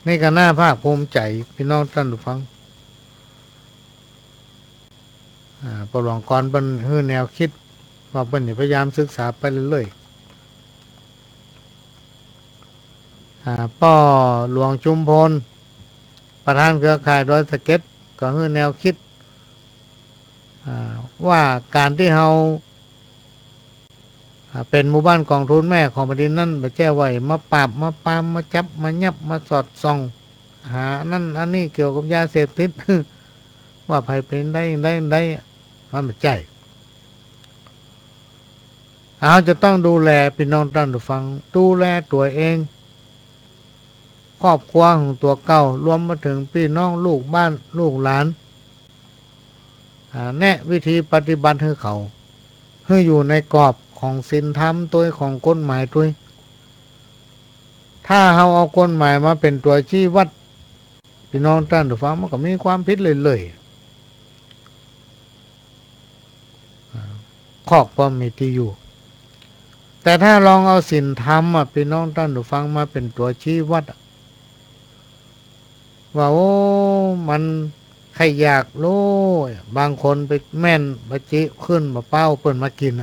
นี่ก็น่าภาคภูมิใจพี่น้องท่านผู้ฟังปู่หลวงกรเป็นแนวคิดว่าเป็นพยายามศึกษาไปเรื่อยๆป้อหลวงชุมพลประธานเครือข่ายดอยสะเก็ดก็แนวคิดว่าการที่เราเป็นหมู่บ้านกองทุนแม่ของแผ่นดินนั่นไปแจ้ไว้มาปราบมาปามมาจับมายับมาสอดส่องหานั่นอันนี้เกี่ยวกับยาเสพติด ว่าภัยเป็นได้มันไม่ใช่เราจะต้องดูแลพี่น้องท่านผู้ฟังดูแลตัวเองครอบครัวของตัวเก่ารวมมาถึงพี่น้องลูกบ้านลูกหลานแนะวิธีปฏิบัติให้เขาให้อยู่ในกรอบของศีลธรรมตัวของกฎหมายตัวถ้าเราเอากฎหมายมาเป็นตัวชี้วัดพี่น้องท่านผู้ฟังมันก็มีความผิดเลยคอกความมีที่อยู่แต่ถ้าลองเอาศีลธรรมพี่น้องท่านผู้ฟังมาเป็นตัวชี้วัดว่าโอ้มันใครอยากโลบางคนไปแม่นบะจิขึ้นมาเป้าเปิ่นมากิน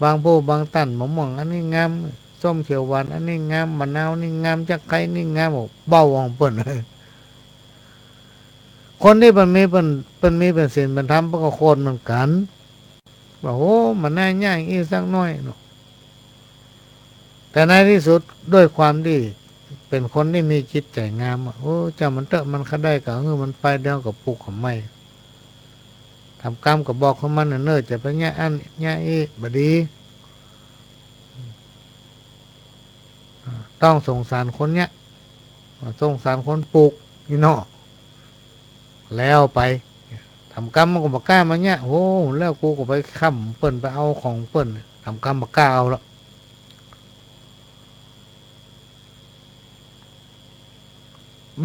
บางผู้บางตันมะม่วงอันนี้งามส้มเขียวหวานอันนี้งามมะนาวนี่งามจักไก่นี่งามเบาของเปิ่น คนที่มันมีเป็นศีลเป็นธรรมเป็นก็คนเหมือนกันว่าโอ้มันน่าย่างอีสักน้อยเนาะแต่ในที่สุดด้วยความที่เป็นคนที่มีจิตใจงามโอ้เจ้ามันเตอะมันก็ได้กับมันไปเดียวกับปลูกของไม่ทำกรรมกับบอกของมันเนิ่จะไปแง่อันแง่อีบดีต้องสงสารคนเนี้ยสงสารคนปลูกนี่เนาะแล้วไปทำกรรมมันก็บอกกล้ามาเนี้ยโอ้แล้วกูก็ไปค้ำเปิ้นไปเอาของเปิ้นทำกรรมบอกกล้าเอาละ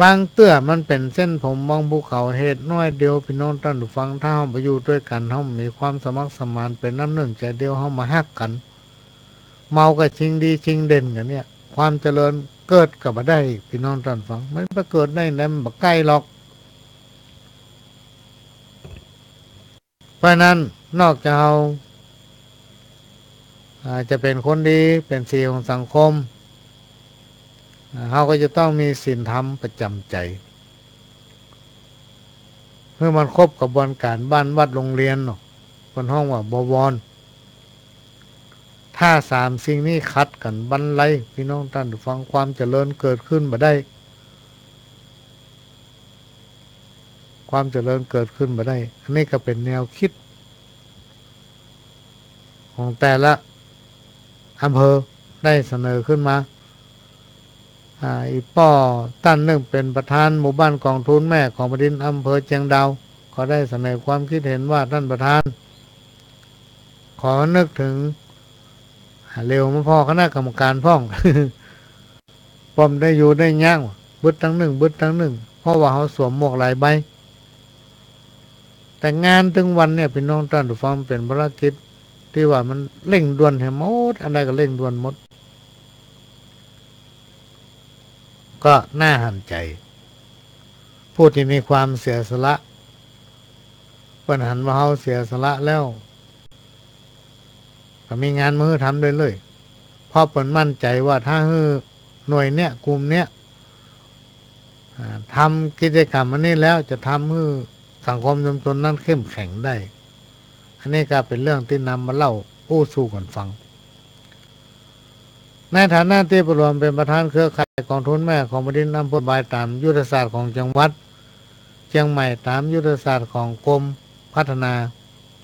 บางเตื้อมันเป็นเส้นผมมองภูเขาเหตุน้อยเดียวพี่น้องท่านผู้ฟังถ้าเราไปอยู่ด้วยกันเรามีความสมัครสมานเป็นน้ำหนึ่งใจเดียวเรามาฮักกันเมากับชิงดีชิงเด่นกันเนี่ยความเจริญเกิดกับมาได้พี่น้องท่านฟังมันไปเกิดได้แล้วมันใกล้หรอกเพราะนั้นนอกจากเราจะเป็นคนดีเป็นสีของสังคมเราก็จะต้องมีศีลธรรมประจำใจเมื่อมันครบกระบวนการบ้านวัดโรงเรียนเนาะคนห้องว่าบวรถ้าสามสิ่งนี้ขัดกันบรรลัยพี่น้องท่านฟังความเจริญเกิดขึ้นมาได้ความเจริญเกิดขึ้นมาได้อันนี้ก็เป็นแนวคิดของแต่ละอำเภอได้เสนอขึ้นมาอีป้อตั้นหนึ่งเป็นประธานหมู่บ้านกองทุนแม่ของแผ่นดินอำเภอเชียงดาวก็ได้เสนอความคิดเห็นว่าท่านประธานขอนึกถึงเร็วมาพ่อคณะกรรมการพ่อง ป้อมได้อยู่ได้ย่างบึดทั้งหนึ่งเพราะว่าเขาสวมหมวกหลายใบแต่งานถึงวันเนี่ยพี่น้องท่านผู้ฟังเป็นภารกิจ ที่ว่ามันเร่งด่วนให้หมดอะไรก็เร่งด่วนหมดก็น่าหันใจผู้ที่มีความเสียสละเปิ้นหันว่าเฮาเสียสละแล้วก็มีงานมือทำเลยเพราะเปิ้นมั่นใจว่าถ้าหน่วยเนี้ยกลุ่มเนี้ยทำกิจกรรมอันนี้แล้วจะทำให้สังคมชุมชนนั้นเข้มแข็งได้อันนี้ก็เป็นเรื่องที่นำมาเล่าอู้สู่กันฟังในฐานะที่ประรวมเป็นประธานเครือข่ายกองทุนแม่ของบดินทร์อำเภอบายตามยุทธศาสตร์ของจังหวัดเชียงใหม่ตามยุทธศาสตร์ของกรมพัฒนา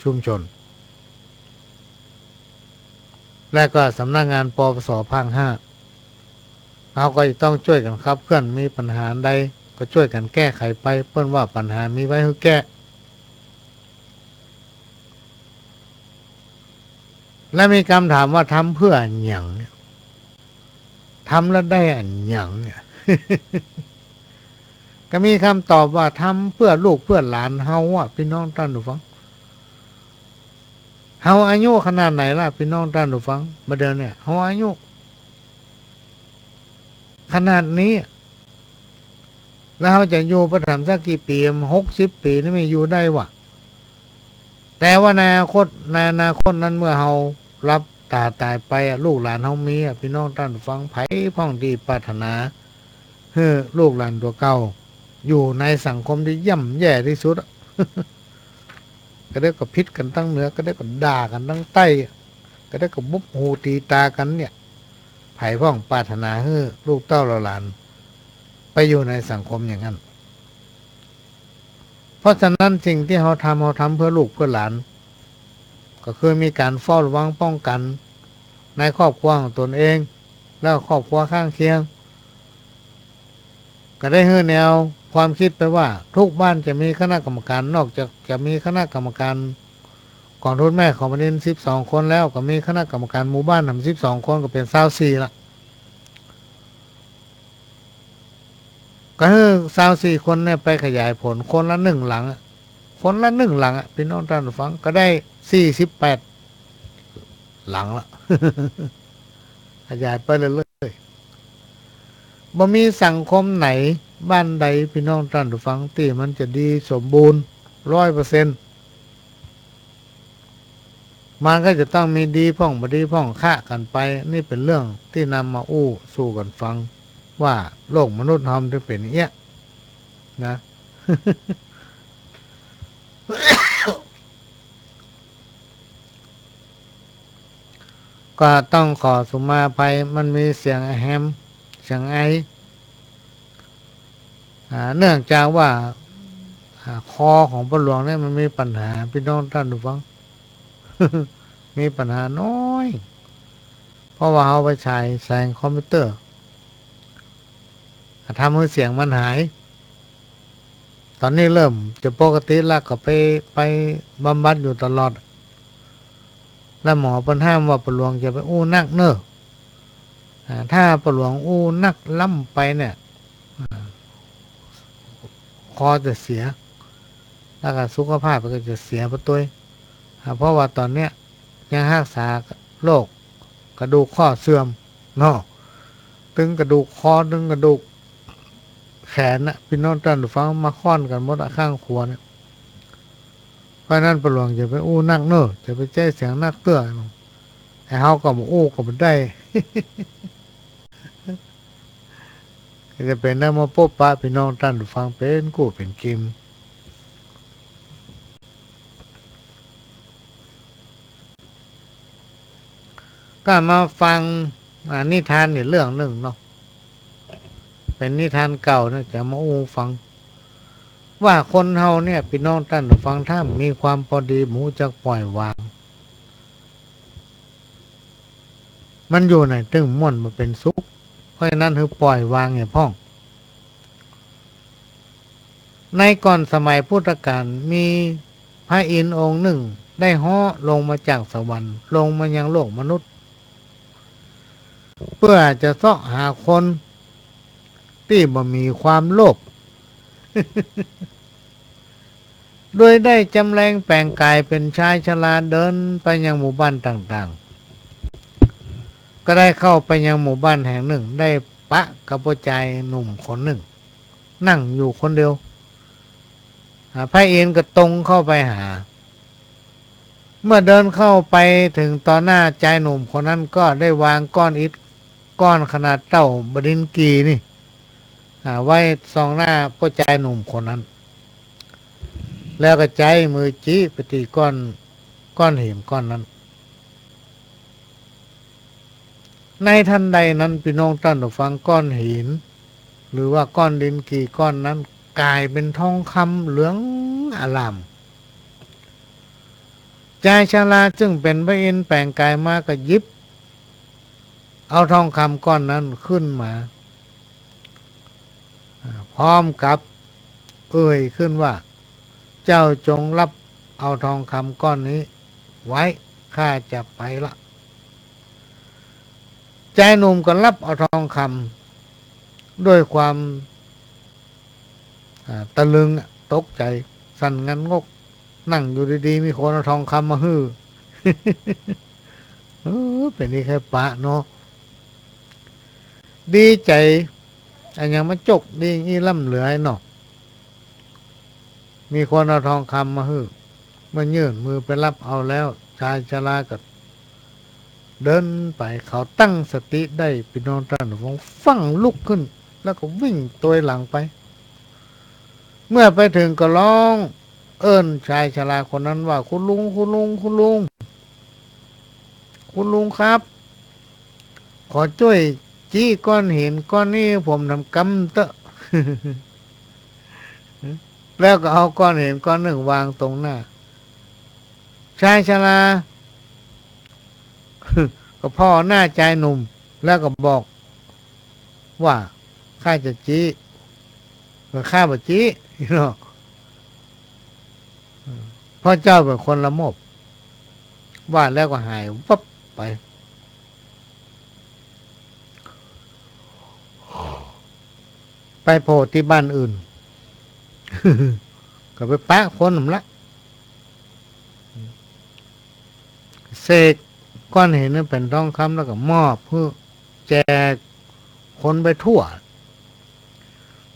ชุมชนและก็สำนักงานปปสภาค5เราก็ต้องช่วยกันครับเพื่อนมีปัญหาใดก็ช่วยกันแก้ไขไปเพื่อนว่าปัญหามีไว้ให้แก้และมีคำถามว่าทำเพื่ออันหยังทำแล้วได้อันหยังเนี่ย ก็มีคำตอบว่าทำเพื่อลูกเพื่อหลานเฮาอ่ะพี่น้องท่านผู้ฟังเฮาอายุขนาดไหนล่ะพี่น้องท่านผู้ฟังมาเดินเนี่ยเฮาอายุขนาดนี้แล้วเฮาจะอยู่ประถมสักกี่ปี60 ปีนี่ไม่อยู่ได้วะแต่ว่าในอนาคตนั้นเมื่อเฮารับตายไปลูกหลานเฮามีพี่น้องท่านผู้ฟังไผพ้องที่ปรารถนาให้ลูกหลานตัวเก่าอยู่ในสังคมที่ย่ำแย่ที่สุด ก็ได้ก็พิษกันตั้งเหนือก็ได้ก็ด่ากันตั้งใต้ก็ได้ก็บุบหูตีตากันเนี่ยไผ่พ้องปรารถนาให้ลูกเต้าหลานไปอยู่ในสังคมอย่างนั้นเพราะฉะนั้นสิ่งที่เราทำเพื่อลูกเพื่อหลานก็คือมีการเฝ้าระวังป้องกันในครอบครัวของตนเองแล้วครอบครัวข้างเคียงก็ได้ให้แนวความคิดไปว่าทุกบ้านจะมีคณะกรรมการนอกจากจะมีคณะกรรมการกองทุนแม่ของประเด็น12 คนแล้วก็มีคณะกรรมการหมู่บ้านทำ12 คนก็เป็น24ละก็ให้24 คนเนี่ยไปขยายผลคนละ1 หลังคนละ1 หลังพี่น้องท่านฟังก็ได้48 หลังละ ขยายไปเรื่อยๆบ่มีสังคมไหนบ้านใดพี่น้องท่านผู้ฟังที่มันจะดีสมบูรณ์100%มันก็จะต้องมีดีพ่องบ่ดีพ่องฆ่ากันไปนี่เป็นเรื่องที่นำมาอู้สู่กันฟังว่าโลกมนุษย์ทำจะเป็นอย่างเงี้ยนะ ก็ต้องขอสุมาภัยมันมีเสียงแฮมเสียงไอเนื่องจากว่าคอของพ่อหลวงเนี่ยมันมีปัญหาพี่น้องท่านผู้ฟัง มีปัญหาน้อยเพราะว่าเอาไปฉายแสงคอมพิวเตอร์ทำให้เสียงมันหายตอนนี้เริ่มจะปกติแล้วก็ไปบำบัดอยู่ตลอดแล้วหมอเพิ่นห้ามว่าพ่อหลวงจะไปอู้นักเน้อถ้าพ่อหลวงอู้นักล้ำไปเนี่ยคอจะเสียแล้วก็สุขภาพก็จะเสียไปตัวเพราะว่าตอนเนี้ยยังรักษาโรคกระดูกข้อเสื่อมเนาะตึงกระดูกคอตึงกระดูกแขนนะพี่น้องท่านผู้ฟังมาค่อนกันหมดข้างขวเนี่ยเพราะนั้นพ่อหลวงจะไปอู้นักเน้อจะไปแจ้เสียงนักเตื้อให้เฮาก็บ่อู้ก็บ่ได้ จะเป็นได้มาพบปะพี่น้องท่านผู้ฟังเป็นกู้เป็นกิมก็มาฟังนิทานอีกเรื่องหนึ่งเนาะเป็นนิทานเก่านะจะมาอู้ฟังว่าคนเฮาเนี่ยพี่น้องท่านผู้ฟังถ้ามีความพอดีหมูจะปล่อยวางมันอยู่ในตึงม่วนมาเป็นสุขเพราะฉะนั้นคือปล่อยวางอย่าพ่องในก่อนสมัยพุทธกาลมีพระอินทร์องค์หนึ่งได้เหาะลงมาจากสวรรค์ลงมายังโลกมนุษย์เพื่อจะเสาะหาคนที่บ่มีความโลภ โดยได้จำแรงแปลงกายเป็นชายชราเดินไปยังหมู่บ้านต่างๆก็ได้เข้าไปยังหมู่บ้านแห่งหนึ่งได้ปะกับผู้ชายหนุ่มคนหนึ่งนั่งอยู่คนเดียวพระเอนก็ตรงเข้าไปหาเมื่อเดินเข้าไปถึงต่อหน้าชายหนุ่มคนนั้นก็ได้วางก้อนอิฐก้อนขนาดเต้าบดินกีนี่ไว้ซองหน้าผู้ชายหนุ่มคนนั้นแล้วก็ใจมือจี้ไปตีก้อนหินก้อนนั้นในทันใดนั้นพี่น้องท่านผู้ฟังก้อนหินหรือว่าก้อนดินกีก้อนนั้นกลายเป็นทองคำเหลืองอลามชายชราซึ่งเป็นพระอินทร์แปลงกายมาก็ยิบเอาทองคำก้อนนั้นขึ้นมาพร้อมกับขึ้นว่าเจ้าจงรับเอาทองคำก้อนนี้ไว้ข้าจะไปละชายหนุ่มก็รับเอาทองคำด้วยความตะลึงตกใจสั่นงันงกนั่งอยู่ดีๆมีคนเอาทองคำมาฮื้อ เป็นนี่แค่ปะเนาะดีใจอันยังมาจกดีงี้ล่ำเหลือเนาะมีคนเอาทองคำมาฮื้อมันยื่นมือไปรับเอาแล้วชายชราก็เดินไปเขาตั้งสติได้พี่น้องท่านผู้ฟังลุกขึ้นแล้วก็วิ่งตัวหลังไปเมื่อไปถึงก็ร้องเอิ้นชายชราคนนั้นว่าคุณลุงคุณลุงคุณลุงคุณลุงครับขอช่วยจี้ก้อนหินก้อนนี้ผมทำกำเตอะ แล้วก็เอาก้อนหินก้อนหนึ่งวางตรงหน้าชายชรา ก็พ่อหน้าใจหนุ่มแล้วก็บอกว่าข้าจะจี้ข้าบ่จี้เนาะพ่อเจ้าเป็นคนละโมบว่าแล้วก็หายวับไปโผล่ที่บ้านอื่น ก็ไปปะคนหนุ่มละเสกก้อนหินนั้นเป็นทองคำแล้วก็มอบเพื่อแจกคนไปทั่ว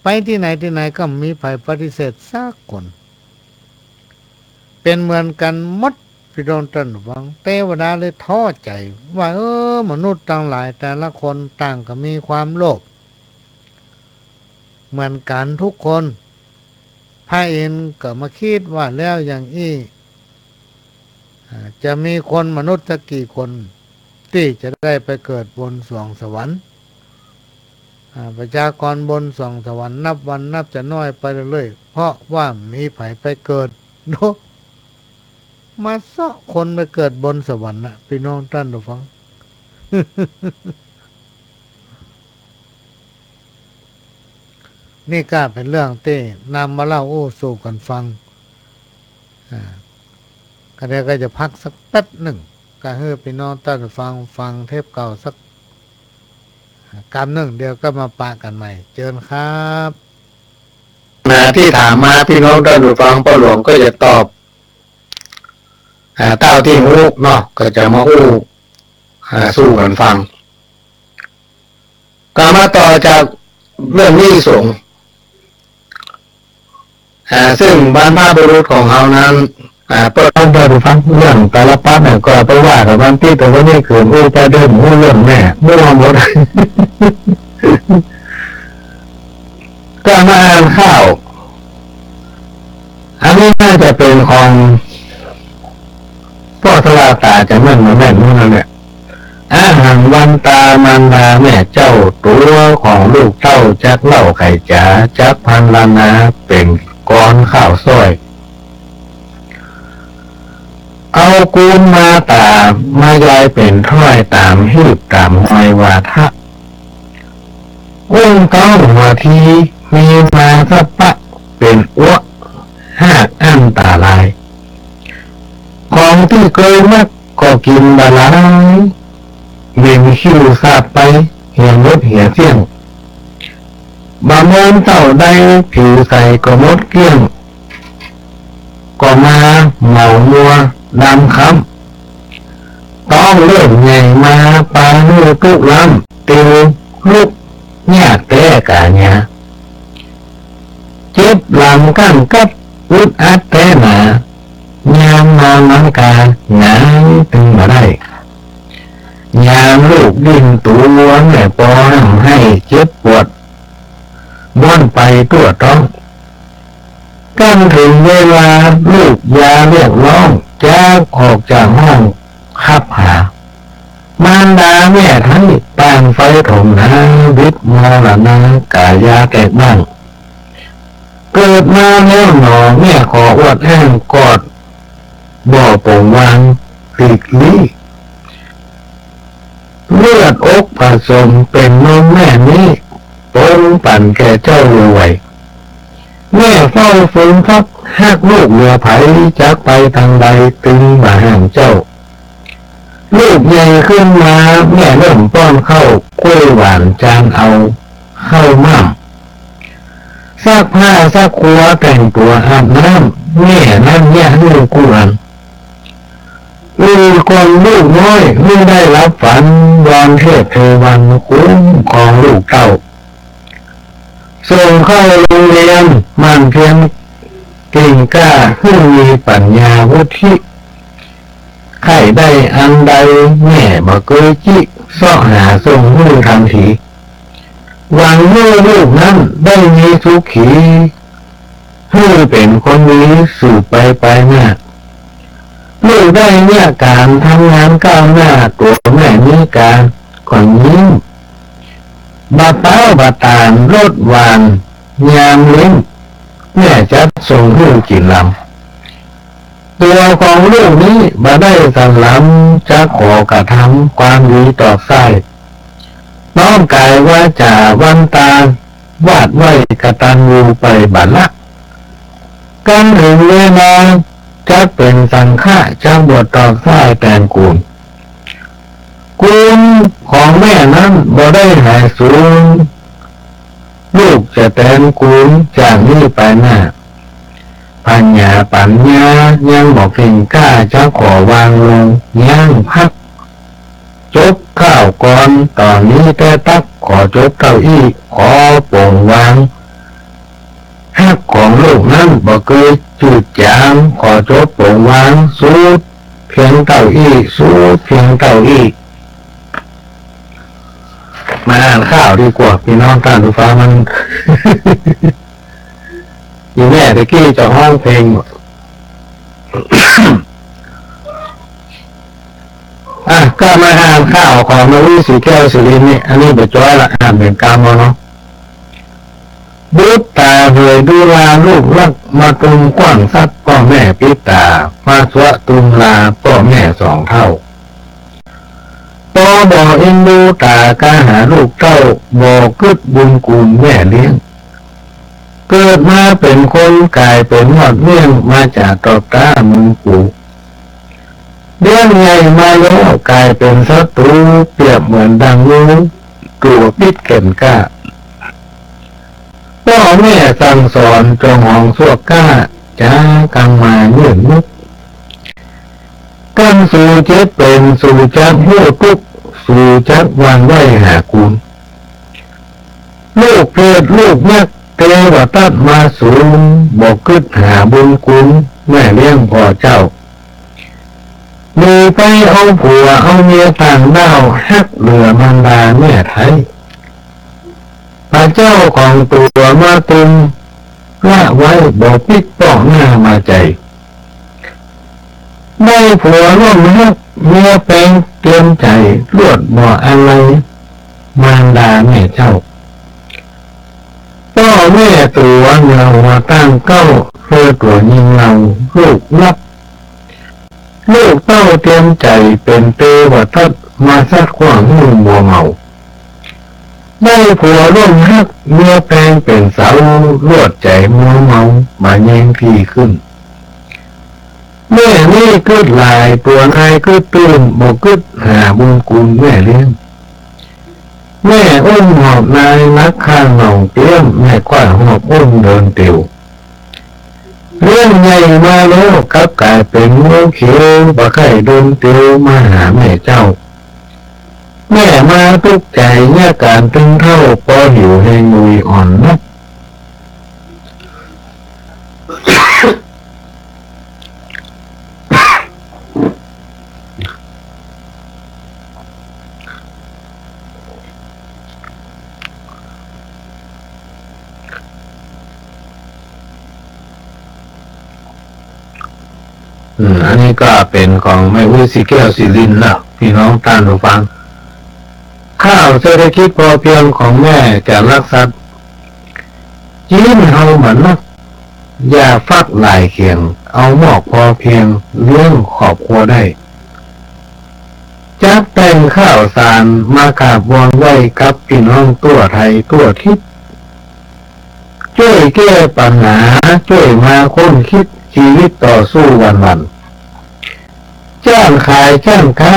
ไปที่ไหนก็มีไผปฏิเสธสักคนเป็นเหมือนกันหมดพี่น้องท่านผู้ฟังเทวดาเลยท้อใจว่ามนุษย์ทั้งหลายแต่ละคนต่างก็มีความโลภเหมือนกันทุกคนพระเอ็นก็มาคิดว่าแล้วอย่างอี้จะมีคนมนุษย์สักกี่คนที่จะได้ไปเกิดบนสวงสวรรค์ประชากรบนสวงสวรรค์นับวันนับจะน้อยไปเรื่อยๆเพราะว่ามีไผไปเกิดโนมาเสาะคนไปเกิดบนสวรรค์นะพี่น้องท่านผู้ฟัง นี่ก็เป็นเรื่องที่นำมาเล่าสู่กันฟังก็เดี๋ยวก็จะพักสักแป๊บหนึ่งก็ให้พี่น้องท่านฟังเทปเก่าสักกรรมหนึ่งเดี๋ยวก็มาปะกันใหม่เจอครับที่ถามมาพี่น้องท่านผู้ฟังพ่อหลวงก็จะตอบเต้าที่รู้เนาะก็จะมาสู้กันฟังก็มาต่อจากเรื่องนี้สงฆ์ซึ่งบรรพบุรุษของเขานั้นเปิดต้นไปฟังเรื่องแต่ละปัดเนี่ยก็ไปว่ากับวันที่แต่วันนี้ขืนไปเดินเรื่องแม่มั่วหมด ก็มาอ่านข้าวอันนี้น่าจะเป็นของพ่อทวาตาจะแม่นนู่นนั่นแหละอาหารวันตามันดาแม่เจ้าตัวของลูกเต้าจักเล่าไข่จ๋าจักพันลานาเป็นก้อนข้าวซ้อยเอากูนมาตามายายเป็นถ้อยตามหีบตามหอยวาทะองค์เก้าหัวทีมีมาสัปะเป็นอ้วห้าอันตาลายของที่เคยมักก็กินบาลายเวียนคิวซาดไปเหี่ยรถเหี่ยเสี่ยงบางวันเต่าได้ผิวใสก็มดเกลี้ยง เมามัวดำคำต้องเริ่มใหญ่มาปาลูตุกลำติวลูกเนี่ยแต่กะเนี่ยเจ็บลำกั้นกับอุดอัดแต่หนายามนอนน้ำกาหงายตึงมาได้ยามลูกดิ้นตัวแม่ปอนให้เจ็บปวดบ้วนไปตัวต้องกันถึงเวลาลูกยาเรียกร้องจากออกจากห้องขับหามารดาแม่ทั้งปานไฟถมน้ำวิทมรณะกายาแตกบ้างเกิดมาแล้วหนอแม่ขออวดแห้งกอดบ่อโป่งวางหลีกลี่เลือดอกผสมเป็นนมแม่นี้ปนปั่นแก่เจ้ารวยแม่เฝ้าฝืนพักหักลูกเรือไผจากไปทางใดตึงมาห่างเจ้าลูกใหญ่ขึ้นมาแม่เริ่มป้อนเข้ากล้วยหวานจานเอาเข้าม่ำซักผ้าซักครัวแต่งตัวอาบน้ำแม่นั่นเนี่ยลูกกวนคนลูกน้อยไม่ได้รับฝันวอนเทพเทวันคุ้มของลูกเต้าส่งเข้าโรงเรียนมันเพียงเก่งกล้าขึ้นมีปัญญาวุฒิใครได้อันใดแม่บ่เคยจิเสาะหาส่งมือทันทีหวังเมื่อลูกนั้นได้มีสุขีให้เป็นคนนี้สู่ไปหน้าลูกได้เนี่ยการทำงานก้าวหน้าตัวแม่นี้การก่อนยิ้มบาเต้าบาตานรถวานยามลิ้นแม่จัดส่งลูกกินลำตัวของลูกนี้มาได้สั่งลำจะขอกระทำความดีต่อไส้น้อมกายว่าจ่าวันตาวาดไว้กตัญญูไปบัดละกันถึงเวลาจะเป็นสังฆะจะบวชต่อไส้แตนกูลของแม่นั้นบ่ได้หายสูญลูกจะแตนกูลจากนี้ไปหน้าปัญญายังบอกเก่งกล้าจะขอวางลงย่างพักจบข้าวก่อนตอนนี้แต่ตักขอจบเก้าอี้ขอโป่งวางหักของลูกนั้นบอกเคยจุดจามขอจบโป่งวางสู้เพียงเก้าอี้สู้เพียงเก้าอี้มาอ่านข้าวดีกว่าพี่น้องท่านผู้ฟังมัน อีแม่ตะกี้จะห้องเพลง ก็มาอ่านข้าวของนวีสีแก้วสิรินนี่อันนี้เดี๋ยวจ้อยละอ่านเป็นกรรมเนาะบุตรตาเหยดูลาลูกรักมาตุมกว้างซัดพ่อแม่ปิตามาสวะตุมลาพ่อแม่สองเท่าต่อบ่อเอ็นดูตากาหาลูกเต้าบ่อกึดบุญกุลแม่เลี้ยงเกิดมาเป็นคนกายเป็นหอดเมี่ยงมาจากตอบตามึงปู่เลี้ยงใหญ่มาแล้วกลายเป็นศัตรูเปรียบเหมือนดังงูตัวพิษเก่นกล้าพ่อแม่สั่งสอนจงหองสวกกล้าจ้ากังมาเนื่อนมุกกันสู่เจ็บเป็นสู่จักหู้ทุกสู่จักวันไหวหากุลลูกเพศลูกยักเทวตัดมาสูงบอกกึดหาบุญคุณแม่เลี้ยงพ่อเจ้ามีไปเอาผัวเอาเมียต่างดาวฮักเหลือมันดาแม่ไทยพระเจ้าของตัวมาตุมละไว้บอกปิดป้องหน้ามาใจได้ผัวร่วมฮักเมียแปลงเตรียมใจลวดบ่ออะไรมารดาแม่เจ้าพ่อแม่ตัวเรามาตั้งเก้าเพื่อตัวยิงเราลูกรับลูกเต้าเตรียมใจเป็นเตวทัดมาซัดขวางมือมัวเมาได้ผัวร่วมฮักเมียแปลงเป็นสาวลวดใจมัวเมามาแย่งพี่ขึ้นแม่นี่กึดลายตัวนายกึดตื่นบอกกึดหาบุญกุลแม่เลี้ยงแม่อุ้มหอบนายนักข้างหนองเตี้ยมแม่คว้าหอบอุ้มเดินเตียว เรื่องใหญ่มาแล้วกลับกลายเป็นงูเขียวบ่ไข่โดนเตียวมาหาแม่เจ้าแม่มาทุกข์ใจเนี่ยการตึงเท่าพอหิวให้งุยอ่อนนักอันนี้ก็เป็นของแม่วิสิแก้วศิรินทร์นะพี่น้องท่านผู้ฟังข้าวเศรษฐกิจพอเพียงของแม่จะรักษาจีนเฮาเหมือนนักอย่าฟักหลายเขียงเอาหมอกพอเพียงเลี้ยงครอบครัวได้จักแต่งข้าวสารมากราบวอนไหว้กับพี่น้องตัวไทยตัวทิศช่วยแก้ปัญหาช่วยมาค้นคิดชีวิตต่อสู้วันๆจ้างขายจ้างค้า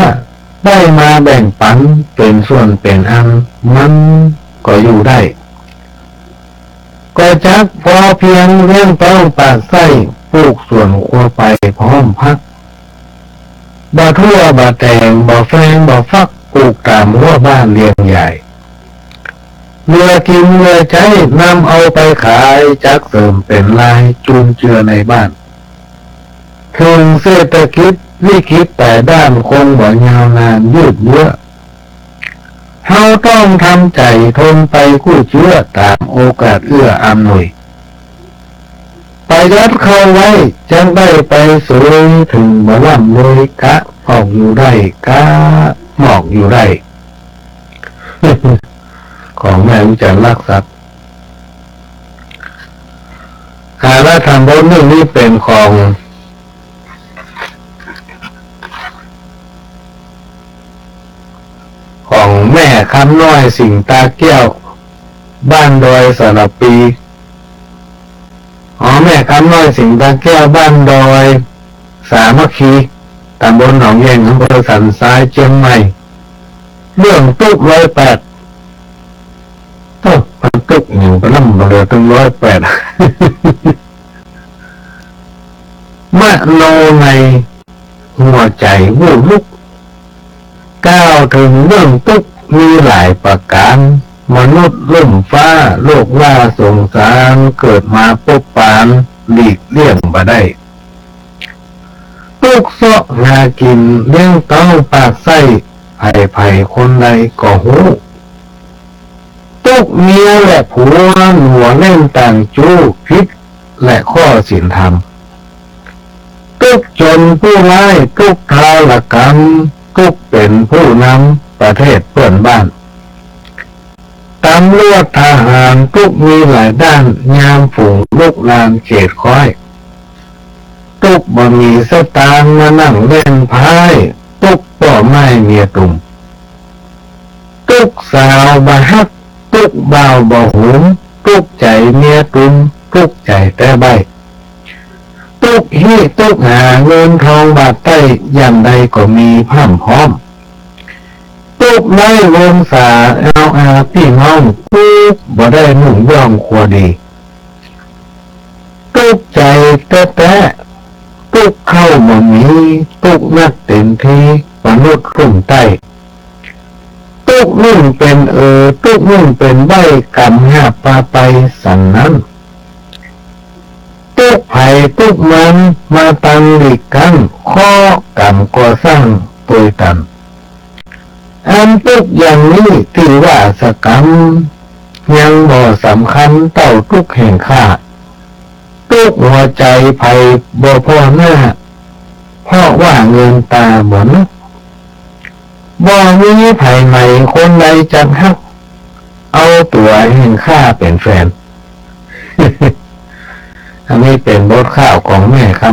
ได้มาแบ่งปันเป็นส่วนเป็นอันมันก็อยู่ได้ก็จักพอเพียงเรื่องต้องปากไส้ปลูกส่วนครัวไปพร้อมพักบ่ทั่วบ่แต่งบ่แฟงบ่ฟักปลูกตามรั้วบ้านเลี้ยงใหญ่เมื่อกินเมื่อใช้นำเอาไปขายจักเสริมเป็นลายจุนเจือในบ้านถึงเศรษฐกิจวิกฤตแต่ด้านคงบ่ยาวนานยืดเยื้อเฮาต้องทำใจทนไปกู้เชื้อตามโอกาสเอื้ออำนวยประหยัดเข้าไว้จังได้ไปสวยถึงบ่ล่ำรวยกะพอกอยู่ได้กะหมอกอยู่ได้ ของแม่วิจารณ์รักทรัพย์และทำบทนี้เป็นของแม่คำน้อยสิงตาแก้วบ้านดอยสระปีแม่คำน้อยสิงตาแก้วบ้านดอยสามัคคีตำบลหนองแยงอำเภอสันทรายเชียงใหม่เรื่องตุ๊ก108มันตุกอยู่ก็ล่ำมาเลยตั้ง108มโนในหัวใจวูบลุกก้าวถึงเรื่องตุกมีหลายประการมนุษย์ล่มฟ้าโลกว่าสงสารเกิดมาพบปานหลีกเลี่ยงบ่ได้ตุกเสาะหากินเลี้ยงเต้าปากไส้ไผ่คนใดก็หูตุกเมียและผัวหัวเล่นต่างจู้พิษและข้อศีลธรรมตุกจนผู้ร้ายตุกทาลกรรมตุกเป็นผู้นำประเทศเพื่อนบ้านตำรวจทหารตุกมีหลายด้านยามฝูงลูกลานเขตค้อยตุกบ่มีสตางค์มานั่งเล่นพายตุกป่อไม้เมียตุ่มตุกสาวบ่ฮักตุกบ่าวบ่หุมตุกใจเมียตุ่มตุกใจแต่ใบตุกฮีตุกหาเงินทองบาทใต้ยันใดก็มีพร่ำพร้อมตุกได้วงศาเอาพี่น้องตุกบ่ได้หนุ่มย่องควดีตุกใจแต่ตุกเข้าบ่มีตุกนักเต็มที่มนุษย์รุ่มใต้ตุกนุ่งเป็นตุกนุ่งเป็นใบกำหาปลาไปสั่นนั้นตุกไผ่ตุกมันมาตังหลีกกันข้อกำก่อสร้างตุยตันอันตุกอย่างนี้ที่ว่าสกรรมยังบ่สำคัญเต่าตุกแห่งข้าตุกหัวใจไผ่บ่พอหน้าเพราะว่าเงินตาเหมือนบ่มีไผ่ใหม่คนใดจักฮักเอาตัวแห่งข้าเป็นแฟน อันนี้เป็นบทข่าวของแม่คำ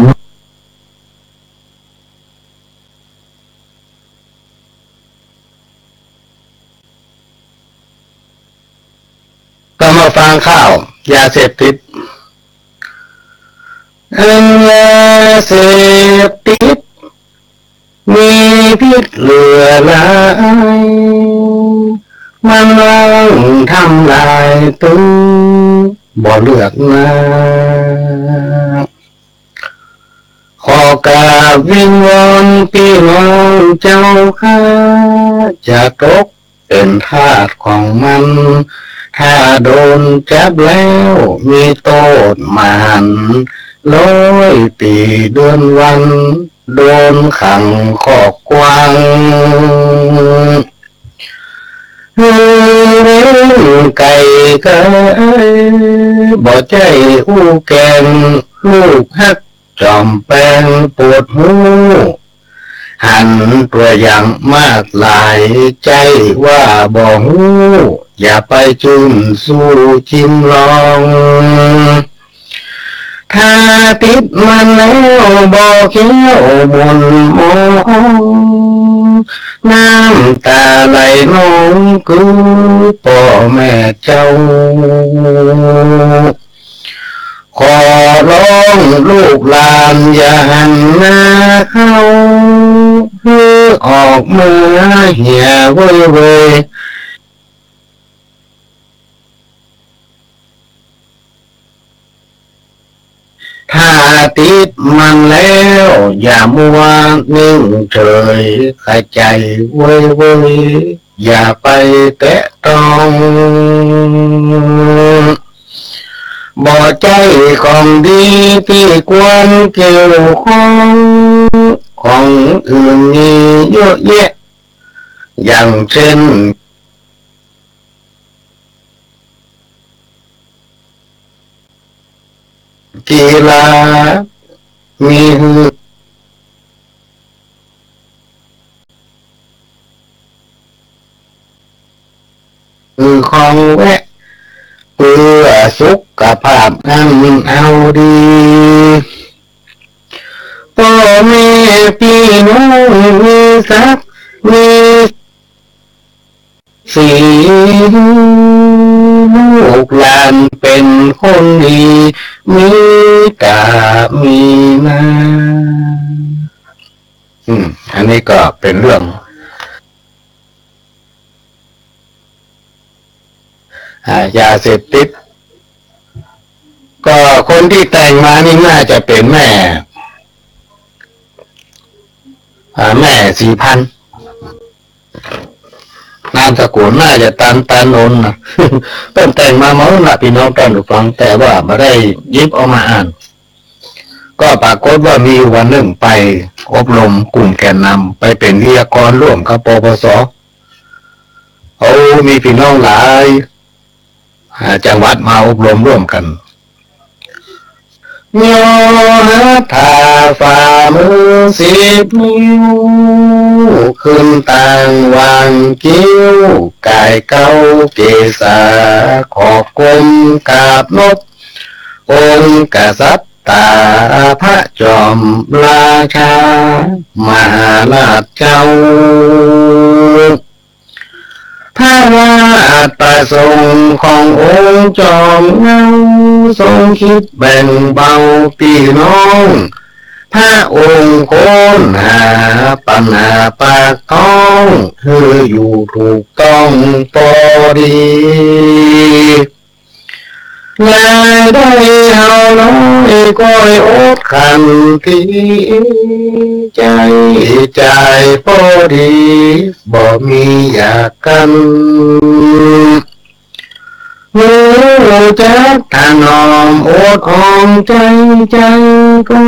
ก็มาฟังข่าวยาเสพติดยาเสพติดมีพิษเหลือหลายมันลังทำลายตัวบ่เลือกนา กราบวิงวอนพี่น้องเจ้าข้าจะตกเป็นทาสของมันถ้าโดนจับแล้วมีโทษมหันต์100 ปีเดือนวันโดนขังคอกกวางไก่ก็บ่ใจอู้แกงลูกฮักจอมแปงปวดหูหันตัวอย่างมากหลายใจว่าบ่หูอย่าไปจุ่มสู้ชิมลองถ้าติดมันแล้วบอกเขี้ยวบนมองน้ำตาไหลน้องกูพ่อแม่เจ้าขอร้องลูกหลานอย่าหันหน้าเข้าออกมือเหี่ยเว้ยเว้ยถ้าติดมันแล้วอย่ามัวนิ่งเฉยขใจเว้ยเว้ยอย่าไปแตะต้องบ่ใจของดีที่ควรเกี่ยวข้องของอื่นมีเยอะแยะอย่างเช่นกีฬามีของแวะเพื่อสุขภาพอันเอาดีพ่อแม่พี่น้องมีศักดิ์มีสีลูกหลานเป็นคนดีมีตามีนาอันนี้ก็เป็นเรื่องยาเสพติดก็คนที่แต่งมานี่น่าจะเป็นแม่สีพันนามสกุลน่าจะตานนท์นะ ต้นแต่งมาเมื่อนะพี่น้องตอนดูฟังแต่ว่าไม่ได้ยิบเอามาอ่านก็ปรากฏว่ามีวันหนึ่งไปอบรมกลุ่มแกนนำไปเป็นวิทยากรร่วมกับปปส.มีพี่น้องหลายจังหวัดมาอบรมร่วมกันโยธาฝ่ามือ10 นิ้วขึ้นต่างวางกิ้วกายเก้าเกษาขอบกลมกาบนบองค์กษัตริย์ตาพระจอมราชามหาราชเจ้าพระราชประสงค์ขององค์จอมเงาทรงคิดแบ่งเบาพี่น้องพระองค์ค้นหาปัญหาปากท้องคืออยู่ถูกต้องพอดีงานได้เฮาน้อยก้อยอดขันที่ใจพอดีบ่มีอยากกันรู้จักถนอมอดออมใจก็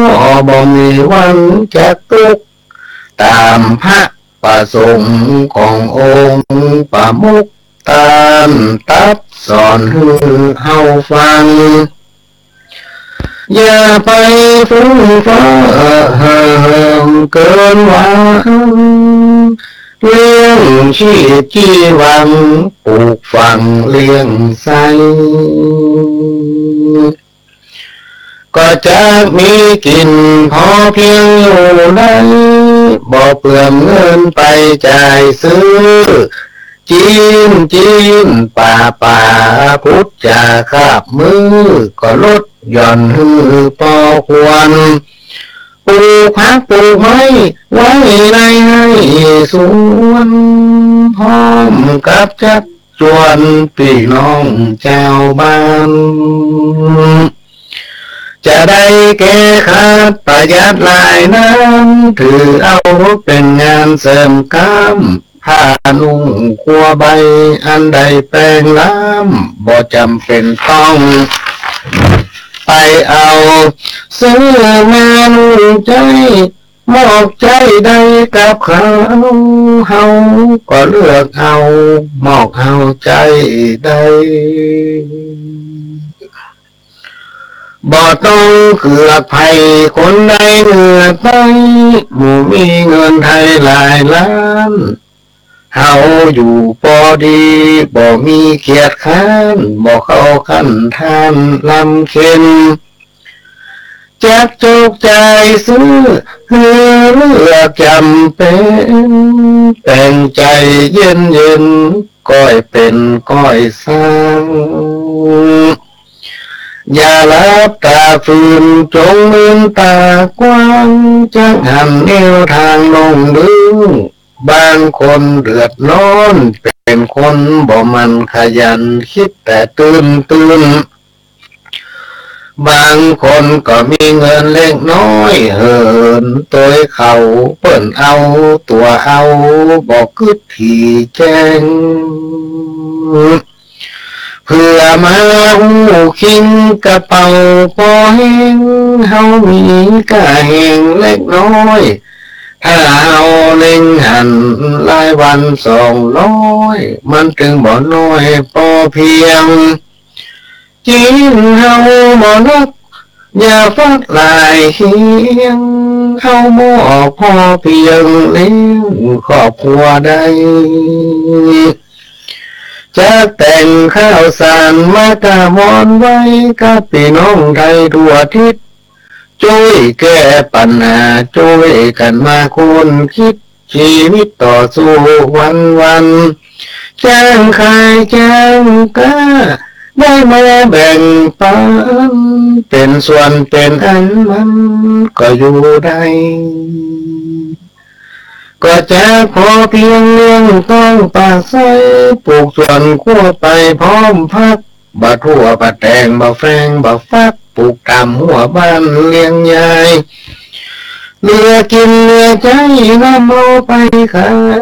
บ่มีวันจะทุกข์ตามพระประสงค์ขององค์ประมุขตามตัดสอนให้เฮาฟังอย่าไปฟุ้งเฟ้อเกินหวังเลี้ยงชีพจีวังปลูกฝังเลี้ยงใสก็จะมีกินพอเพียงอยู่ได้บ่เปลืองเงินไปจ่ายซื้อจีนป่าพุทธจาคาบมือก็ลดหย่อนหือพอควรปลูกผักปลูกไม้ไว้ในให้สวนพร้อมกับจักจวนพี่น้องเจ้าบ้าน จะได้แก้ขาดประหยัดหลายน้ำถือเอาเป็นงานเสริมกำผ้านุ่งคัวใบอันใดแปลงล้ำบ่จำเป็นต้องไปเอาซื้อมานุ่งใจมอบใจได้กับเขาเฮาก็เลือกเอามอบเอาใจได้บ่ต้องเกือกไผคนใดเหนือไปหมู่มีเงินไทยหลายล้านเฮาอยู่พอดีบ่มีเกียรติค้านบ่เข้าขั้นทานลำเค็นจักจกใจซื้อเฮือเลือกจำเป็นแต่งใจเย็นเย็นก้อยเป็นก้อยสร้างอย่าลับตาฝืนจงมืนตากว้างจักหันแนวทางลงดึงบางคนเดือดร้อนเป็นคนบ่มันขยันคิดแต่ตื่นบางคนก็มีเงินเล็กน้อยเหินตัวเขาเปิ้นเอาตัวเอาบอกกึดที่แจ้งเพื่อมาหูคิงกระเป๋าพอแห้งเฮามีกะแห้งเล็กน้อยถ้าเอาเล็งหันรายวัน200มันถึงบ่น้อยพอเพียงจริงเฮาบ่นักอย่าฟักลายเฮียงเฮาบ่พอเพียงเลี้ยงครอบครัวได้จะแต่งข้าวสารมากะวอนไว้กับพี่น้องไทยทั่วทิศช่วยแก้ปัญหาช่วยกันมาคนคิดชีวิตต่อสู้วันจ้างใครจ้างกะได้มาแบ่งปันเป็นส่วนเป็นอันมันก็อยู่ได้ก็จะพอเพียงเลี้ยงต้องปากใสปลูกส่วนขั้วไปพร้อมพักบะทั่วบะแตงบะแฟงบะฟักปลูกตามหัวบ้านเลี้ยงยายเหลือกินเหลือใจน้ำเอาไปขาย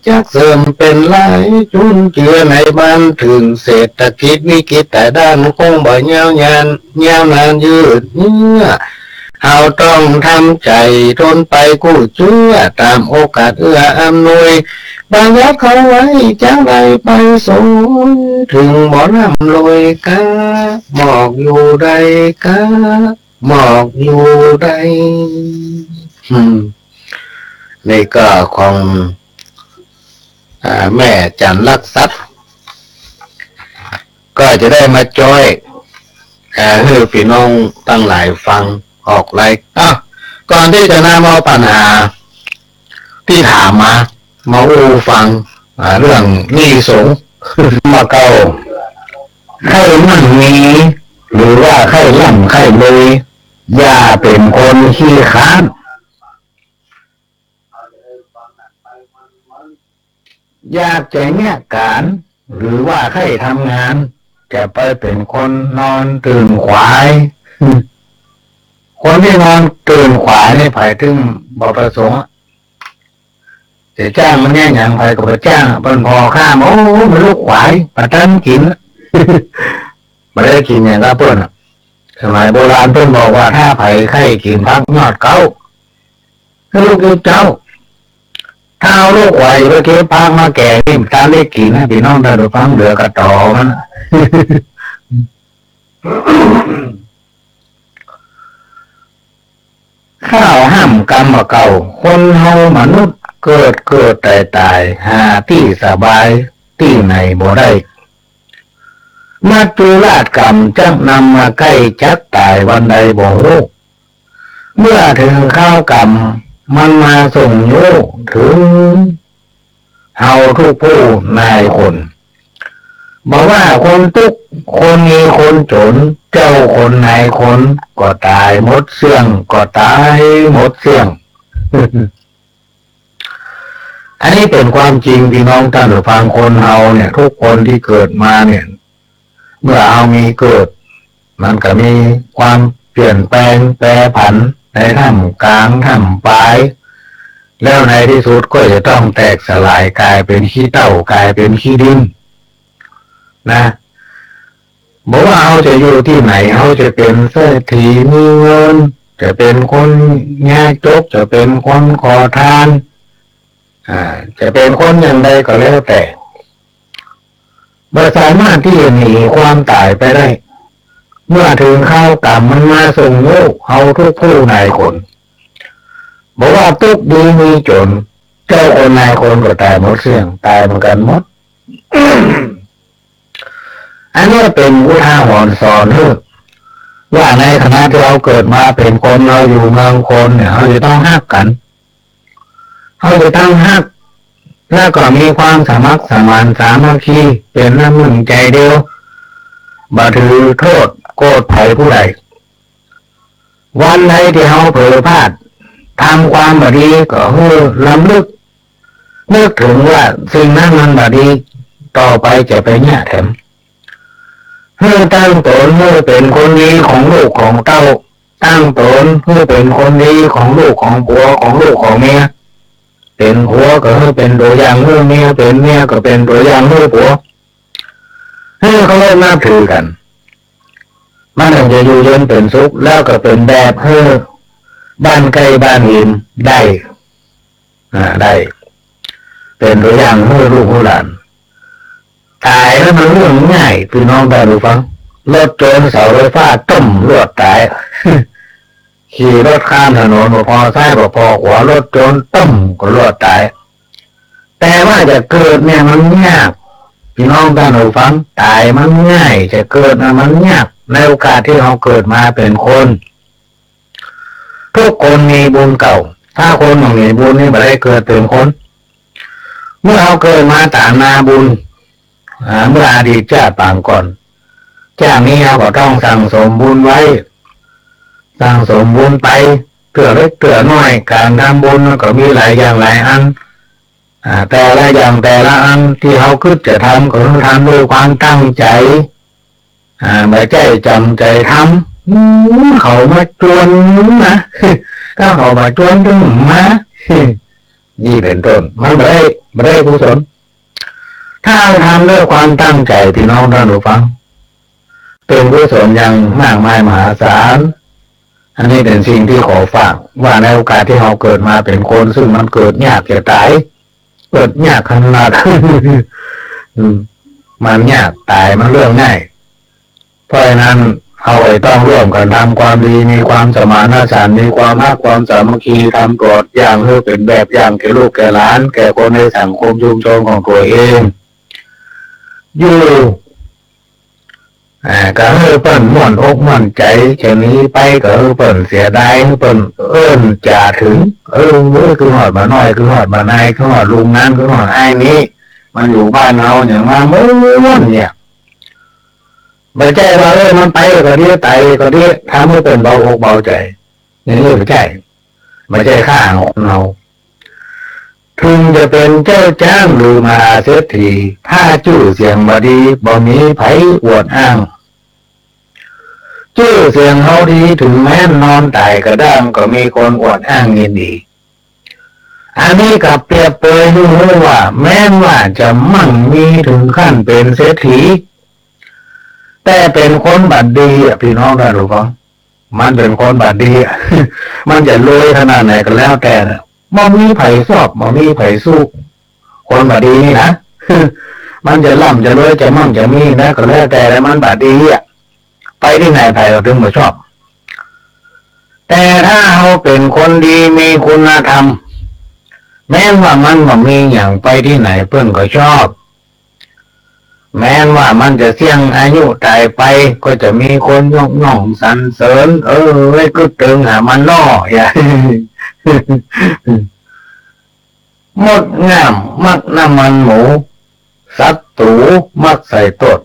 จากเสริมเป็นหลายจุนเจือในบ้านถึงเศรษฐกิจวิกฤตแต่ด้านคงบ่ยาวนานยืดเยื้อเฮาต้องทำใจทนไปกู้เชื่อตามโอกาสเอื้ออำนวยบางยักเขาไว้จะได้ไปสูงถึงบ่ร่ำรวยกะหมอกอยู่ใดกะหมอกอยู่ใดนี่ก็ของแม่จันลักทรัพย์ก็จะได้มาจอยให้พี่น้องตั้งหลายฟังออกไลน์ก่อนที่จะนำเอาปัญหาที่ถามมาอูฟังเรื่องหนี้สงมาเก่าใครมั่งมีหรือว่าใครล่ำใครเลยอย่าเป็นคนขี้ค้านอยากจะเนี่ยการหรือว่าใครทำงานจะไปเป็นคนนอนตื่นขวายคนที่นอนตื่นขวายนี่ไผ่ถึงบ่ประสงค์แต่จ้างมันแง่อย่างไผ่ก็ไปจ้างเป็นพอข้ามโอ้มันลูกขวายประทันกินไม่ได้กินอย่างละเปิ้ลสมัยโบราณเปิ้ลบอกว่าถ้าไผ่ไข่กินพักยอดเก้าให้ลูกเจ้าถ้าเอาลูกไหวไปเก็บพักมาแก่นี่ตาเล็กกินนะพี่น้องได้ดูฟังเหลือกระต่อมันข้าวห้ามกรรมเก่าคนเฮามนุษย์เกิดตายหาที่สบายที่ไหนบ่ได้มาจุราชกรรมจักนำมาใกล้จักตายวันใดบ่รู้เมื่อถึงข้าวกรรมมันมาส่งโยถึงเฮาทุกผู้นายคนบอกว่าคนทุกคนมีคนจนเจ้าคนนายคนก็ตายหมดเสื่องก็ตายหมดเสื่อง อันนี้เป็นความจริงพี่น้องท่านผู้ฟังคนเฮาเนี่ยทุกคนที่เกิดมาเนี่ยเมื่อเอามีเกิดมันก็มีความ ปลี่ยนแปลงแปรผันในท่ามกลางท่ามปลายแล้วในที่สุดก็จะต้องแตกสลายกลายเป็นขี้เถ้ากลายเป็นขี้ดินนะบอกว่าเขาจะอยู่ที่ไหนเขาจะเป็นเศรษฐีมีเงินจะเป็นคนยากจนจะเป็นคนขอทานจะเป็นคนอย่างใดก็แล้วแต่ไม่สามารถที่จะหนีความตายไปได้เมื่อถึงข้าวกรรมมันมาส่งลูกเขาทุกผู้นายคนบอกว่าทุกดีมีจนเจ้าคนนายคนก็ตายหมดเสี่ยงตายเหมือนกันหมด อันนี้เป็นอุทาหรณ์สอนเถอะว่าในขณะที่เราเกิดมาเป็นคนเราอยู่เมืองคนเนี่ยเราจะต้องฮักกันเราจะต้องฮักแล้วก็มีความสามัคสมานสามัคคีเป็นน้ำหนึ่งใจเดียวบ่ถือโทษโกรธภัยผู้ใดวันใดที่เราเผลอพลาดทำความบดีก็ให้ลำลึกนึกถึงว่าสิ่งนั้นมันบดีต่อไปจะไปเนี่ยแถมให้ตั้งตนให้เป็นคนดีของลูกของเต้าตั้งตนให้เป็นคนดีของลูกของผัวของลูกของเมียเป็นผัวก็ให้เป็นตัวอย่างให้เมียเป็นเมียก็เป็นตัวอย่างให้ผัวให้เขาได้นับถือกันมันถึงจะอยู่เย็นเป็นสุขแล้วก็เป็นแบบให้บ้านใกล้บ้านอื่นได้ได้เป็นตัวอย่างให้ลูกหลานตายแล้วมันเรื่องง่ายพี่น้องได้รู้ฟังรถโจรเสาไฟฟ้าต้มรวดตายขี่รถข้ามถนนพอซ้ายพอขวารถโจรต้มก็รวดตายแต่ว่าจะเกิดเนี่ยมันยากพี่น้องได้รู้ฟังตายมันง่ายจะเกิดมันยากในโอกาสที่เราเกิดมาเป็นคนทุกคนมีบุญเก่าถ้าคนไม่มีบุญนี่ไม่ได้เกิดเป็นคนเมื่อเราเกิดมาตามนาบุญเมื่ออดีตชาติปางก่อนจากนี้เราก็ต้องสั่งสมบุญไว้สั่งสมบุญไปเตือเล็กเตือน้อยการทำบุญก็มีหลายอย่างหลายอันแต่ละอย่างแต่ละอันที่เขาคิดจะทำก็ต้องทำด้วยความตั้งใจไม่ใจจำใจทำเขามาจวนนะถ้าเขามาจวนถึงมานี่เป็นต้นมันไม่ได้กุศลถ้าเราทำด้วยความตั้งใจพี่น้องท่านผู้ฟังเป็นกุศลอย่างมากมายมหาศาลอันนี้เป็นสิ่งที่ขอฝากว่าในโอกาสที่เราเกิดมาเป็นคนซึ่งมันเกิดยากจะตายเกิดยากขนาด มันยากตายมันเรื่องง่ายเพราะฉะนั้นเราต้องร่วมกันทำความดีมีความสมานฉันท์มีความรักความสามัคคีทำกฎอย่างให้เป็นแบบอย่างแก่ลูกแก่หลานแก่คนในสังคมชุมชนของตัวเองอยู่ก็ให้เปิ้นม่วนอกม่วนใจจะนี้ไปก็ให้เปิ้นเสียดายให้เปิ้นจะถึงคือหอดมาน้อยคือหอดมานายคือหอดลุงนั้นคือหอดไอ้นี้มันอยู่บ้านเราอย่างมาม้วนเนี่ยไม่ใช่ว่ามันไปก็ดีไตก็ดีทำให้เป็นเบาอกเบาใจนี่ไม่ใช่ไม่ใช่ข้าของเราถึงจะเป็นเจ้าจ้างหรือมาเศรษฐีถ้าชื่อเสียงบดีบ่มีไผอวดอ้างชื่อเสียงเขาดีถึงแม้นอนตายกระด้างก็มีคนอวดอ้างยินดีอันนี้กับเปรียบเปรยให้รู้ว่าแม้ว่าจะมั่งมีถึงขั้นเป็นเศรษฐีแต่เป็นคนบัดดีพี่น้องได้รู้ป่ะมันเป็นคนบัดดี มันจะรวยขนาดไหนก็แล้วแต่มันมีไผ่ชอบมันมีไผ่สู้คนบัดดีนี่นะ มันจะร่ำจะรวยจะมั่งจะมีนะก็แล้วแต่มันบัดดีไปที่ไหนไผ่เราถึงมาชอบแต่ถ้าเราเป็นคนดีมีคุณธรรมแม้ว่ามันบ่มีอย่างไปที่ไหนเพื่อนก็ชอบแม้ว่ามันจะเสี่ยงอายุตายไปก็จะมีคนยกย่องสรรเสริญไว้ก็ตึงหามันล่ออย่า หมดงามมักน้ำมันหมูสัตตูมักใส่ตด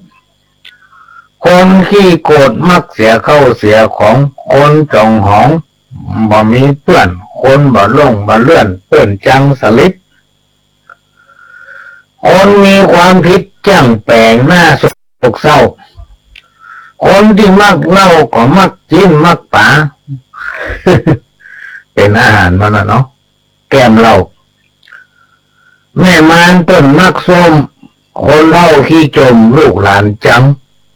คนขี้โกรธมักเสียเข้าเสียของคนจองหองบ่มีเพื่อนคนบ่ลงบ่เลื่อนเปื้อนจังสลิดคนมีความผิดจ้างแปลงหน้าสกเศร้า คนที่มักเหล้าก็มักจิ้นมักป๋า เป็นอาหารมันนะเนาะแก้มเหล้าแม่มารต้นมักส้มคนเล่าขี้จมลูกหลานจ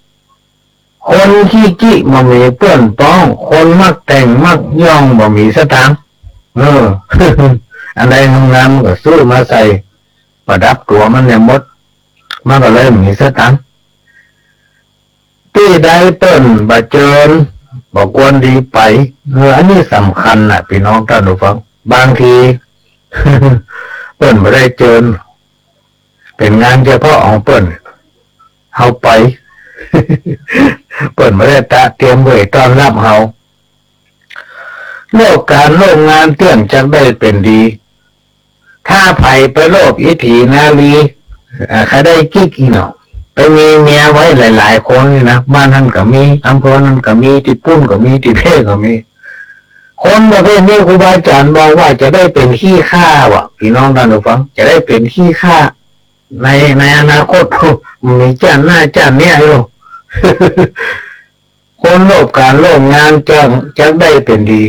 ำคนขี้จี้บ่มีเพื่อนป้องคนมักแต่งมักย่องบ่มีสตางค์อันใดทำงานก็ซื้อมาใส่ประดับตัวมันเนี่ยหมดมันก็เลยมีสตังค์ที่ใดเปิ้นบะเจิญบอกควรดีไปอันนี้สำคัญนะพี่น้องท่านผู้ฟังบางที เปิ้นไม่ได้เจิญเป็นงานเฉพาะของเปิ้นเฮาไป เปิ้นไม่ได้ตะเตรียมไว้ต้อนรับเฮาโลกการโลกงานเตื้องจักได้เป็นดีถ้าไผไปโลภอิถีนาลีเขาได้กิ๊กอีเนาะไปมีเมียไว้หลายๆคนนี่นะบ้านนั้นก็มีอำเภอนั้นก็มีที่ปุ้นก็มีที่เพก็มีคนประเภทนี้ครูบาอาจารย์บอกว่าจะได้เป็นขี้ข้าวะพี่น้องท่านผู้ฟังจะได้เป็นขี้ข้าในอนาคตมีจ้านหน้าจ้านเนี้ยอยู่ คนโลภการโลภงานจะได้เป็นดี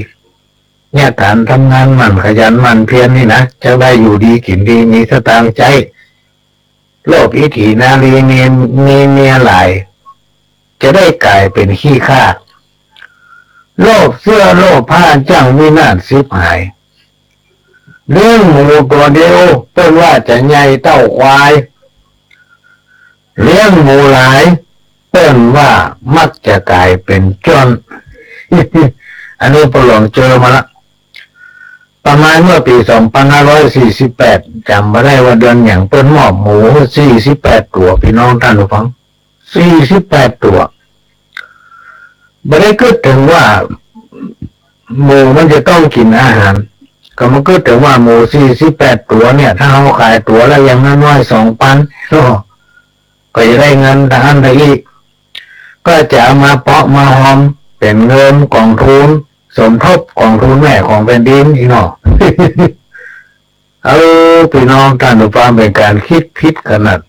เนี่ยการทำงานมันขยันมันเพียรนี่นะจะได้อยู่ดีกินดีมีสตางค์ใจโลภอิถีนารีมีเมียหลายจะได้กลายเป็นขี้ข้าโลภเสื้อโลภผ้าจ้างวินาศสิบหายเรื่องหมูตัวเดียวเป็นว่าจะใหญ่เต้าควายเลี้ยงหมูหลายเป็นว่ามักจะกลายเป็นจน อันนี้ประหลองเจอมาละประมาณเมื่อปี 2548 จำไม่ได้ว่าเดือนอย่างเปิ้นมอบหมู 48 ตัวพี่น้องท่านผู้ฟัง 48 ตัวไม่ได้คิดถึงว่าหมูมันจะต้องกินอาหารก็มันคิดถึงว่าหมู 48 ตัวเนี่ยถ้าเขาขายตัวแล้วยังน้อยๆ 2,000 ก็จะได้เงินทางได้อีกก็จะเอามาเปาะมาหอมเป็นเงินกองทุนสมทบกองทุนแม่ของแผ่นดินอีกเนาะ พี่น้องท่านผู้ฟังเป็นการคิดผิดขนาด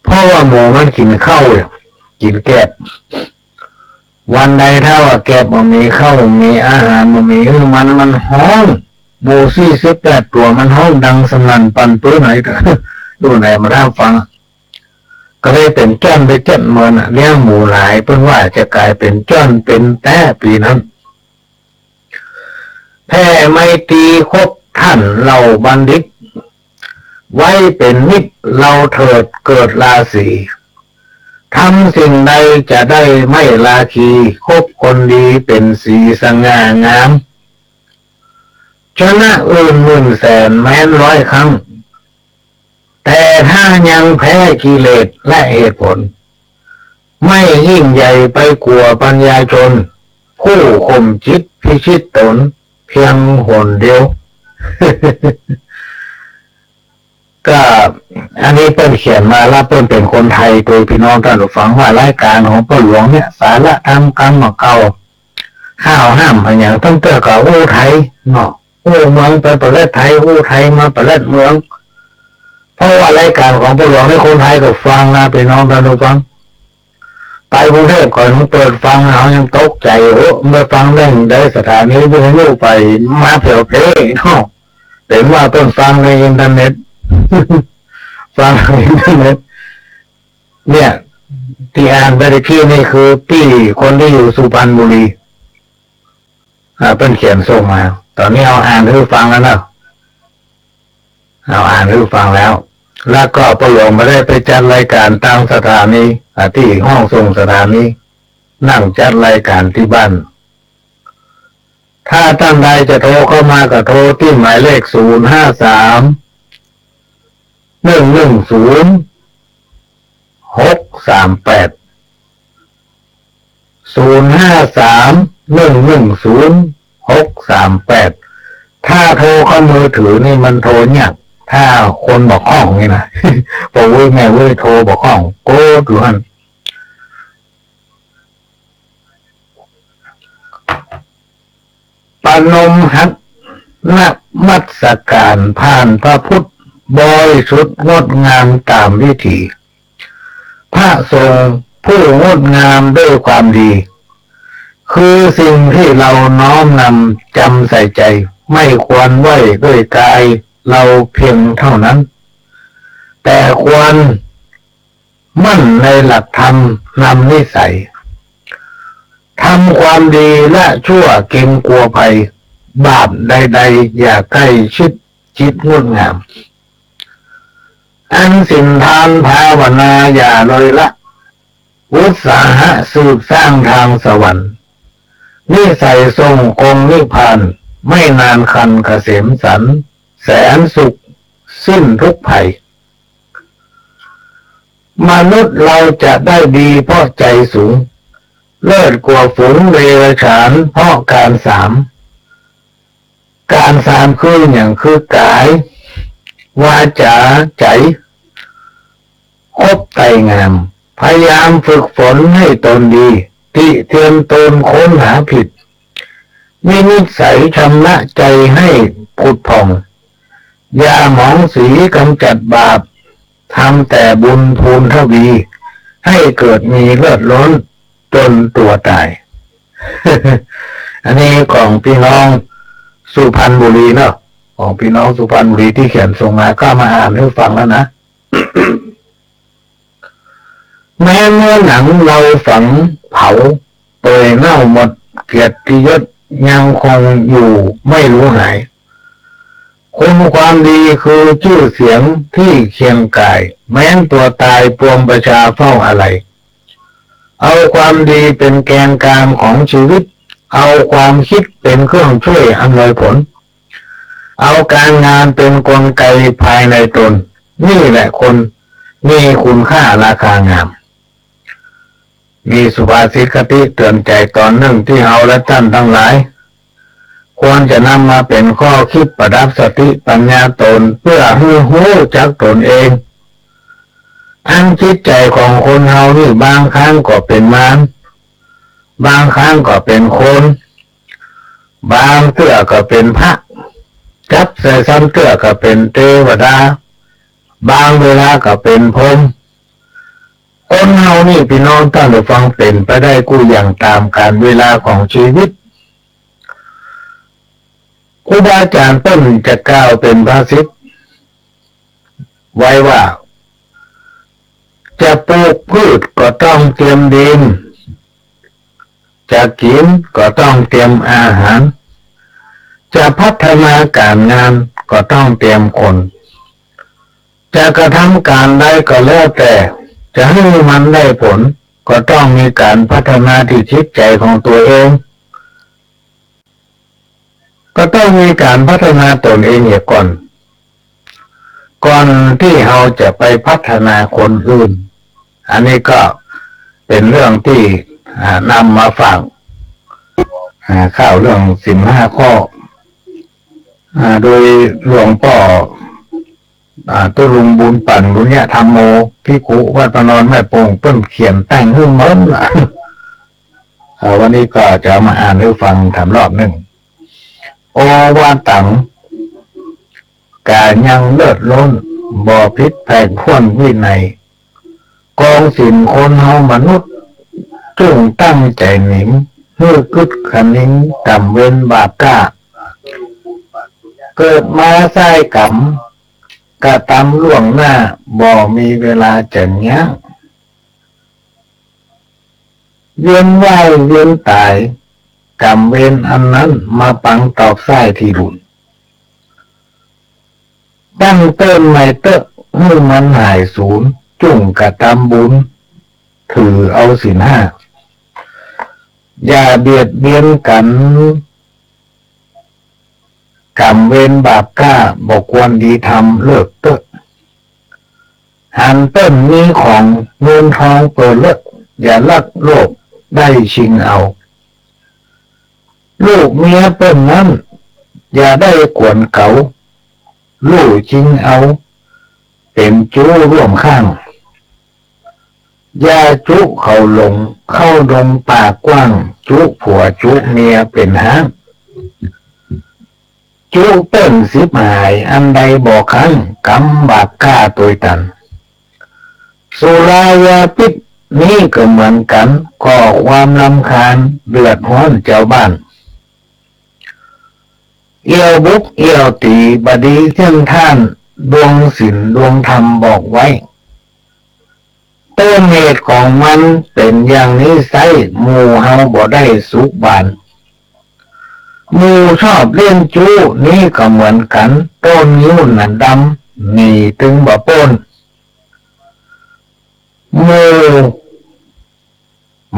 เพราะว่าหมูมันกินข้าวกินแกบวันใดถ้าว่าแกบมันมีข้าวมีอาหารมันมีมันห้องหมู48 ตัวมันห้องดังสนั่นปั่นปื้อไหนดูไหนมาท่าฟังก็เลยเป็นจ้อนไปเจ็ดเมือนเลี้ยงหมูหลายเพื่อว่าจะกลายเป็นจ้อนเป็นแต้ปีนั้นแพ่ไม่ตีคบท่านเราบัณฑิตไว้เป็นมิตรเราเถิดเกิดราศีทำสิ่งใดจะได้ไม่ลาคีคบคนดีเป็นสีสง่างามชนะอื่นหมื่นแสนแม้น100 ครั้งแต่ถ้ายังแพ้กิเลสและเหตุผลไม่ยิ่งใหญ่ไปกว่าปัญญาชนผู้ข่มจิตพิชิตตนเพียงหนเดียว ก็อันนี้เปิ้นเขียนมาแล้วเปิ้นเป็นคนไทยโดยพี่น้องท่านผู้ฟังว่ารายการของเปิ้นหลวงเนี่ยสาระธรรมกรรมเก่าข้าวห้ามอย่างต้องเจอกับอู้ไทยเนาะอู้เมืองไปประเทศไทยอู้ไทยมาประเทศเมืองเพราะว่ารายการของเปิ้นหลวงให้คนไทยก็ฟังนะพี่น้องท่านผู้ฟังไปกรุงเทพก่อนเปิดฟังเขายังตกใจเมื่อฟังเรื่องได้สถานีวิทยุไปมาเผยเพลงเนาะเห็นว่าเปิ้นฟังในอินเทอร์เน็ต ฟังในอินเทอร์เน็ตเนี่ยที่อ่านไปที่นี่คือพี่คนที่อยู่สุพรรณบุรีเปิ้นเขียนส่งมาตอนนี้เอาอ่านให้ฟังแล้วนะเอาอ่านให้ฟังแล้วก็ประหลวงมาได้ไปจัดรายการตามสถานีที่ห้องส่งสถานีนั่งจัดรายการที่บ้านถ้าท่านใดจะโทรเข้ามาก็โทรที่หมายเลข053-110-638ถ้าโทรเข้ามือถือนี่มันโทรเนี่ยถ้าคนบอกห้องนี่นะ บอกว่าแม่เว้ยโทรบอกห้องโก้ดูฮันปนมหัตนักมัสการผ่านพระพุทธบริสุทธิ์งดงามตามวิถีพระทรง ผู้งดงามด้วยความดี คือสิ่งที่เราน้อมนำจำใส่ใจไม่ควรไว้ด้วยกายเราเพียงเท่านั้น แต่ควรมั่นในหลักธรรมนำนิสัยทำความดีและชั่วเกรงกลัวภัยบาปใดๆอย่าใกล้ชิดจิตงดงามอันสินทานภาวนาอย่าเลยละอุตสาหะสืบสร้างทางสวรรค์นิสัยทรงคงนิพพานไม่นานคันเกษมสันต์แสนสุขสิ้นทุกภัยมนุษย์เราจะได้ดีเพราะใจสูงเลิศกว่าฝูงเดรัจฉานเพราะการสามคืออย่างคือกายวาจาใจคบไตงามพยายามฝึกฝนให้ตนดีติเตียนตนค้นหาผิดมีนิสัยชำระใจให้ผุดผ่องอย่าหมองสีกำจัดบาปทำแต่บุญพูนทวีให้เกิดมีเลือดล้นจนตัวตาย อันนี้ของพี่น้องสุพรรณบุรีเนาะของพี่น้องสุพรรณบุรีที่เขียนส่งมาก็มาอ่านให้ฟังแล้วนะ แม้เนื้อหนังเราฝังเผาเปื่อยเน่าหมดเกียรติยศยังคงอยู่ไม่รู้หายคุณความดีคือชื่อเสียงที่เคียงกายแม้นตัวตายปวงประชาเฝ้าอะไรเอาความดีเป็นแกนกลางของชีวิตเอาความคิดเป็นเครื่องช่วยอำนวยผลเอาการงานเป็นกลไกภายในตนนี่แหละคนมีคุณค่าราคางามมีสุภาษิตคติเตือนใจตอนหนึ่งที่เราและท่านทั้งหลายควรจะนำมาเป็นข้อคิดประดับสติปัญญาตนเพื่อให้รู้จักตนเองอันจิตใจของคนเรานี่บางครั้งก็เป็นมารบางครั้งก็เป็นคนบางเตื้อก็เป็นพระจับใส่ซ้ำเตื้อก็เป็นเทวดาบางเวลาก็เป็นพรหมคนเฮานี่พี่น้องท่านได้ฟังเป็นไปได้กู้อย่างตามกาลเวลาของชีวิตครูบาอาจารย์ต้นจะกล่าวเป็นภาษิตไว้ว่าจะปลูกพืชก็ต้องเตรียมดินจะกินก็ต้องเตรียมอาหารจะพัฒนาการงานก็ต้องเตรียมคนจะกระทำการใดก็แล้วแต่จะให้มันได้ผลก็ต้องมีการพัฒนาที่จิตใจของตัวเองก็ต้องมีการพัฒนาตนเองก่อนที่เราจะไปพัฒนาคนอื่นอันนี้ก็เป็นเรื่องที่นำมาฝากข่าวเรื่อง15 ข้อโดยหลวงพ่อตุลุงบุญปั่นบุญญะธรรมโมภิกขุวัดปนอนแม่โป่งเปิ้นเขียนแต่งขึ้นมาวันนี้ก็จะมาอ่านให้ฟังถามรอบหนึ่งโอวาตังกายังเลิศล้นบ่อพิษแผกพ้นวินัยกองสินคนเฮามนุษย์จุ่งตั้งใจหนิมเฮือกึดขนิงกำเว้นบาปกล้าเกิดมาใส่กำกระทำล่วงหน้าบ่มีเวลาจะยั้งเวียนว่ายเวียนตายกรรมเวรอันนั้นมาปังตอบไส้ที่บุญตั้งเต้นไม่เตอะให้มันหายสูญจุ่งกระทำบุญถือเอาศีล 5อย่าเบียดเบียนกันกรรมเวรบาปกล้าบอกควรดีทำเลิกเตอะหันต้นนี้ของเงินทองเปิดเลิกอย่าลักโลภได้ชิงเอาลูกเมียเปิ้นนั้นอย่าได้กวนเก่าลูกชิงเอาเป็นจู้ร่วมข้างอย่าจุเขาหลงเข้าดงป่ากว้างจุผัวจุเมียเป็นห้างจุเปิ้นสิบหายอันใดบอกคันกำบาปกล้าตัวตันสุรายาพิษ นี่ก็เหมือนกันก่อความรำคาญเดือดร้อนเจ้าบ้านเอี่ยวบุกเอี่ยวตีบดีเที่ยงท่านดวงศีลดวงธรรมบอกไว้ต้นเหตุของมันเป็นอย่างนี้ไซหมู่เฮาบ่ได้สุขบานหมู่ชอบเล่นจู้นี่ก็เหมือนกันต้นนิ้วหนันดำหนีถึงบ่ป้นหมู่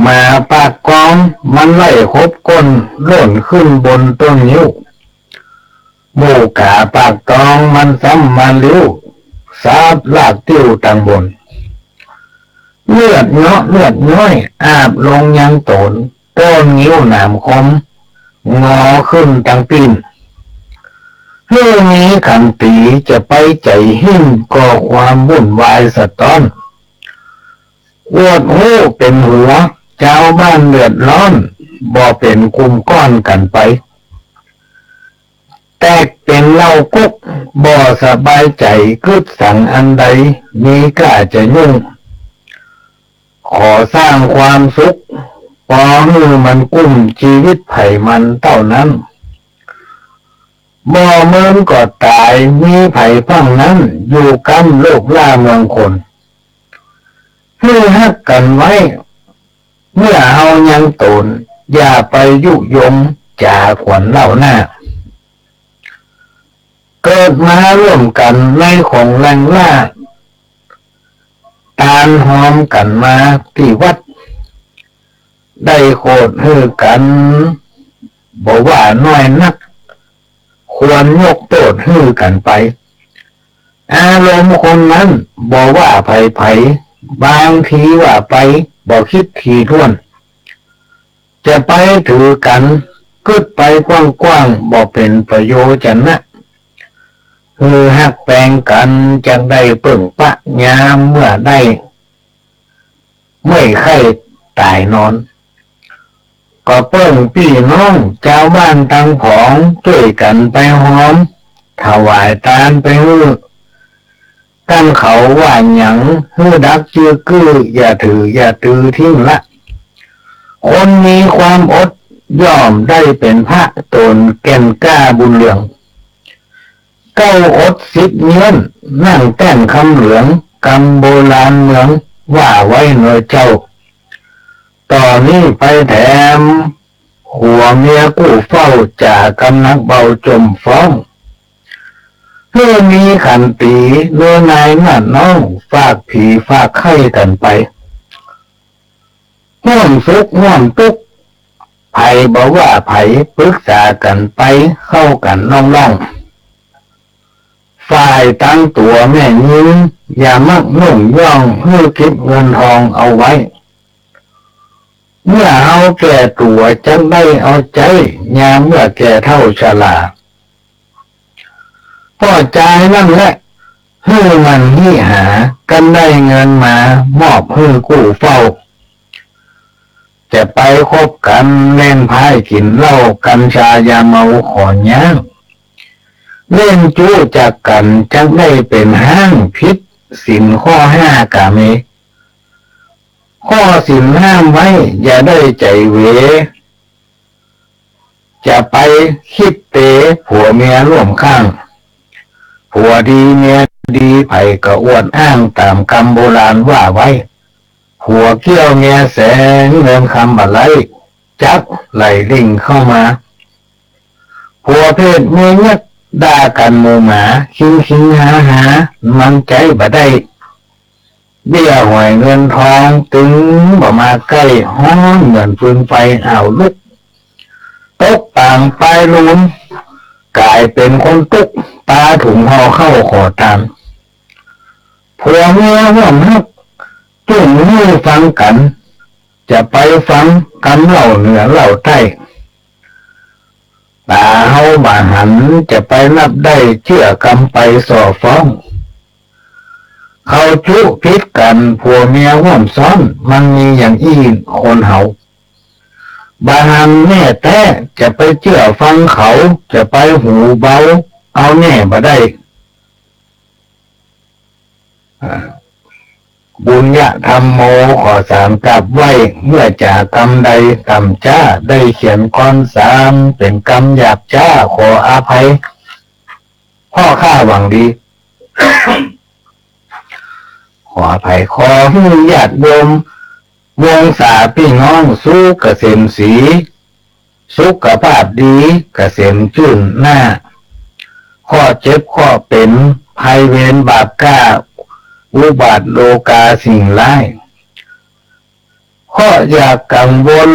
หมาปากกองมันไล่คบก้นหล่นขึ้นบนต้นนิ้วหมู่กาปากตองมันซ้ำมันลิ้วสาบลากติ้วตังบนเลือดเนาะเลือดน้อยอาบลงยังตนต้นนิ้วหนามคมงอขึ้นตังปีนเรื่องนี้ขันตีจะไปใจหิ้งก่อความวุ่นวายสะต้อนอวดหูเป็นหัวเจ้าบ้านเดือดร้อนบ่เป็นกลุ่มก้อนกันไปแตกเป็นเล่ากุกบ่สบายใจกึดสั่งอันใดมีกล้าจะยุ่งขอสร้างความสุขพอให้มันกุ้มชีวิตไผ่มันเท่านั้นบ่เมินก็ตายมีไผ่พังนั้นอยู่กำโลกล่าเมืองคนให้ฮักกันไว้เมื่อเอายังตนอย่าไปยุยงจ่าขวัญเล่าหน้าเกิดมาร่วมกันในของแรงล่าตานหอมกันมาที่วัดได้โคดฮือกันบอกว่าน้อยนักควรยกโทษฮือกันไปอารมณ์คนนั้นบอกว่าไผ่บางทีว่าไปบอกคิดทีท่วนจะไปถือกันกึดไปกว้างๆบอกเป็นประโยชน์นะคือหักแปลงกันจังได้เปิ่งปะยามเมื่อได้ไม่ไข้ตายนอนก็เปิ้งพี่น้องเจ้าบ้านทั้งผองช่วยกันไปหอมถวายทานไปฮื้อกันเขาว่าหยังฮื้อดักจื้อกื้ออย่าถืออย่าตือทิ้งละคนมีความอดย่อมได้เป็นพระตนแก่นกล้าบุญเหลืองเก้าอด10 เงี้ยนนั่งแต้นคำเหลืองกำโบราณเมืองว่าไว้หน่อยเจ้าต่อนนี้ไปแถมหัวเมียกู้เฝ้าจากกำนักเบาจมฟ้องเพื่อมีขันตีเนื้อนายนั่นน้องฝากผีฝากไข่กันไปห่วมสุกห่วมตุกไผ่บอกว่าไผ่ปรึกษากันไปเข้ากันน้องฝ่ายตั้งตัวแม่ยิ้มอย่ามักนุ่งย่องเพื่อเก็บเงินทองเอาไว้เมื่อเอาแก่ตัวจะได้เอาใจยามเมื่อแก่เท่าชราพ่อใจนั่นแหละฮื้อมันที่หากันได้เงินมามอบฮื้อกู้เฝ้าจะไปคบกันเล่นไพ่กินเหล้ากันชายาเมาขอนย่างเล่นจู้จากกันจังได้เป็นห้างพิษศีลข้อ5กาเมข้อศีลห้ามไว้อย่าได้ใจเวจะไปคิดเตะผัวเมียร่วมข้างผัวดีเมียดีไผ่ก็อวดอ้างตามคำโบราณว่าไว้ผัวเกี้ยวเมียแสงเงินคำอะไรจับไหลลิงเข้ามาผัวเพศเมียเงียบด่ากันหมูหมาคิงหามันใจบ่ได้เบี้ยหวยเงินทองถึงบ่มาใกล้ห้องเหมือนฟืนไฟอ่าวลุกตกต่างไปลุนกลายเป็นคนตุกตาถุงห่อเข้าขอตามผัวเมียห่วงฮักจุ่มมือฟังกันจะไปฟังกันเหล่าเหนือเหล่าใต้ตาเฮาบาหันจะไปนับได้เชื่อกำไปส่อฟ้องเขาจุพิษกันผัวเมียห่วมซ้อนมันมีอย่างอี้คนเฮาบาหันแน่แท้จะไปเชื่อฟังเขาจะไปหูเบาเอาแน่บ่ได้ บุญญะธรรมโมขอสามกลับไว้เมื่อจากกรรมใดกรรมจ้าได้เขียนก้อนสามเป็นกรรมหยาบจ้าขออภัยพ่อข้าหวังดี ขออภัยขอให้ญาติโยมวงศาพี่น้องสู้เกษมศรีสุขภาพดีเกษมชื่นหน้าข้อเจ็บข้อเป็นภัยเวรบาปกล้าอุบัติโลกาสิ่งร้ายข้ออย่ากังวล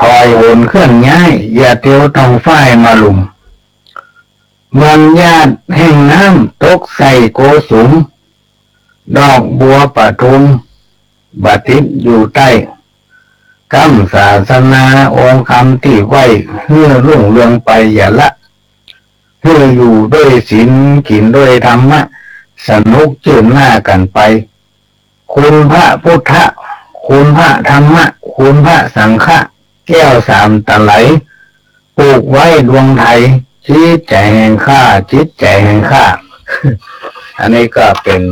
ถอยโหนเคลื่อนย้ายอย่าเตียวต้องฝ้ายมาลุมมันญาติแห่งน้ำตกใส่โกสุมดอกบัวปทุมบาติดอยู่ใต้คำศาสนาองค์คำที่ไหวเพื่อรุ่งเรืองไปอย่าละเพื่ออยู่ด้วยศีลกินด้วยธรรมะสนุกจื่นหน้ากันไปคุณพระพุทธคุณพระธรรมะคุณพระสังฆะแก้วสามตะไหลปลูกไว้ดวงไทยจิตใจแห่งข้าจิตใจแห่งข้า อันนี้ก็เป็น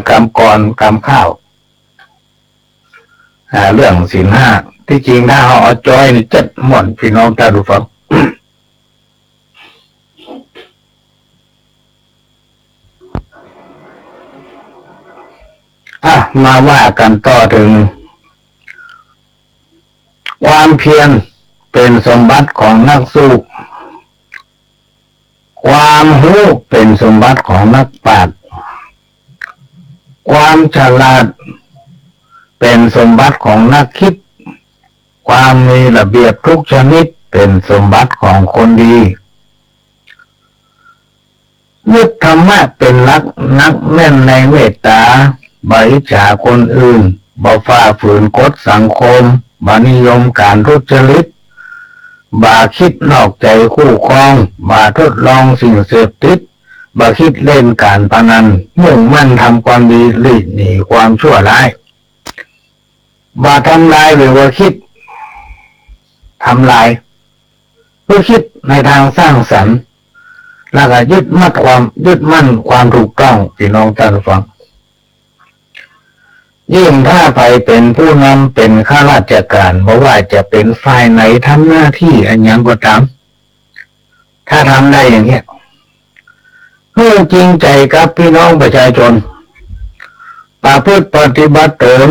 กรรมกรกรรมข้าวเรื่องศีลห้าที่จริงถ้าเขาเอาจอยนี่จัดหมดพี่น้องท่านผู้ฟัง มาว่ากันต่อถึงความเพียรเป็นสมบัติของนักสู้ความรู้เป็นสมบัติของนักปราชญ์ความฉลาดเป็นสมบัติของนักคิดความมีระเบียบทุกชนิดเป็นสมบัติของคนดียึดธรรมะเป็นหลักนักแน่นในเมตตาบริจาคคนอื่นบ่ฝ่าฝืนกฎสังคมบ่นิยมการทุจริตบ่คิดนอกใจคู่ครองบ่ทดลองสิ่งเสพติดบ่คิดเล่นการพนันมุ่งมั่นทำความดีหลีกหนีความชั่วร้ายบ่ทำลายหรือว่าคิดทำลายเพื่อคิดในทางสร้างสรรค์แล้วก็ยึดมั่นความถูกต้องพี่น้องท่านผู้ฟังยิ่งถ้าไปเป็นผู้นำเป็นข้าราชการไม่ว่าจะเป็นฝ่ายไหนทำหน้าที่อันยังก็ตามถ้าทำได้อย่างนี้เพื่อจริงใจกับพี่น้องประชาชนประพฤติปฏิบัติตน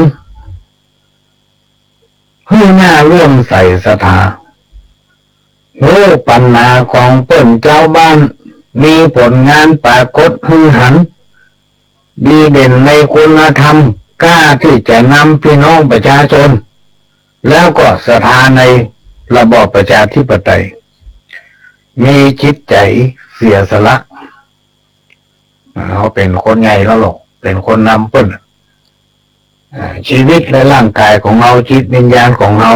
เพื่อหน้าร่วมใส่ศรัทธาปัญหาของเปิ้นเจ้าบ้านมีผลงานปรากฏหือหันดีเด่นในคุณธรรมกล้าที่จะนำพี่น้องประชาชนแล้วก็ศรัทธาในระบอบประชาธิปไตยมีจิตใจเสียสละเขาเป็นคนใหญ่แล้วหรอกเป็นคนนำเปิ้นชีวิตและร่างกายของเราจิตวิญญาณของเรา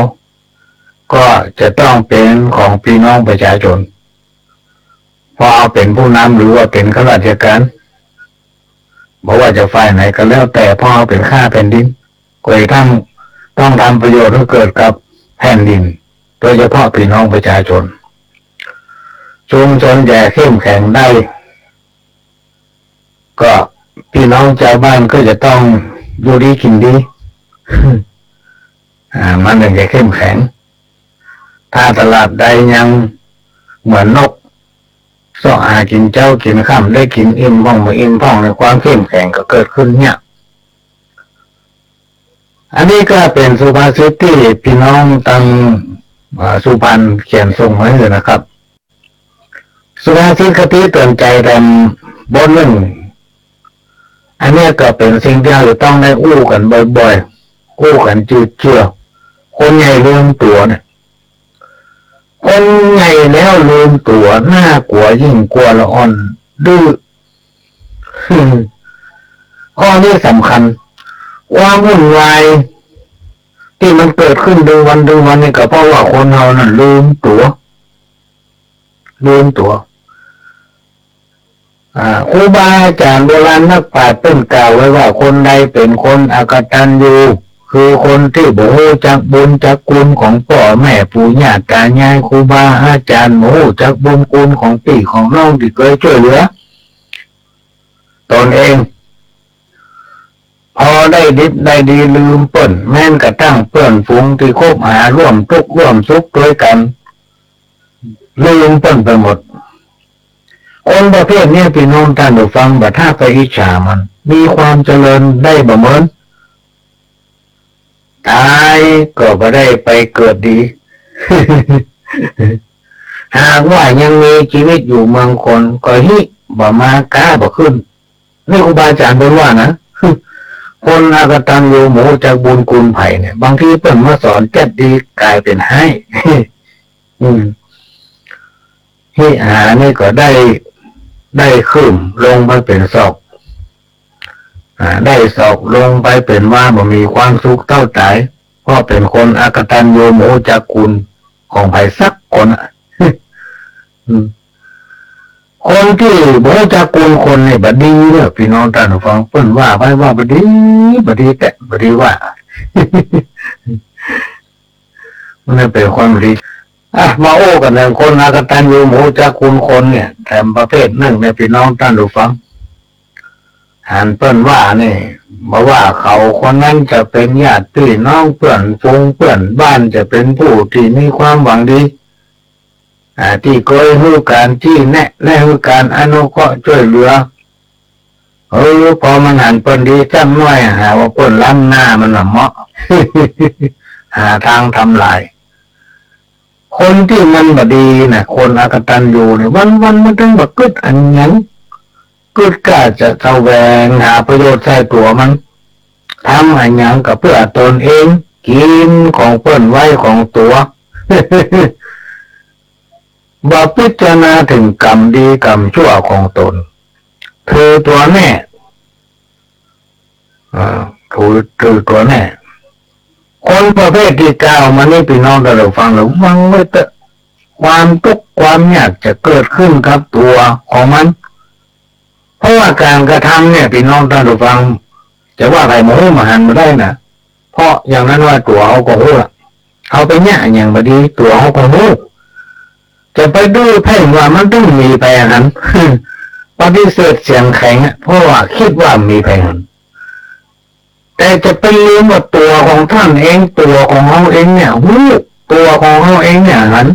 ก็จะต้องเป็นของพี่น้องประชาชนพอเอาเป็นผู้นำหรือว่าเป็นข้าราชการบอกว่าจะฝ่ายไหนก็แล้วแต่พอเอาเป็นข้าแผ่นดินก็ต้องทำประโยชน์ให้เกิดกับแผ่นดินโดยเฉพาะพี่น้องประชาชนชุมชนใหญ่เข้มแข็งได้ก็พี่น้องชาวบ้านก็จะต้องอยู่ดีกินดี มันถึงจะเข้มแข็งถ้าตลาดใดยังเหมือนนกสอหากินเจ้ากินข้ามได้กินอิ่มพ่องไม่อิ่มพ่องในความเข้มแข็งก็เกิดขึ้นเนี่ยอันนี้ก็เป็นสุภาษิตที่พี่น้องตั้งสุพรรณเขียนส่งไว้เลยนะครับสุภาษิตคติเตือนใจแรมบนหนึ่งอันนี้ก็เป็นสิ่งที่เราต้องได้อู้กันบ่อยๆอู้กันจืดเชื่อคนใหญ่ลืมตัวเนี่ยคนใหญ่แล้วลืมตัวน่ากลัวยิ่งกลัวละอ่อนดื้อข้อนี้สำคัญความวุ่นวายที่มันเกิดขึ้นดึงวันนี่ก็เพราะว่าคนเรานั่นลืมตัวครูบาอาจารย์โบราณนักปราชญ์เพิ่นกล่าวไว้ว่าคนใดเป็นคนอกตัญญูคือคนที่บ่รู้จักบุญจักคุณของพ่อแม่ปู่ย่าตายายครูบาอาจารย์บ่รู้จักบุญคุณของพี่ของน้องที่เคยช่วยเหลือตนเอง พอได้ดิบได้ดีลืมเปิ่นแม่นกระตั้งเปิ่นฝูงที่คบหาร่วมทุกข์ร่วมสุขด้วยกันลืมเปิ่นไปหมดคนประเภทนี้พี่น้องท่านผู้ฟังบัดถ้าไปอิจฉามันมีความเจริญได้บ่เหมือนตายก็บ่ได้ไปเกิดดี หากว่ายังมีชีวิตอยู่เมืองคนก็ฮิบ่มากล้าบ่ขึ้นนี่ครูบาอาจารย์บอกว่านะ คนอากตัญญูหมูจากบุญคุณไผ่เนี่ยบางทีเพิ่นมาสอนแก้ดีกลายเป็นให้ ที่หานี่ก็ได้ขึ้นลงไปเป็นศอกได้ศอกลงไปเป็นว่าบ่มีความสุขเท่าใจเพราะเป็นคนอากตัญญูหมูจากคุณของไผ่สักคน คนที่บ่จากคุณคนนี่บัดดีเนี่ยพี่น้องท่านผู้ฟังเพิ่นว่าไว้ว่าบัดดีแต่บัดดีว่า มันเป็นความดีมาโอ้กันเรื่องคนอากตัญญูหมูจากคุณคนเนี่ยแถมประเภทหนึ่งในพี่น้องท่านผู้ฟังหันเปิ้นว่านี่บอกว่าเขาคนนั้นจะเป็นญาติพี่น้องเพื่อนฝูงเพื่อนบ้านจะเป็นผู้ที่มีความหวังดีที่เคยให้การที่แนะและให้การอนุเคราะห์ช่วยเหลือพอมันหันเปิ้นดีจำน้อยหาว่าเปิ้นล้ำหน้ามันเหมาะ หาทางทำลายคนที่มันบดีนะคนอากตัญญูเนี่ยวันมันต้องบักกึดอันยังกึดกล้าจะแสวงหาประโยชน์ใส่ตัวมันทำอันยังกับเพื่อตนเองกินของเปิ้นไว้ของตัว บ่พิจารณาถึงกรรมดีกรรมชั่วของตนคือตัวแน่คือตัวแน่คนประเภทที่กล่าวมานี่พี่น้องเราฟังแล้วฟังไว้เถอะความทุกข์ความยากจะเกิดขึ้นกับตัวของมันเพราะว่าการกระทำเนี่ยพี่น้องท่านผู้ฟังจะว่าใครโมโหมาหันมาได้นะเพราะอย่างนั้นว่าตัวเขาก็รู้เขาไปเนี่ยอย่างบดีตัวเขาก็รู้จะไปดูเพ่งว่ามันต้องมีไปอย่างนั้น ปฏิเสธเสียงแข็งเพราะว่าคิดว่ามีไปอย่างนั้นแต่จะไปลืมว่าตัวของท่านเองตัวของเขาเองเนี่ยหูตัวของเขาเองเนี่ยหัน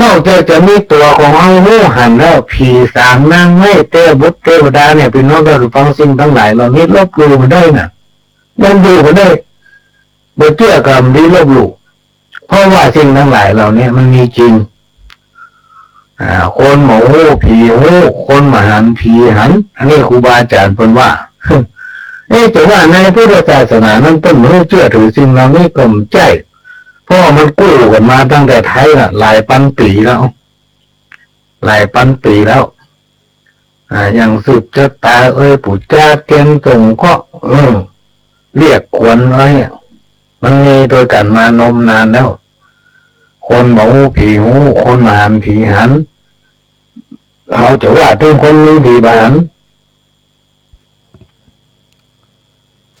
นอกจากจะมีตัวของเขาหูหันแล้วผีสางนางไม่เทบุตรเทวดาเนี่ยเป็นน้องเราฟังสิ่งทั้งหลายเหล่านี้ลบหลู่มันได้น่ะยังดูมันได้บ่เชื่อกรรมดีลบหลู่เพราะว่าสิ่งทั้งหลายเหล่านี้มันมีจริงคนหมูผีหูคนมหันผีหันอันนี้ครูบาอาจารย์เพิ่นว่า แต่ว่าในพุทธศาสนานั้นต้นรู้เชื่อถือสิ่งเหล่านี้ก็ไม่ใช่เพราะมันกู้กันมาตั้งแต่ไทยละหลายพันปีแล้วอย่างสุดจะตาปู่จ้าเตียนส่งก็เรียกควรไว้มันมีโดยกันมานมนานแล้วคนหมูผีหูคนมหันผีหันเขาจะว่าถึงคนมีผีบาน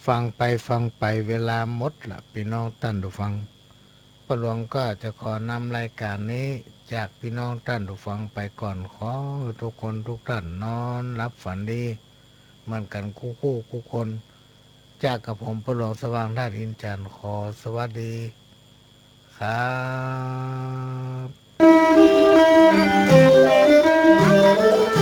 ฟังไปเวลาหมดละพี่น้องท่านผู้ฟังประหลวงก็จะขอนำรายการนี้จากพี่น้องท่านผู้ฟังไปก่อนขอทุกคนทุกท่านนอนรับฝันดีเหมือนกันคู่คนจากกับผมประหลวงสว่างท่าอินจันทร์ขอสวัสดีครับ